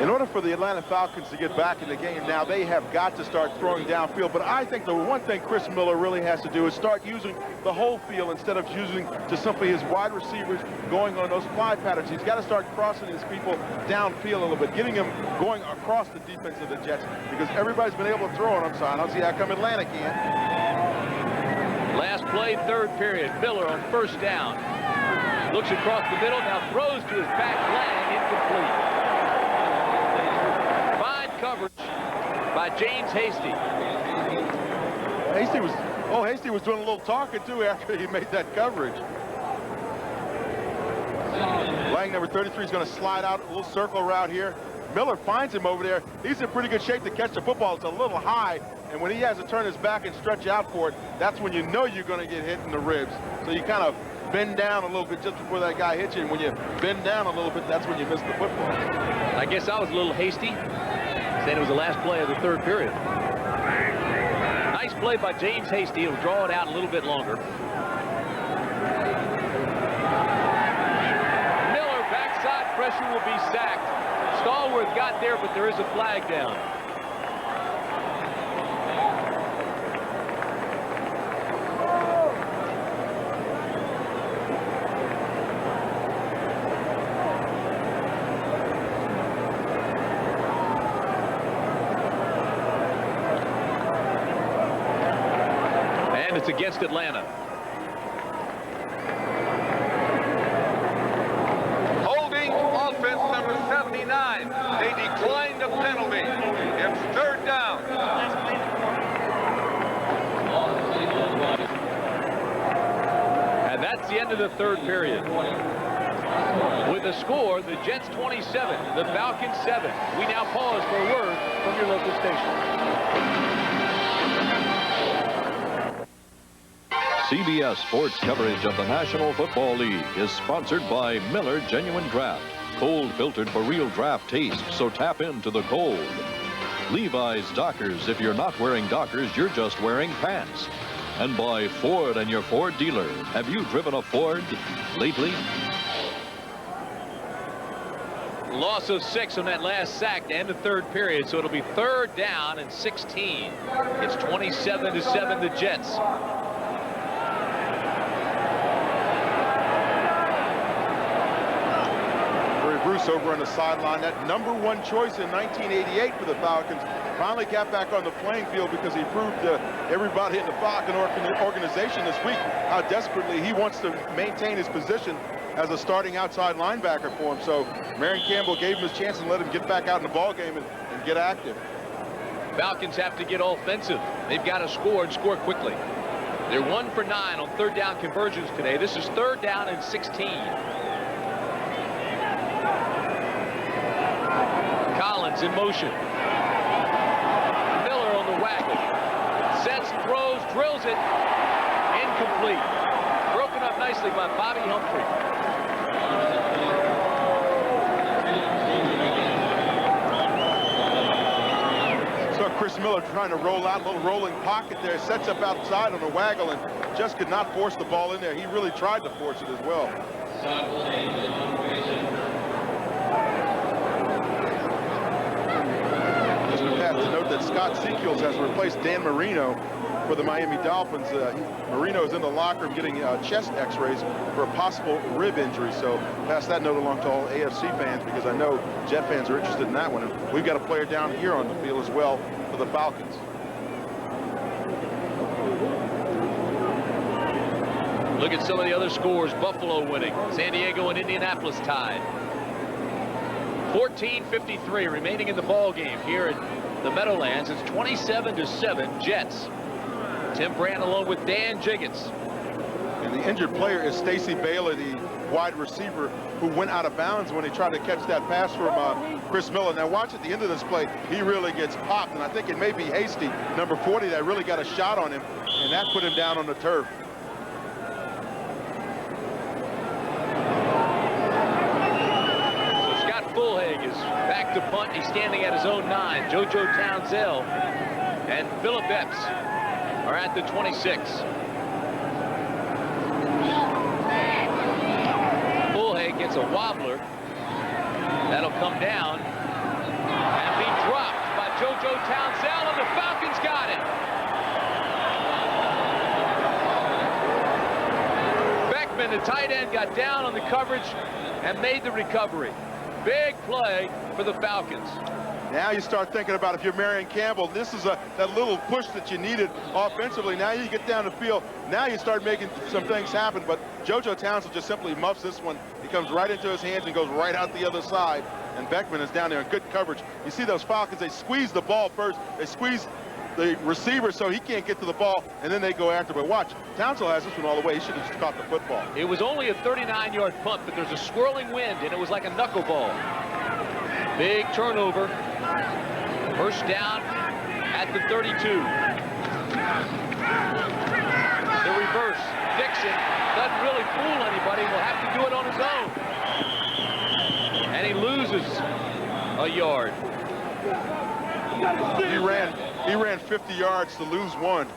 In order for the Atlanta Falcons to get back in the game now, they have got to start throwing downfield. But I think the one thing Chris Miller really has to do is start using the whole field instead of using just simply his wide receivers going on those fly patterns. He's got to start crossing his people downfield a little bit, getting them going across the defense of the Jets, because everybody's been able to throw on them. So I don't see how come Atlanta can't. Last play, third period. Miller on first down. Looks across the middle, now throws to his back leg, incomplete. Coverage by James Hasty. Hasty was doing a little talking too after he made that coverage. Lang number 33 is going to slide out a little circle route here. Miller finds him over there. He's in pretty good shape to catch the football. It's a little high, and when he has to turn his back and stretch out for it, that's when you know you're going to get hit in the ribs. So you kind of bend down a little bit just before that guy hits you, and when you bend down a little bit, that's when you miss the football. I guess I was a little hasty. Saying it was the last play of the third period. Nice play by James Hasty. He'll draw it out a little bit longer. Miller, backside pressure, will be sacked. Stallworth got there, but there is a flag down. It's against Atlanta. Holding offense number 79. They declined a penalty. It's third down. And that's the end of the third period. With the score, the Jets 27, the Falcons 7. We now pause for a word from your local station. CBS Sports coverage of the National Football League is sponsored by Miller Genuine Draft. Cold filtered for real draft taste, so tap into the cold. Levi's Dockers. If you're not wearing Dockers, you're just wearing pants. And by Ford and your Ford dealer. Have you driven a Ford lately? Loss of 6 on that last sack to end the third period, so it'll be third down and 16. It's 27-7, the Jets. Bruce over on the sideline, that #1 choice in 1988 for the Falcons, finally got back on the playing field because he proved to everybody in the Falcon organization this week how desperately he wants to maintain his position as a starting outside linebacker for him. So Marion Campbell gave him his chance and let him get back out in the ball game and get active. Falcons have to get offensive. They've got to score and score quickly. They're 1 for 9 on third down conversions today. This is third down and 16. Collins in motion. Miller on the wagon. Sets, throws, drills it. Incomplete. Broken up nicely by Bobby Humphrey. So Chris Miller trying to roll out, a little rolling pocket there. Sets up outside on the waggle and just could not force the ball in there. He really tried to force it as well. To note that Scott Sekiels has replaced Dan Marino for the Miami Dolphins. Marino is in the locker room getting chest x-rays for a possible rib injury. So pass that note along to all AFC fans, because I know Jet fans are interested in that one. And we've got a player down here on the field as well for the Falcons. Look at some of the other scores. Buffalo winning. San Diego and Indianapolis tied. 14:53 remaining in the ball game here at the Meadowlands. It's 27-7 Jets. Tim Brant along with Dan Jiggetts. And the injured player is Stacy Bailey, the wide receiver who went out of bounds when he tried to catch that pass from Chris Miller. Now watch at the end of this play, he really gets popped, and I think it may be Hasty, number 40, that really got a shot on him, and that put him down on the turf. Bullhag is back to punt. He's standing at his own 9. JoJo Townsell and Phillip Epps are at the 26. Bullhag gets a wobbler. That'll come down and the tight end got down on the coverage and made the recovery. Big play for the Falcons. Now you start thinking about, if you're Marion Campbell, this is that little push that you needed offensively. Now you get down the field. Now you start making some things happen. But JoJo Townsend just simply muffs this one. He comes right into his hands and goes right out the other side. And Beckman is down there in good coverage. You see those Falcons, they squeeze the ball first. They squeeze the receiver so he can't get to the ball, and then they go after. But watch, Townsend has this one all the way. He should have just caught the football. It was only a 39-yard punt, but there's a swirling wind, and it was like a knuckleball. Big turnover. First down at the 32. The reverse. Dixon doesn't really fool anybody. Will have to do it on his own. And he loses a yard. He ran 50 yards to lose 1.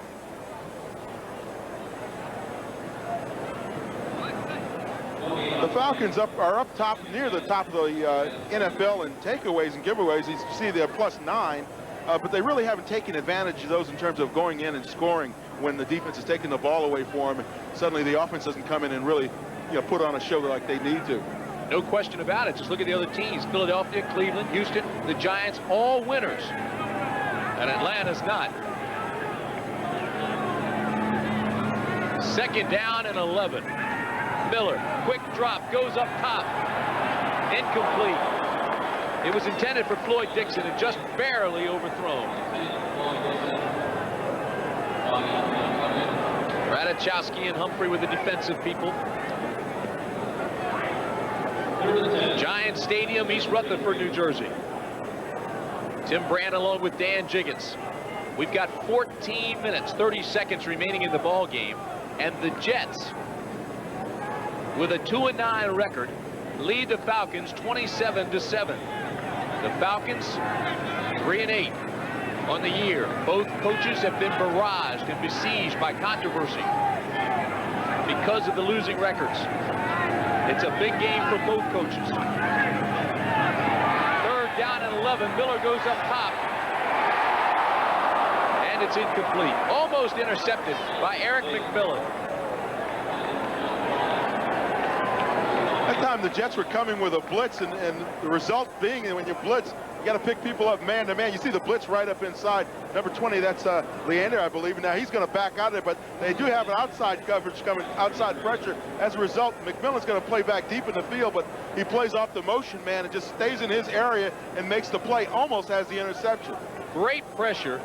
The Falcons are up top, near the top of the NFL in takeaways and giveaways. You see they're +9, but they really haven't taken advantage of those in terms of going in and scoring when the defense is taking the ball away for them. And suddenly the offense doesn't come in and really, put on a show like they need to. No question about it. Just look at the other teams. Philadelphia, Cleveland, Houston, the Giants, all winners. And Atlanta's not. Second down and 11. Miller, quick drop, goes up top. Incomplete. It was intended for Floyd Dixon and just barely overthrown. Radachowski and Humphrey with the defensive people. Giant Stadium, East Rutherford, New Jersey. Tim Brant along with Dan Jiggetts. We've got 14 minutes, 30 seconds remaining in the ball game, and the Jets, with a 2-9 record, lead the Falcons 27-7. The Falcons 3-8 on the year. Both coaches have been barraged and besieged by controversy because of the losing records. It's a big game for both coaches. Third down and 11. Miller goes up top. And it's incomplete. Almost intercepted by Eric McMillan. That time the Jets were coming with a blitz, and the result being that when you blitz, you got to pick people up man to man. You see the blitz right up inside. Number 20, that's Leander, I believe. Now he's going to back out of it, but they do have an outside coverage coming, outside pressure. As a result, McMillan's going to play back deep in the field, but he plays off the motion man and just stays in his area and makes the play, almost has the interception. Great pressure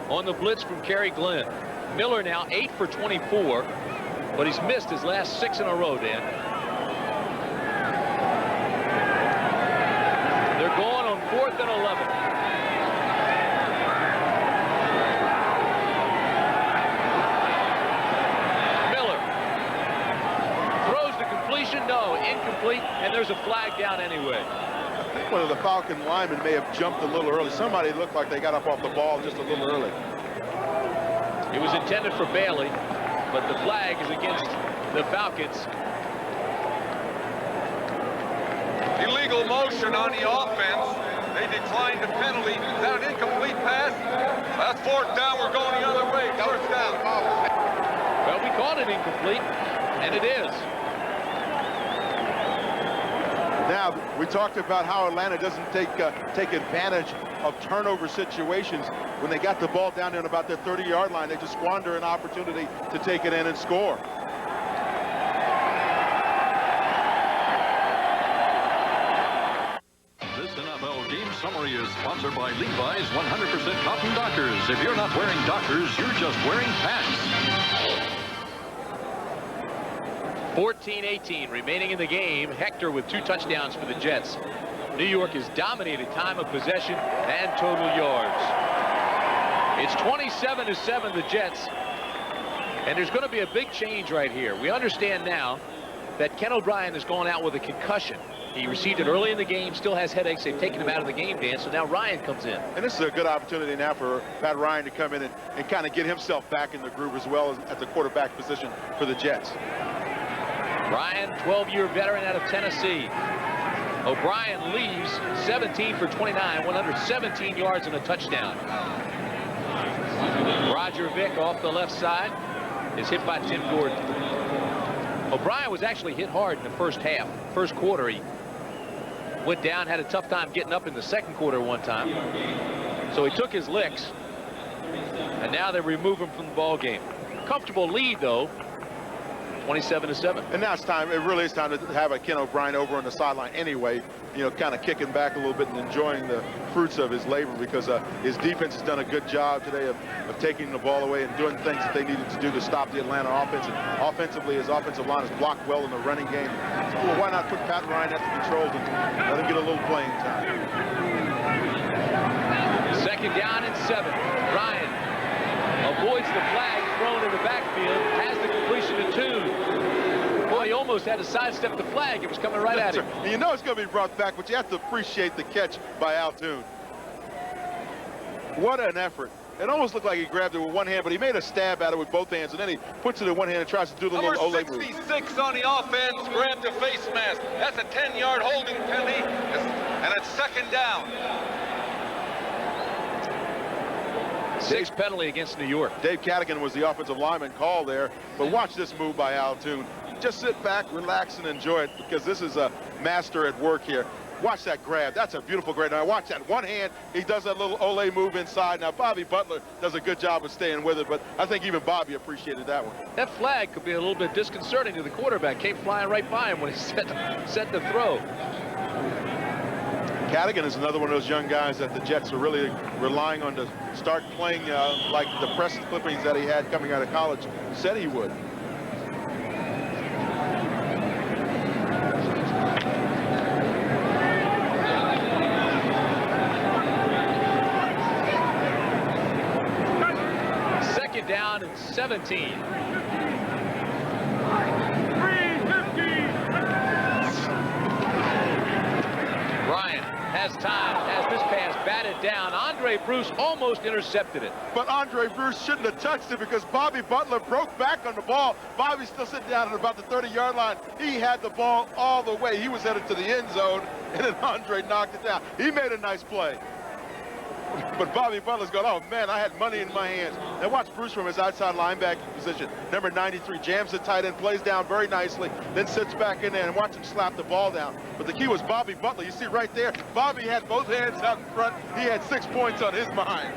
on the blitz from Kerry Glenn. Miller now 8 for 24, but he's missed his last 6 in a row, Dan. They're going on 4th and 11. Miller throws the completion, no, incomplete, and there's a flag down anyway. I think one of the Falcon linemen may have jumped a little early. Somebody looked like they got up off the ball just a little early. It was intended for Bailey, but the flag is against the Falcons. Illegal motion on the offense. They declined the penalty. Is that an incomplete pass? That's 4th down. We're going the other way. 1st down. Well, we called it incomplete, and it is. Now, we talked about how Atlanta doesn't take advantage of turnover situations. When they got the ball down there at about their 30-yard line, they just squander an opportunity to take it in and score. This NFL game summary is sponsored by Levi's 100% Cotton Dockers. If you're not wearing Dockers, you're just wearing pants. 14-18 remaining in the game. Hector with 2 touchdowns for the Jets. New York has dominated time of possession and total yards. It's 27-7, the Jets. And there's going to be a big change right here. We understand now that Ken O'Brien has gone out with a concussion. He received it early in the game, still has headaches. They've taken him out of the game, Dan, so now Ryan comes in. And this is a good opportunity now for Pat Ryan to come in and kind of get himself back in the groove as well as at the quarterback position for the Jets. Ryan, 12-year veteran out of Tennessee. O'Brien leaves 17 for 29, 117 yards and a touchdown. Roger Vick off the left side is hit by Tim Gordon. O'Brien was actually hit hard in the first half. First quarter, he went down, had a tough time getting up in the second quarter one time. So he took his licks, and now they remove him from the ball game. Comfortable lead, though, 27-7. And now it's time, it really is time to have a Ken O'Brien over on the sideline anyway, you know, kind of kicking back a little bit and enjoying the fruits of his labor, because his defense has done a good job today of taking the ball away and doing things that they needed to do to stop the Atlanta offense. And offensively, his offensive line has blocked well in the running game. So, well, why not put Pat Ryan at the controls and let him get a little playing time? Second down and 7. Ryan avoids the flag thrown in the backfield, has the completion to Tune. Boy, he almost had to sidestep the flag. It was coming right at him. And you know it's going to be brought back, but you have to appreciate the catch by Al Tune. What an effort. It almost looked like he grabbed it with one hand, but he made a stab at it with both hands, and then he puts it in one hand and tries to do the little Ole move. Number 66 on the offense grabbed the face mask. That's a 10-yard holding penalty, and it's second down. 6 penalty against New York. Dave Cadigan was the offensive lineman call there, but watch this move by Al Tune. Just sit back, relax, and enjoy it, because this is a master at work here. Watch that grab. That's a beautiful grab. Now watch that. One hand, he does that little Ole move inside. Now Bobby Butler does a good job of staying with it, but I think even Bobby appreciated that one. That flag could be a little bit disconcerting to the quarterback. Came flying right by him when he set the throw. Cadigan is another one of those young guys that the Jets are really relying on to start playing like the press clippings that he had coming out of college said he would. Second down and 17. Ryan has time as this pass batted down. Andre Bruce almost intercepted it. But Andre Bruce shouldn't have touched it, because Bobby Butler broke back on the ball. Bobby's still sitting down at about the 30-yard line. He had the ball all the way. He was headed to the end zone, and then Andre knocked it down. He made a nice play. But Bobby Butler's going, oh, man, I had money in my hands. Now watch Bruce from his outside linebacking position. Number 93 jams the tight end, plays down very nicely, then sits back in there, and watch him slap the ball down. But the key was Bobby Butler. You see right there, Bobby had both hands out in front. He had 6 points on his mind.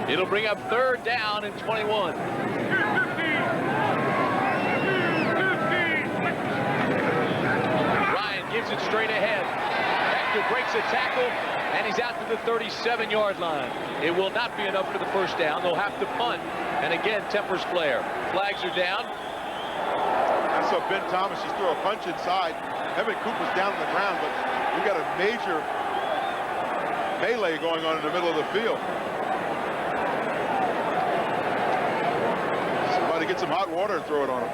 It'll bring up third down and 21. Ryan gives it straight ahead. Hector breaks a tackle, and he's out to the 37-yard line. It will not be enough for the first down. They'll have to punt. And again, tempers flare. Flags are down. I saw Ben Thomas just throw a punch inside. Evan Cooper's down on the ground, but we got a major melee going on in the middle of the field. Somebody get some hot water and throw it on him.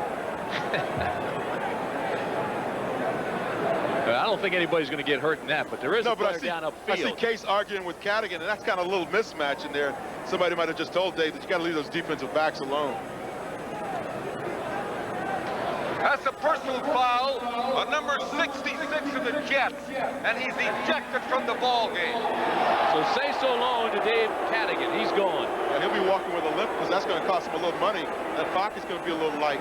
I don't think anybody's going to get hurt in that, but there is a player down upfield. I see Case arguing with Cadigan, and that's kind of a little mismatch in there. Somebody might have just told Dave that you got to leave those defensive backs alone. That's a personal foul on number 66 of the Jets, and he's ejected from the ball game. So say so long to Dave Cadigan. He's gone. Yeah, he'll be walking with a limp, because that's going to cost him a little money. That pocket's going to be a little light.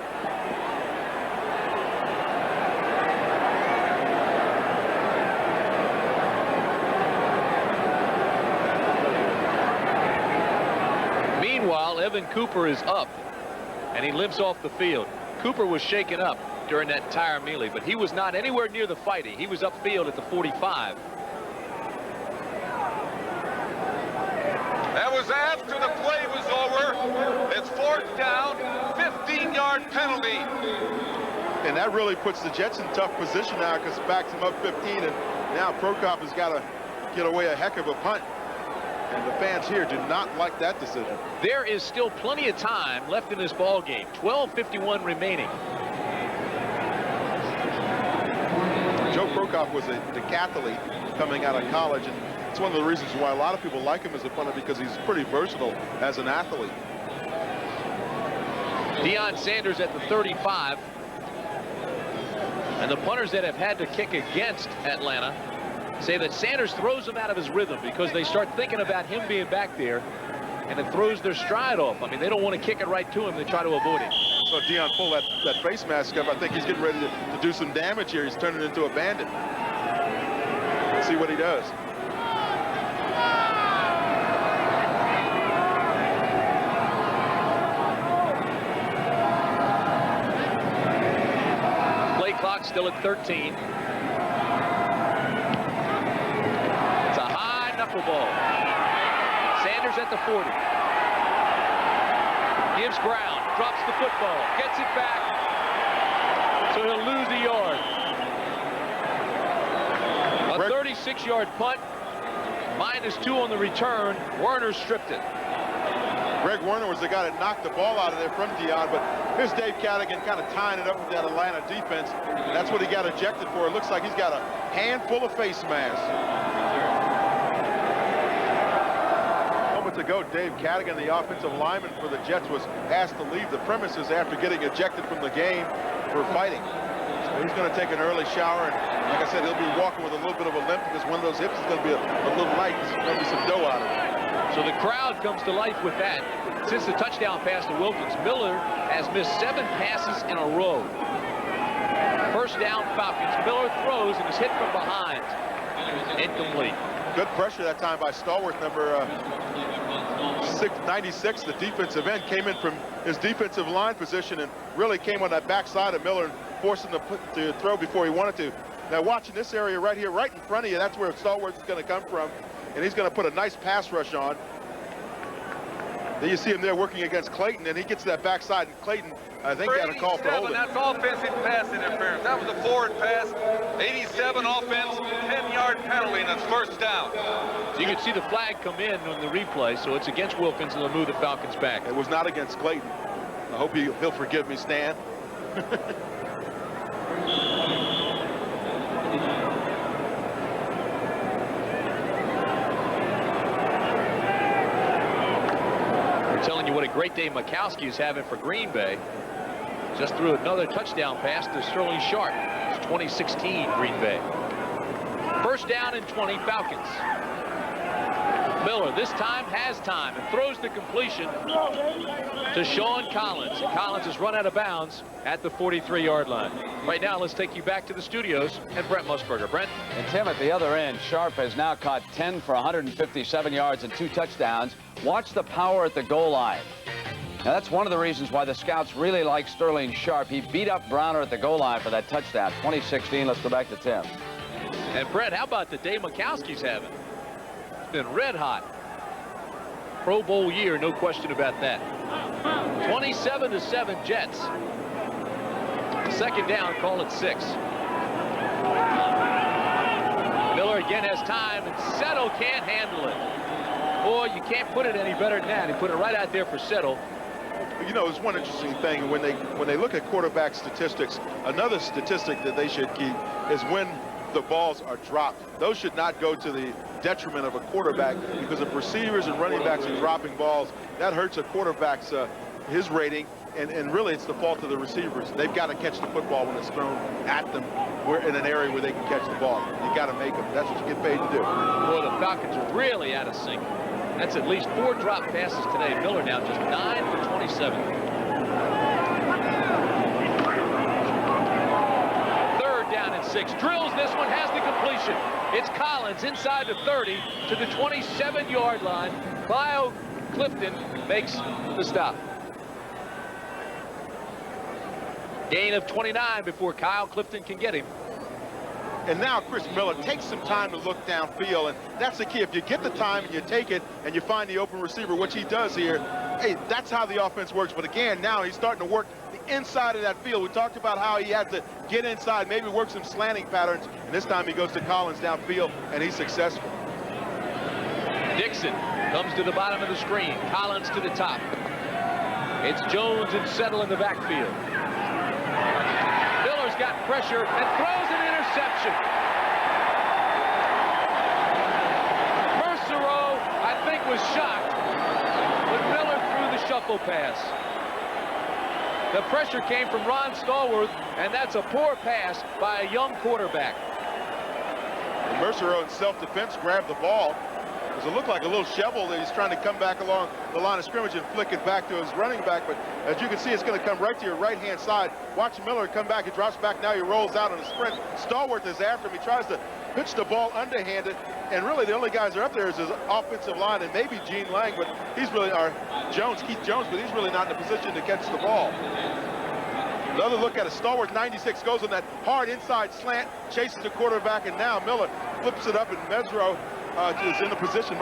Meanwhile, Evan Cooper is up, and he limps off the field. Cooper was shaken up during that entire melee, but he was not anywhere near the fighting. He was upfield at the 45. That was after the play was over. It's fourth down, 15-yard penalty. And that really puts the Jets in tough position now, because it backs them up 15, and now Prokop has got to get away a heck of a punt. And the fans here do not like that decision. There is still plenty of time left in this ball game. 12:51 remaining. Joe Prokop was a decathlete coming out of college, and it's one of the reasons why a lot of people like him as a punter, because he's pretty versatile as an athlete. Deion Sanders at the 35. And the punters that have had to kick against Atlanta say that Sanders throws them out of his rhythm, because they start thinking about him being back there, and it throws their stride off. I mean, they don't want to kick it right to him. They try to avoid it. saw Dion pull that face mask up. I think he's getting ready to do some damage here. He's turning into a bandit. Let's see what he does. Play clock still at 13. It's a high knuckleball. Sanders at the 40. Gives ground, drops the football, gets it back, so he'll lose a yard. A 36-yard punt, -2 on the return. Werner stripped it. Greg Werner was the guy that knocked the ball out of there from Dion, but here's Dave Cadigan kind of tying it up with that Atlanta defense. That's what he got ejected for. It looks like he's got a handful of face masks. Ago, Dave Cadigan, the offensive lineman for the Jets, was asked to leave the premises after getting ejected from the game for fighting. So he's going to take an early shower, and like I said, he'll be walking with a little bit of a limp because one of those hips is going to be a little light. There's going to be some dough out of it. So the crowd comes to life with that. Since the touchdown pass to Wilkins, Miller has missed 7 passes in a row. First down, Falcons. Miller throws and is hit from behind. Incomplete. Good pressure that time by stalwart number 96, the defensive end, came in from his defensive line position and really came on that backside of Miller and forced him to throw before he wanted to. Now watching this area right here, right in front of you, that's where Stalwart is going to come from, and he's going to put a nice pass rush on. Then you see him there working against Clayton, and he gets to that backside, and Clayton, I think, got a call for holding. That's offensive pass interference. That was a forward pass. 87 offense, 10-yard penalty, and it's first down. So you can see the flag come in on the replay, so it's against Wilkins, and they'll move the Falcons back. It was not against Clayton. I hope he'll forgive me, Stan. Telling you what a great day Mikowski is having for Green Bay. Just threw another touchdown pass to Sterling Sharp. It's 2016 Green Bay. First down and 20, Falcons. Miller this time has time and throws the completion to Sean Collins. And Collins has run out of bounds at the 43-yard line. Right now, let's take you back to the studios and Brent Musburger. Brent? And Tim, at the other end, Sharp has now caught 10 for 157 yards and 2 touchdowns. Watch the power at the goal line. Now, that's one of the reasons why the scouts really like Sterling Sharp. He beat up Browner at the goal line for that touchdown. 2016, let's go back to Tim. And Brett, how about the day Mikowski's having? It's been red hot. Pro Bowl year, no question about that. 27-7 Jets. Second down, call it 6. Miller again has time, and Settle can't handle it. Boy, you can't put it any better than that. He put it right out there for Settle. You know, it's one interesting thing when they look at quarterback statistics. Another statistic that they should keep is when the balls are dropped. Those should not go to the detriment of a quarterback, because if receivers and running backs are dropping balls, that hurts a quarterback's his rating, and really it's the fault of the receivers. They've got to catch the football when it's thrown at them. We're in an area where they can catch the ball. You got to make them. That's what you get paid to do. Boy, the Falcons are really out of sync. That's at least 4 drop passes today. Miller now just 9 for 27. Third down and 6. Drills this one, has the completion. It's Collins inside the 30 to the 27-yard line. Kyle Clifton makes the stop. Gain of 29 before Kyle Clifton can get him. And now Chris Miller takes some time to look downfield, and that's the key. If you get the time and you take it and you find the open receiver, which he does here, hey, that's how the offense works. But again, now he's starting to work the inside of that field. We talked about how he had to get inside, maybe work some slanting patterns, and this time he goes to Collins downfield, and he's successful. Dixon comes to the bottom of the screen. Collins to the top. It's Jones and Settle in the backfield. Miller's got pressure and throws an interception. Mercereau, I think, was shocked when Miller threw the shuffle pass. The pressure came from Ron Stallworth, and that's a poor pass by a young quarterback. And Mercereau in self-defense grabbed the ball. Does it look like a little shovel that he's trying to come back along the line of scrimmage and flick it back to his running back, but as you can see, it's going to come right to your right-hand side. Watch Miller come back. He drops back. Now he rolls out on a sprint. Stallworth is after him. He tries to pitch the ball underhanded, and really the only guys that are up there is his offensive line and maybe Gene Lang, but he's really, Keith Jones, but he's really not in a position to catch the ball. Another look at it. Stallworth, 96, goes on that hard inside slant, chases the quarterback, and now Miller flips it up, and Mercereau is in the position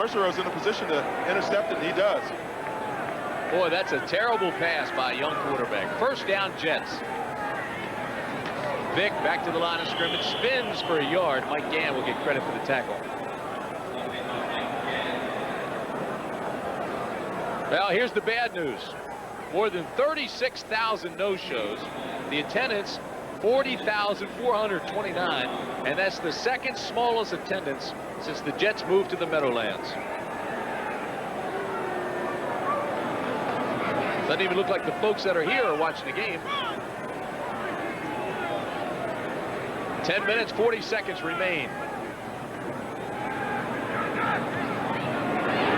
to intercept it, and he does. Boy, that's a terrible pass by a young quarterback. First down, Jets. Vick back to the line of scrimmage, spins for a yard. Mike Gann will get credit for the tackle. Well, here's the bad news. More than 36,000 no-shows. The attendance, 40,429, and that's the second smallest attendance since the Jets moved to the Meadowlands. Doesn't even look like the folks that are here are watching the game. 10 minutes, 40 seconds remain.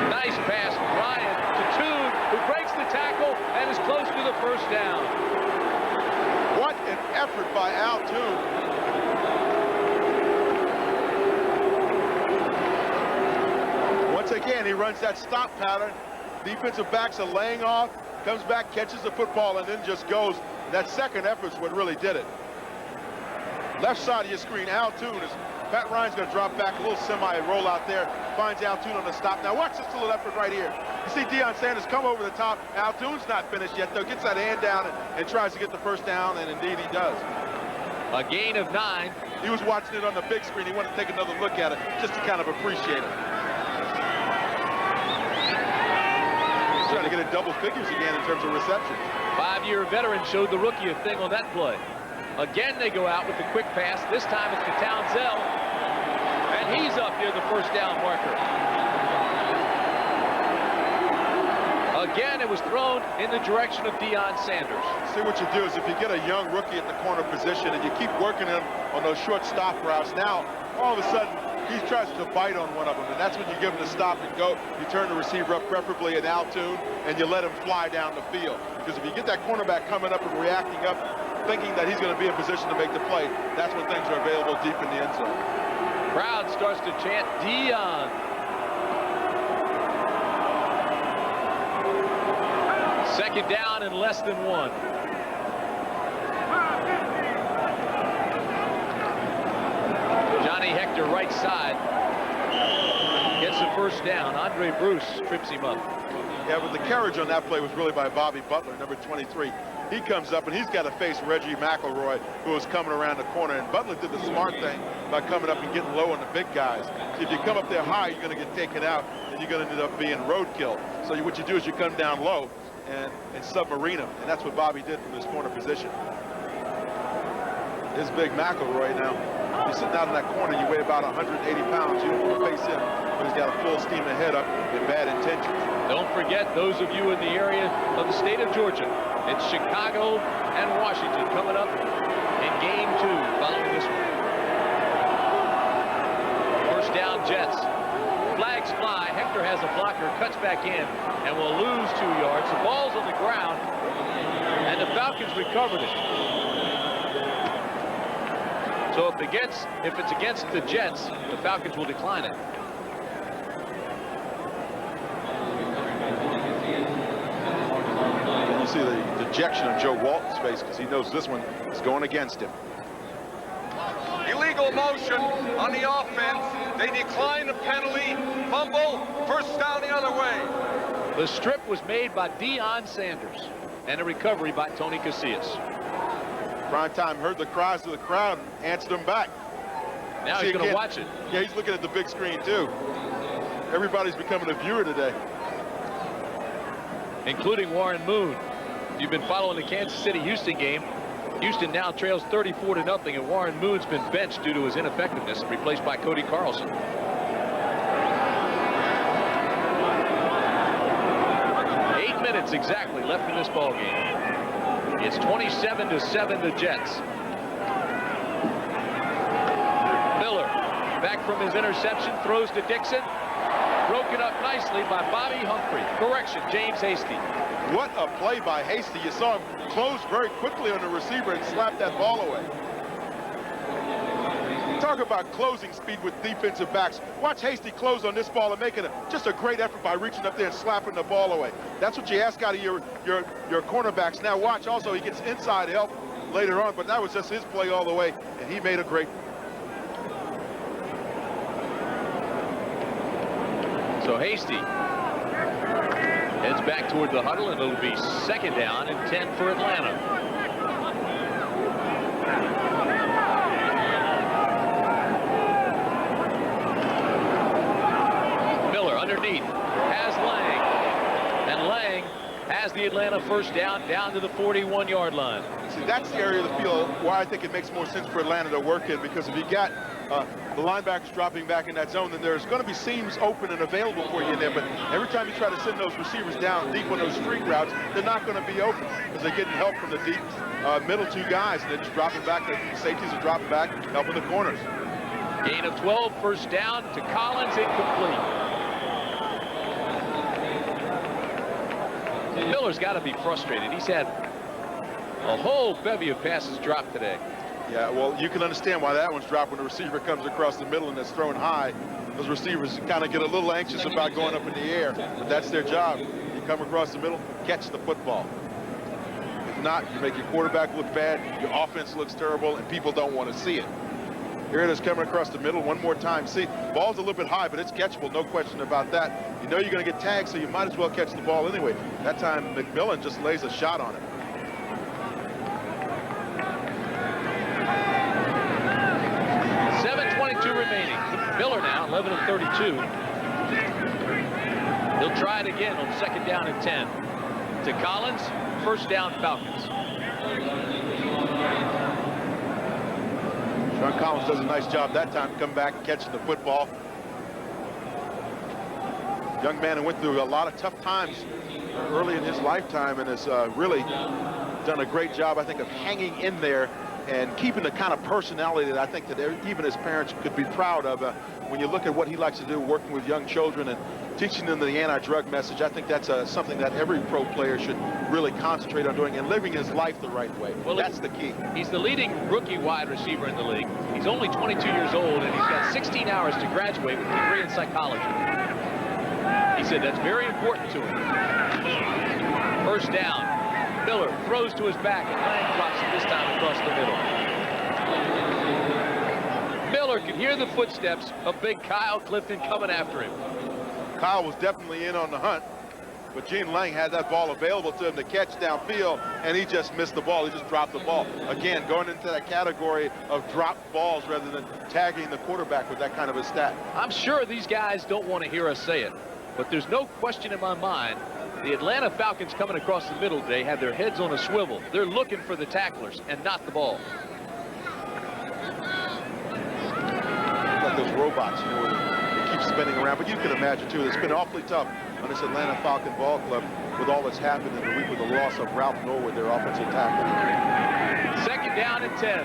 Nice pass, Ryan to Toon, who breaks the tackle and is close to the first down. What an effort by Al Toon. Once again, he runs that stop pattern. Defensive backs are laying off, comes back, catches the football, and then just goes. That second effort is what really did it. Left side of your screen, Al Toon is. Pat Ryan's going to drop back, a little semi-roll out there, finds Al Toon on the stop. Now watch this little effort right here. You see Deion Sanders come over the top. Al Toon's not finished yet, though. Gets that hand down and tries to get the first down, and indeed he does. A gain of 9. He was watching it on the big screen. He wanted to take another look at it just to kind of appreciate it. He's trying to get in double figures again in terms of receptions. 5-year veteran showed the rookie a thing on that play. Again, they go out with the quick pass. This time it's to Townsell, and he's up near the first down marker. Again, it was thrown in the direction of Deion Sanders. See, what you do is if you get a young rookie at the corner position and you keep working him on those short stop routes, now all of a sudden he tries to bite on one of them, and that's when you give him the stop and go. You turn the receiver up, preferably an Al Toon, and you let him fly down the field. Because if you get that cornerback coming up and reacting up, thinking that he's going to be in position to make the play, that's when things are available deep in the end zone. Crowd starts to chant Deion. Second down and less than 1. Johnny Hector, right side, gets the first down. Andre Bruce trips him up. Yeah, but the carriage on that play was really by Bobby Butler, number 23. He comes up and he's got to face Reggie McElroy, who was coming around the corner. And Butler did the smart thing by coming up and getting low on the big guys. If you come up there high, you're going to get taken out, and you're going to end up being roadkill. So what you do is you come down low and submarine him, and that's what Bobby did from his corner position. This big McElroy now. You're sitting out in that corner, you weigh about 180 pounds. You don't want to face him, but he's got a full steam ahead up and bad intentions. Don't forget, those of you in the area of the state of Georgia, it's Chicago and Washington coming up in game 2 following this one. First down, Jets. Flags fly. Hector has a blocker, cuts back in, and will lose 2 yards. The ball's on the ground, and the Falcons recovered it. So if it's against the Jets, the Falcons will decline it. You see the dejection on Joe Walton's face because he knows this one is going against him. Illegal motion on the offense. They decline the penalty. Fumble. First down the other way. The strip was made by Deion Sanders, and a recovery by Tony Casillas. Primetime heard the cries of the crowd and answered them back. Now he's going to watch it. Yeah, he's looking at the big screen, too. Everybody's becoming a viewer today. Including Warren Moon. You've been following the Kansas City-Houston game. Houston now trails 34-0, and Warren Moon's been benched due to his ineffectiveness, replaced by Cody Carlson. 8 minutes exactly left in this ball game. It's 27-7 the Jets. Miller back from his interception, throws to Dixon. Broken up nicely by Bobby Humphrey. Correction, James Hasty. What a play by Hasty. You saw him close very quickly on the receiver and slap that ball away. Talk about closing speed with defensive backs. Watch Hasty close on this ball and making just a great effort by reaching up there and slapping the ball away. That's what you ask out of your cornerbacks. Now watch also, he gets inside help later on, but that was just his play all the way, and he made a great. So Hasty heads back toward the huddle, and it'll be 2nd down and 10 for Atlanta. Miller underneath has Lang, and Lang has the Atlanta 1st down to the 41-yard line. See, that's the area of the field why I think it makes more sense for Atlanta to work in, because if you got the linebackers dropping back in that zone, then there's going to be seams open and available for you in there. But every time you try to send those receivers down deep on those street routes, they're not going to be open because they're getting help from the deep middle 2 guys, and they're just dropping back. The safeties are dropping back, helping the corners. Gain of 12, 1st down to Collins, incomplete. Miller's got to be frustrated. He's had a whole bevy of passes dropped today. Yeah, well, you can understand why that one's dropped when the receiver comes across the middle and it's thrown high. Those receivers kind of get a little anxious about going up in the air, but that's their job. You come across the middle, catch the football. If not, you make your quarterback look bad, your offense looks terrible, and people don't want to see it. Here it is coming across the middle one more time. See, ball's a little bit high, but it's catchable, no question about that. You know you're going to get tagged, so you might as well catch the ball anyway. That time, McMillan just lays a shot on it. Remaining. Miller now 11 of 32. He'll try it again on 2nd down and 10. To Collins, 1st down Falcons. Sean Collins does a nice job that time, come back and catching the football. Young man who went through a lot of tough times early in his lifetime and has really done a great job, I think, of hanging in there and keeping the kind of personality that I think that even his parents could be proud of. When you look at what he likes to do, working with young children and teaching them the anti-drug message, I think that's something that every pro player should really concentrate on doing and living his life the right way. Well, that's the key. He's the leading rookie wide receiver in the league. He's only 22 years old, and he's got 16 hours to graduate with a degree in psychology. He said that's very important to him. 1st down. Miller throws to his back, and Lang drops it this time across the middle. Miller could hear the footsteps of big Kyle Clifton coming after him. Kyle was definitely in on the hunt, but Gene Lang had that ball available to him to catch downfield, and he just missed the ball. He just dropped the ball. Again, going into that category of dropped balls rather than tagging the quarterback with that kind of a stat. I'm sure these guys don't want to hear us say it, but there's no question in my mind the Atlanta Falcons coming across the middle today have their heads on a swivel. They're looking for the tacklers and not the ball. Like those robots, you know, where they keep spinning around. But you can imagine, too, it's been awfully tough on this Atlanta Falcon ball club with all that's happened in the week with the loss of Ralph Norwood, their offensive tackle. 2nd down and 10.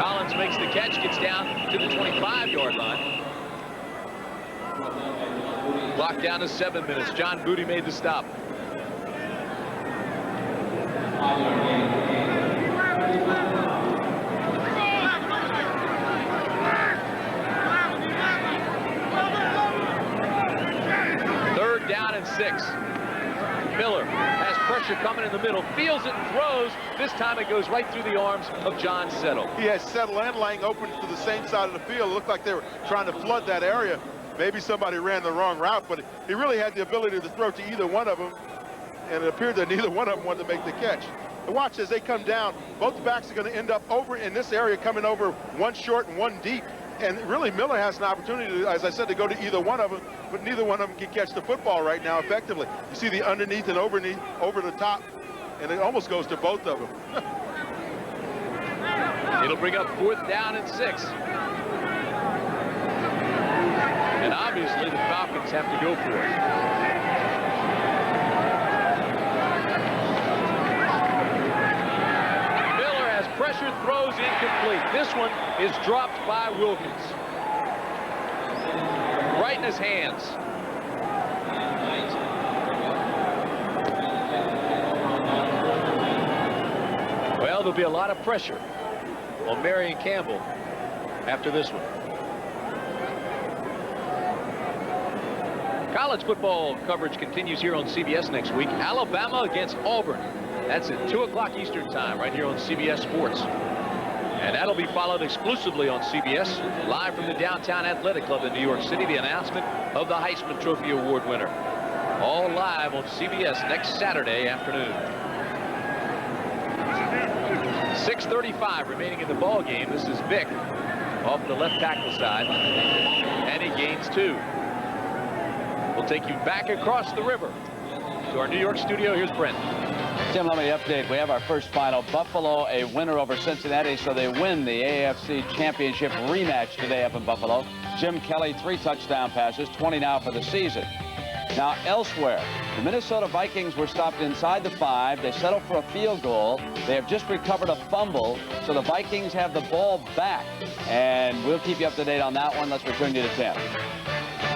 Collins makes the catch, gets down to the 25-yard line. Clock down to 7 minutes. John Booty made the stop. Third down and 6. Miller has pressure coming in the middle, feels it and throws. This time it goes right through the arms of John Settle. He has Settle and Lang open to the same side of the field. It looked like they were trying to flood that area. Maybe somebody ran the wrong route, but he really had the ability to throw to either one of them, and it appeared that neither one of them wanted to make the catch. And watch as they come down, both backs are going to end up over in this area, coming over one short and one deep. And really, Miller has an opportunity, as I said, to go to either one of them, but neither one of them can catch the football right now effectively. You see the underneath and over the top, and it almost goes to both of them. It'll bring up 4th down and 6. And obviously, the Falcons have to go for it. Miller has pressure, throws incomplete. This one is dropped by Wilkins. Right in his hands. Well, there'll be a lot of pressure on Marion Campbell after this one. College football coverage continues here on CBS next week. Alabama against Auburn. That's at 2 o'clock Eastern time right here on CBS Sports. And that'll be followed exclusively on CBS, live from the Downtown Athletic Club in New York City, the announcement of the Heisman Trophy Award winner. All live on CBS next Saturday afternoon. 6:35 remaining in the ball game. This is Vick off the left tackle side, and he gains 2. We'll take you back across the river to our New York studio. Here's Brent. Tim, let me update. We have our first final. Buffalo, a winner over Cincinnati, so they win the AFC Championship rematch today up in Buffalo. Jim Kelly, 3 touchdown passes, 20 now for the season. Now, elsewhere, the Minnesota Vikings were stopped inside the 5. They settled for a field goal. They have just recovered a fumble, so the Vikings have the ball back. And we'll keep you up to date on that one. Let's return you to Tim.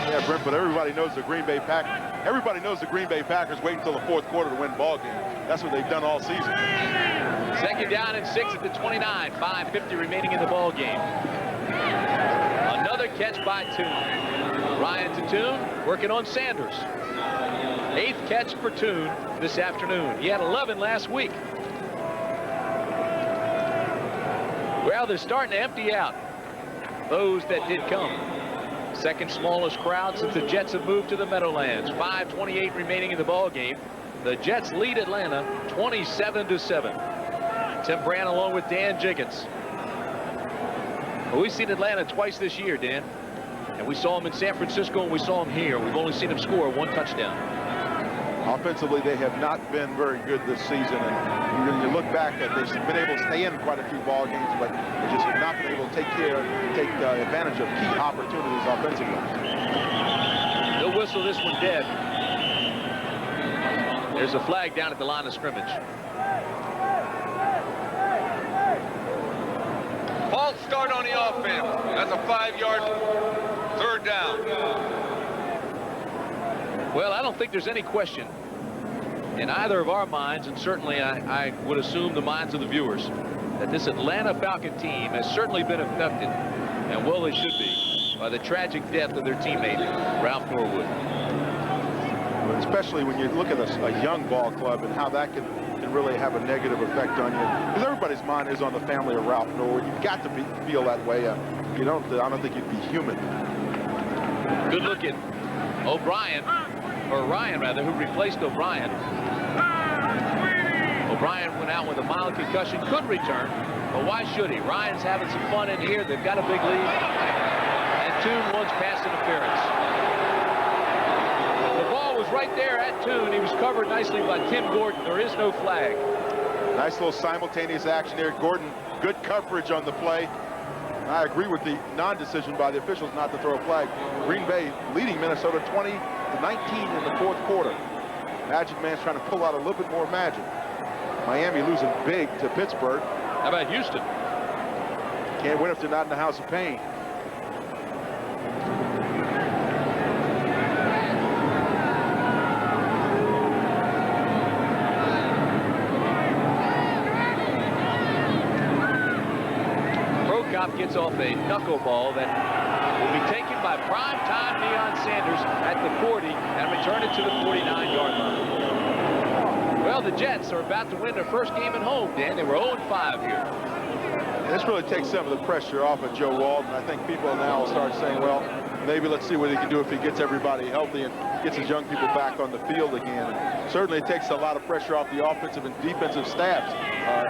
Yeah, Brent, but everybody knows the Green Bay Packers wait until the 4th quarter to win ball games. That's what they've done all season. 2nd down and 6 at the 29. 5:50 remaining in the ball game. Another catch by Toon. Ryan Toon working on Sanders. 8th catch for Toon this afternoon. He had 11 last week. Well, they're starting to empty out those that did come. Second smallest crowd since the Jets have moved to the Meadowlands. 5:28 remaining in the ball game. The Jets lead Atlanta 27-7. Tim Brant along with Dan Jiggetts. Well, we've seen Atlanta twice this year, Dan. And we saw him in San Francisco and we saw him here. We've only seen him score 1 touchdown. Offensively, they have not been very good this season. And when you look back, they've been able to stay in quite a few ball games, but they just have not been able to take advantage of key opportunities offensively. They'll whistle this one dead. There's a flag down at the line of scrimmage. False start on the offense. That's a 5-yard 3rd down. Well, I don't think there's any question in either of our minds, and certainly I would assume the minds of the viewers, that this Atlanta Falcon team has certainly been affected, and well, they should be, by the tragic death of their teammate, Ralph Norwood. Especially when you look at a young ball club and how that can really have a negative effect on you. Because everybody's mind is on the family of Ralph Norwood. You've got to feel that way. I don't think you'd be human. Good look at O'Brien, or Ryan rather, who replaced O'Brien. O'Brien went out with a mild concussion, could return, but why should he? Ryan's having some fun in here. They've got a big lead. And Toon wants pass interference. The ball was right there at Toon. He was covered nicely by Tim Gordon. There is no flag. Nice little simultaneous action there. Gordon, good coverage on the play. I agree with the non-decision by the officials not to throw a flag. Green Bay leading Minnesota 20-19 in the 4th quarter. Magic Man's trying to pull out a little bit more magic. Miami losing big to Pittsburgh. How about Houston? Can't win if they're not in the house of pain. Gets off a knuckleball that will be taken by prime-time Deion Sanders at the 40 and return it to the 49-yard line. Well, the Jets are about to win their first game at home, Dan. They were 0-5 here. And this really takes some of the pressure off of Joe Walton. I think people now will start saying, well, maybe let's see what he can do if he gets everybody healthy and gets his young people back on the field again. And certainly it takes a lot of pressure off the offensive and defensive staffs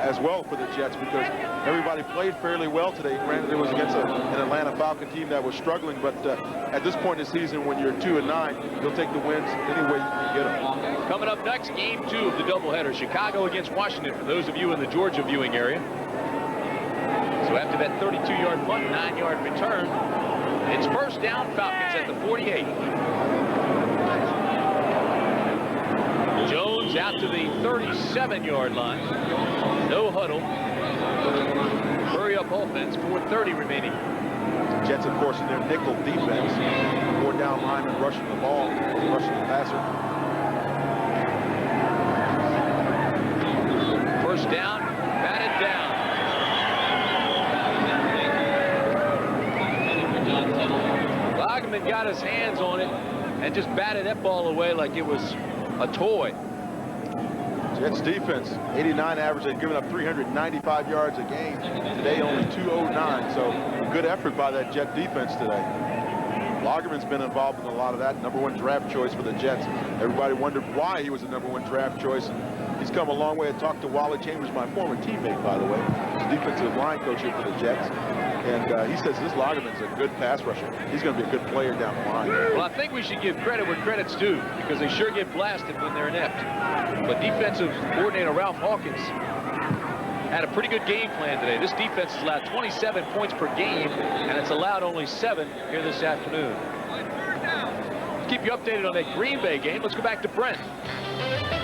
as well for the Jets, because everybody played fairly well today. Granted, it was against an Atlanta Falcon team that was struggling, but at this point in the season, when you're 2-9, you'll take the wins any way you can get them. Coming up next, game 2 of the doubleheader, Chicago against Washington, for those of you in the Georgia viewing area. So after that 32-yard punt, 9-yard return, it's first down, Falcons at the 48. Jones out to the 37-yard line. No huddle. Hurry up offense, 4:30 remaining. Jets, of course, in their nickel defense. 4 down line lineman rushing the ball, rushing the passer. First down, batted down. Lagerman got his hands on it and just batted that ball away like it was a toy. Jets defense, 89 average. They've given up 395 yards a game. Today only 209. So good effort by that Jet defense today. Lagerman's been involved in a lot of that. #1 draft choice for the Jets. Everybody wondered why he was the #1 draft choice. He's come a long way. I talked to Wally Chambers, my former teammate, by the way. He's defensive line coach here for the Jets. And he says this Lagerman's a good pass rusher. He's going to be a good player down the line. Well, I think we should give credit where credit's due, because they sure get blasted when they're inept. But defensive coordinator Ralph Hawkins had a pretty good game plan today. This defense has allowed 27 points per game, and it's allowed only 7 here this afternoon. Let's keep you updated on that Green Bay game. Let's go back to Brent.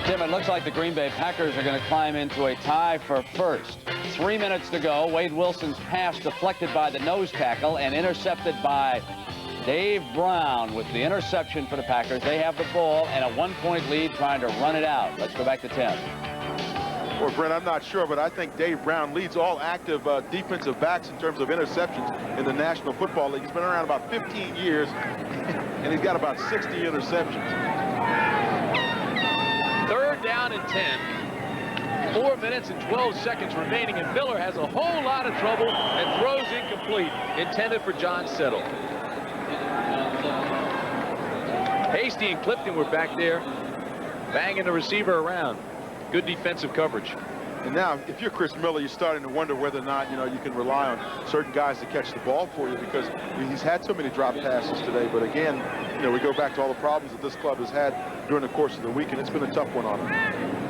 Tim, it looks like the Green Bay Packers are going to climb into a tie for first. 3 minutes to go. Wade Wilson's pass deflected by the nose tackle and intercepted by Dave Brown with the interception for the Packers. They have the ball and a 1-point lead trying to run it out. Let's go back to Tim. Well, Brent, I'm not sure, but I think Dave Brown leads all active defensive backs in terms of interceptions in the National Football League. He's been around about 15 years, and he's got about 60 interceptions. 3rd down and 10. 4 minutes and 12 seconds remaining, and Miller has a whole lot of trouble and throws incomplete, intended for John Settle. Hasty and Clifton were back there banging the receiver around. Good defensive coverage. And now, if you're Chris Miller, you're starting to wonder whether or not, you can rely on certain guys to catch the ball for you, because he's had so many drop passes today. But again, we go back to all the problems that this club has had during the course of the week, and it's been a tough one on him.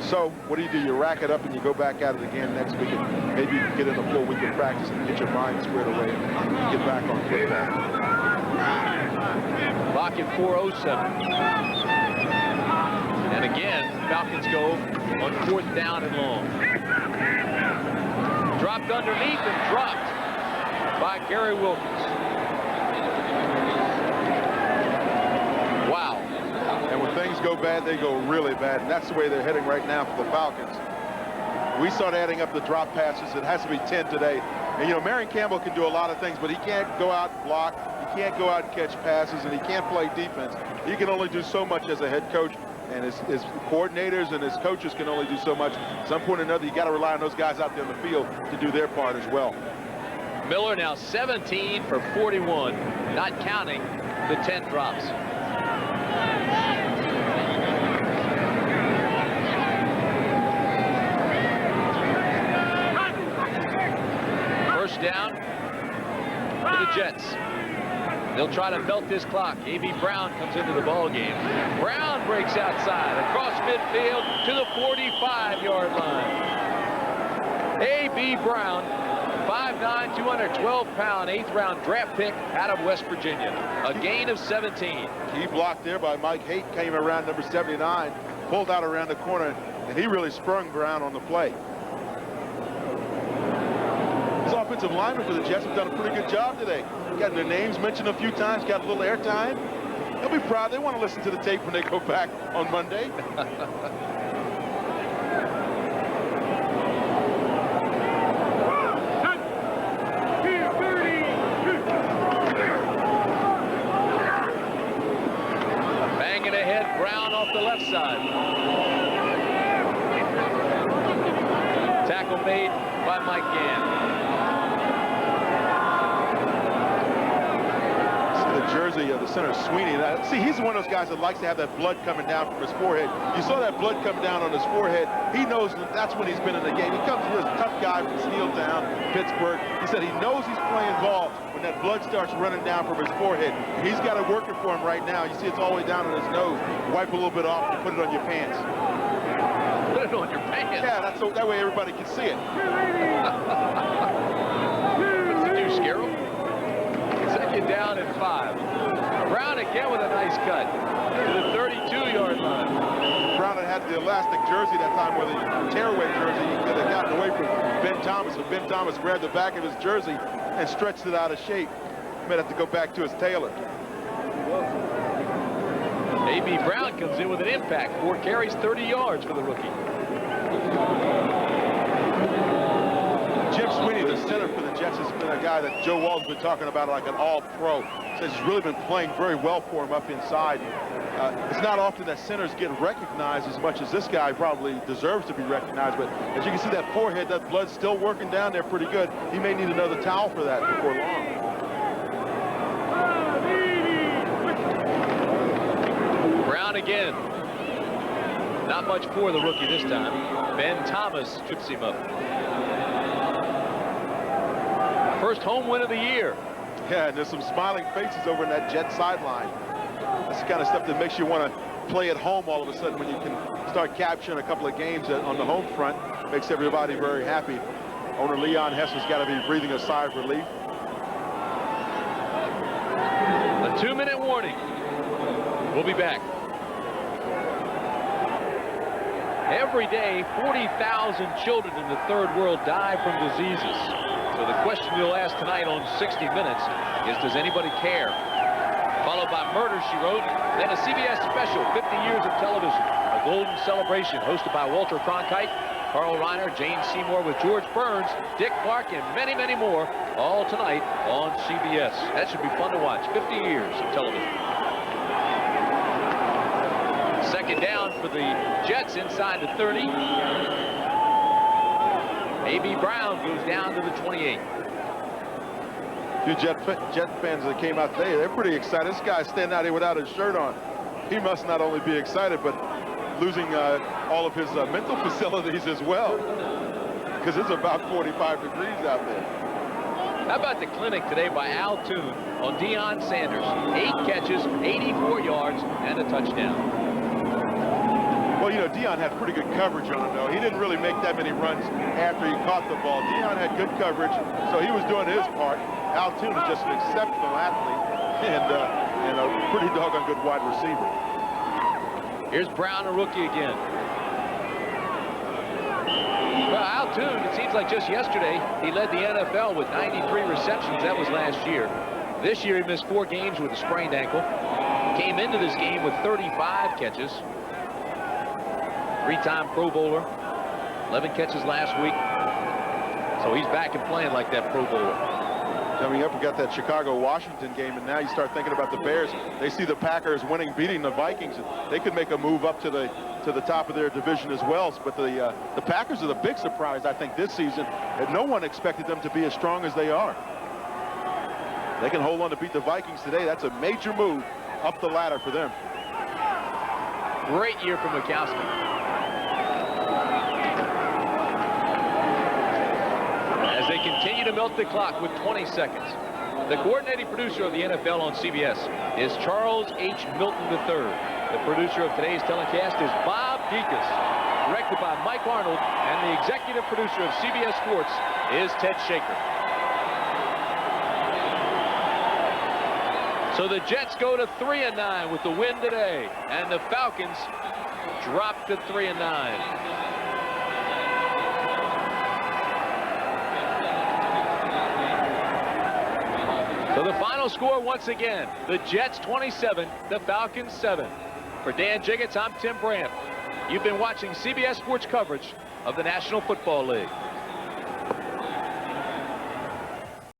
So what do? You rack it up and you go back at it again next week, and maybe you can get in a full week of practice and get your mind squared away and get back on football. Clock at 4:07. And again, Falcons go on 4th down and long. Dropped underneath and dropped by Gary Wilkins. Wow. And when things go bad, they go really bad. And that's the way they're heading right now for the Falcons. We start adding up the drop passes. It has to be 10 today. And, Marion Campbell can do a lot of things, but he can't go out and block. He can't go out and catch passes, and he can't play defense. He can only do so much as a head coach. And his coordinators and his coaches can only do so much. At some point or another, you got to rely on those guys out there in the field to do their part as well. Miller now 17 for 41, not counting the 10 drops. First down for the Jets. They'll try to melt this clock. A.B. Brown comes into the ball game. Brown breaks outside across midfield to the 45-yard line. A.B. Brown, 5'9", 212-pound, 8th-round draft pick out of West Virginia. A gain of 17. Key block there by Mike Haight, came around number 79, pulled out around the corner, and he really sprung Brown on the play. His offensive linemen for the Jets have done a pretty good job today. Got their names mentioned a few times, got a little airtime. They'll be proud. They want to listen to the tape when they go back on Monday. Banging ahead, Brown off the left side. Tackle made by Mike Gann. Jersey of the center, Sweeney. See, he's one of those guys that likes to have that blood coming down from his forehead. You saw that blood come down on his forehead. He knows that's when he's been in the game. He comes here as a tough guy from Steeltown, Pittsburgh. He said he knows he's playing ball when that blood starts running down from his forehead. He's got it working for him right now. You see it's all the way down on his nose. Wipe a little bit off and put it on your pants. Put it on your pants? Yeah, that way everybody can see it. What's the new Scarrow? Second down and 5. Brown again with a nice cut to the 32-yard line. Brown had the elastic jersey that time, with the tearaway jersey. He could have gotten away from Ben Thomas, but Ben Thomas grabbed the back of his jersey and stretched it out of shape. He might have to go back to his tailor. A.B. Brown comes in with an impact. 4 carries, 30 yards for the rookie. Jim Sweeney, the center for the Jets, has been a guy that Joe Walton's been talking about like an all-pro. Says he's really been playing very well for him up inside. It's not often that centers get recognized as much as this guy probably deserves to be recognized, but as you can see, that forehead, that blood's still working down there pretty good. He may need another towel for that before long. Brown again. Not much for the rookie this time. Ben Thomas trips him up. First home win of the year. Yeah, and there's some smiling faces over in that Jet sideline. That's the kind of stuff that makes you want to play at home all of a sudden when you can start capturing a couple of games on the home front. Makes everybody very happy. Owner Leon Hess has got to be breathing a sigh of relief. A 2-minute warning. We'll be back. Every day, 40,000 children in the third world die from diseases. So the question we'll ask tonight on 60 Minutes is, does anybody care? Followed by Murder, She Wrote, then a CBS special, 50 Years of Television, a golden celebration hosted by Walter Cronkite, Carl Reiner, Jane Seymour with George Burns, Dick Clark, and many, many more, all tonight on CBS. That should be fun to watch. 50 years of television. Second down for the Jets inside the 30. A.B. Brown goes down to the 28. Few Jet fans that came out today, they're pretty excited. This guy's standing out here without his shirt on. He must not only be excited, but losing all of his mental facilities as well, because it's about 45 degrees out there. How about the clinic today by Al Toon on Deion Sanders? 8 catches, 84 yards, and a touchdown. Well, you know, Deion had pretty good coverage on him, though. He didn't really make that many runs after he caught the ball. Deion had good coverage, so he was doing his part. Al Toon is just an exceptional athlete and a pretty doggone good wide receiver. Here's Brown, a rookie again. Well, Al Toon, it seems like just yesterday, he led the NFL with 93 receptions. That was last year. This year, he missed 4 games with a sprained ankle. Came into this game with 35 catches. 3-time Pro Bowler. 11 catches last week. So he's back and playing like that Pro Bowler. Coming up, we got that Chicago-Washington game, and now you start thinking about the Bears. They see the Packers beating the Vikings, and they could make a move up to the top of their division as well. But the Packers are the big surprise, I think, this season, and no one expected them to be as strong as they are. They can hold on to beat the Vikings today. That's a major move up the ladder for them. Great year for Mikowski. As they continue to milk the clock with 20 seconds. The coordinating producer of the NFL on CBS is Charles H. Milton III. The producer of today's telecast is Bob Gekas. Directed by Mike Arnold, and the executive producer of CBS Sports is Ted Shaker. So the Jets go to 3-9 with the win today, and the Falcons drop to 3-9. So the final score once again, the Jets 27, the Falcons 7. For Dan Jiggetts, I'm Tim Brant. You've been watching CBS Sports coverage of the National Football League.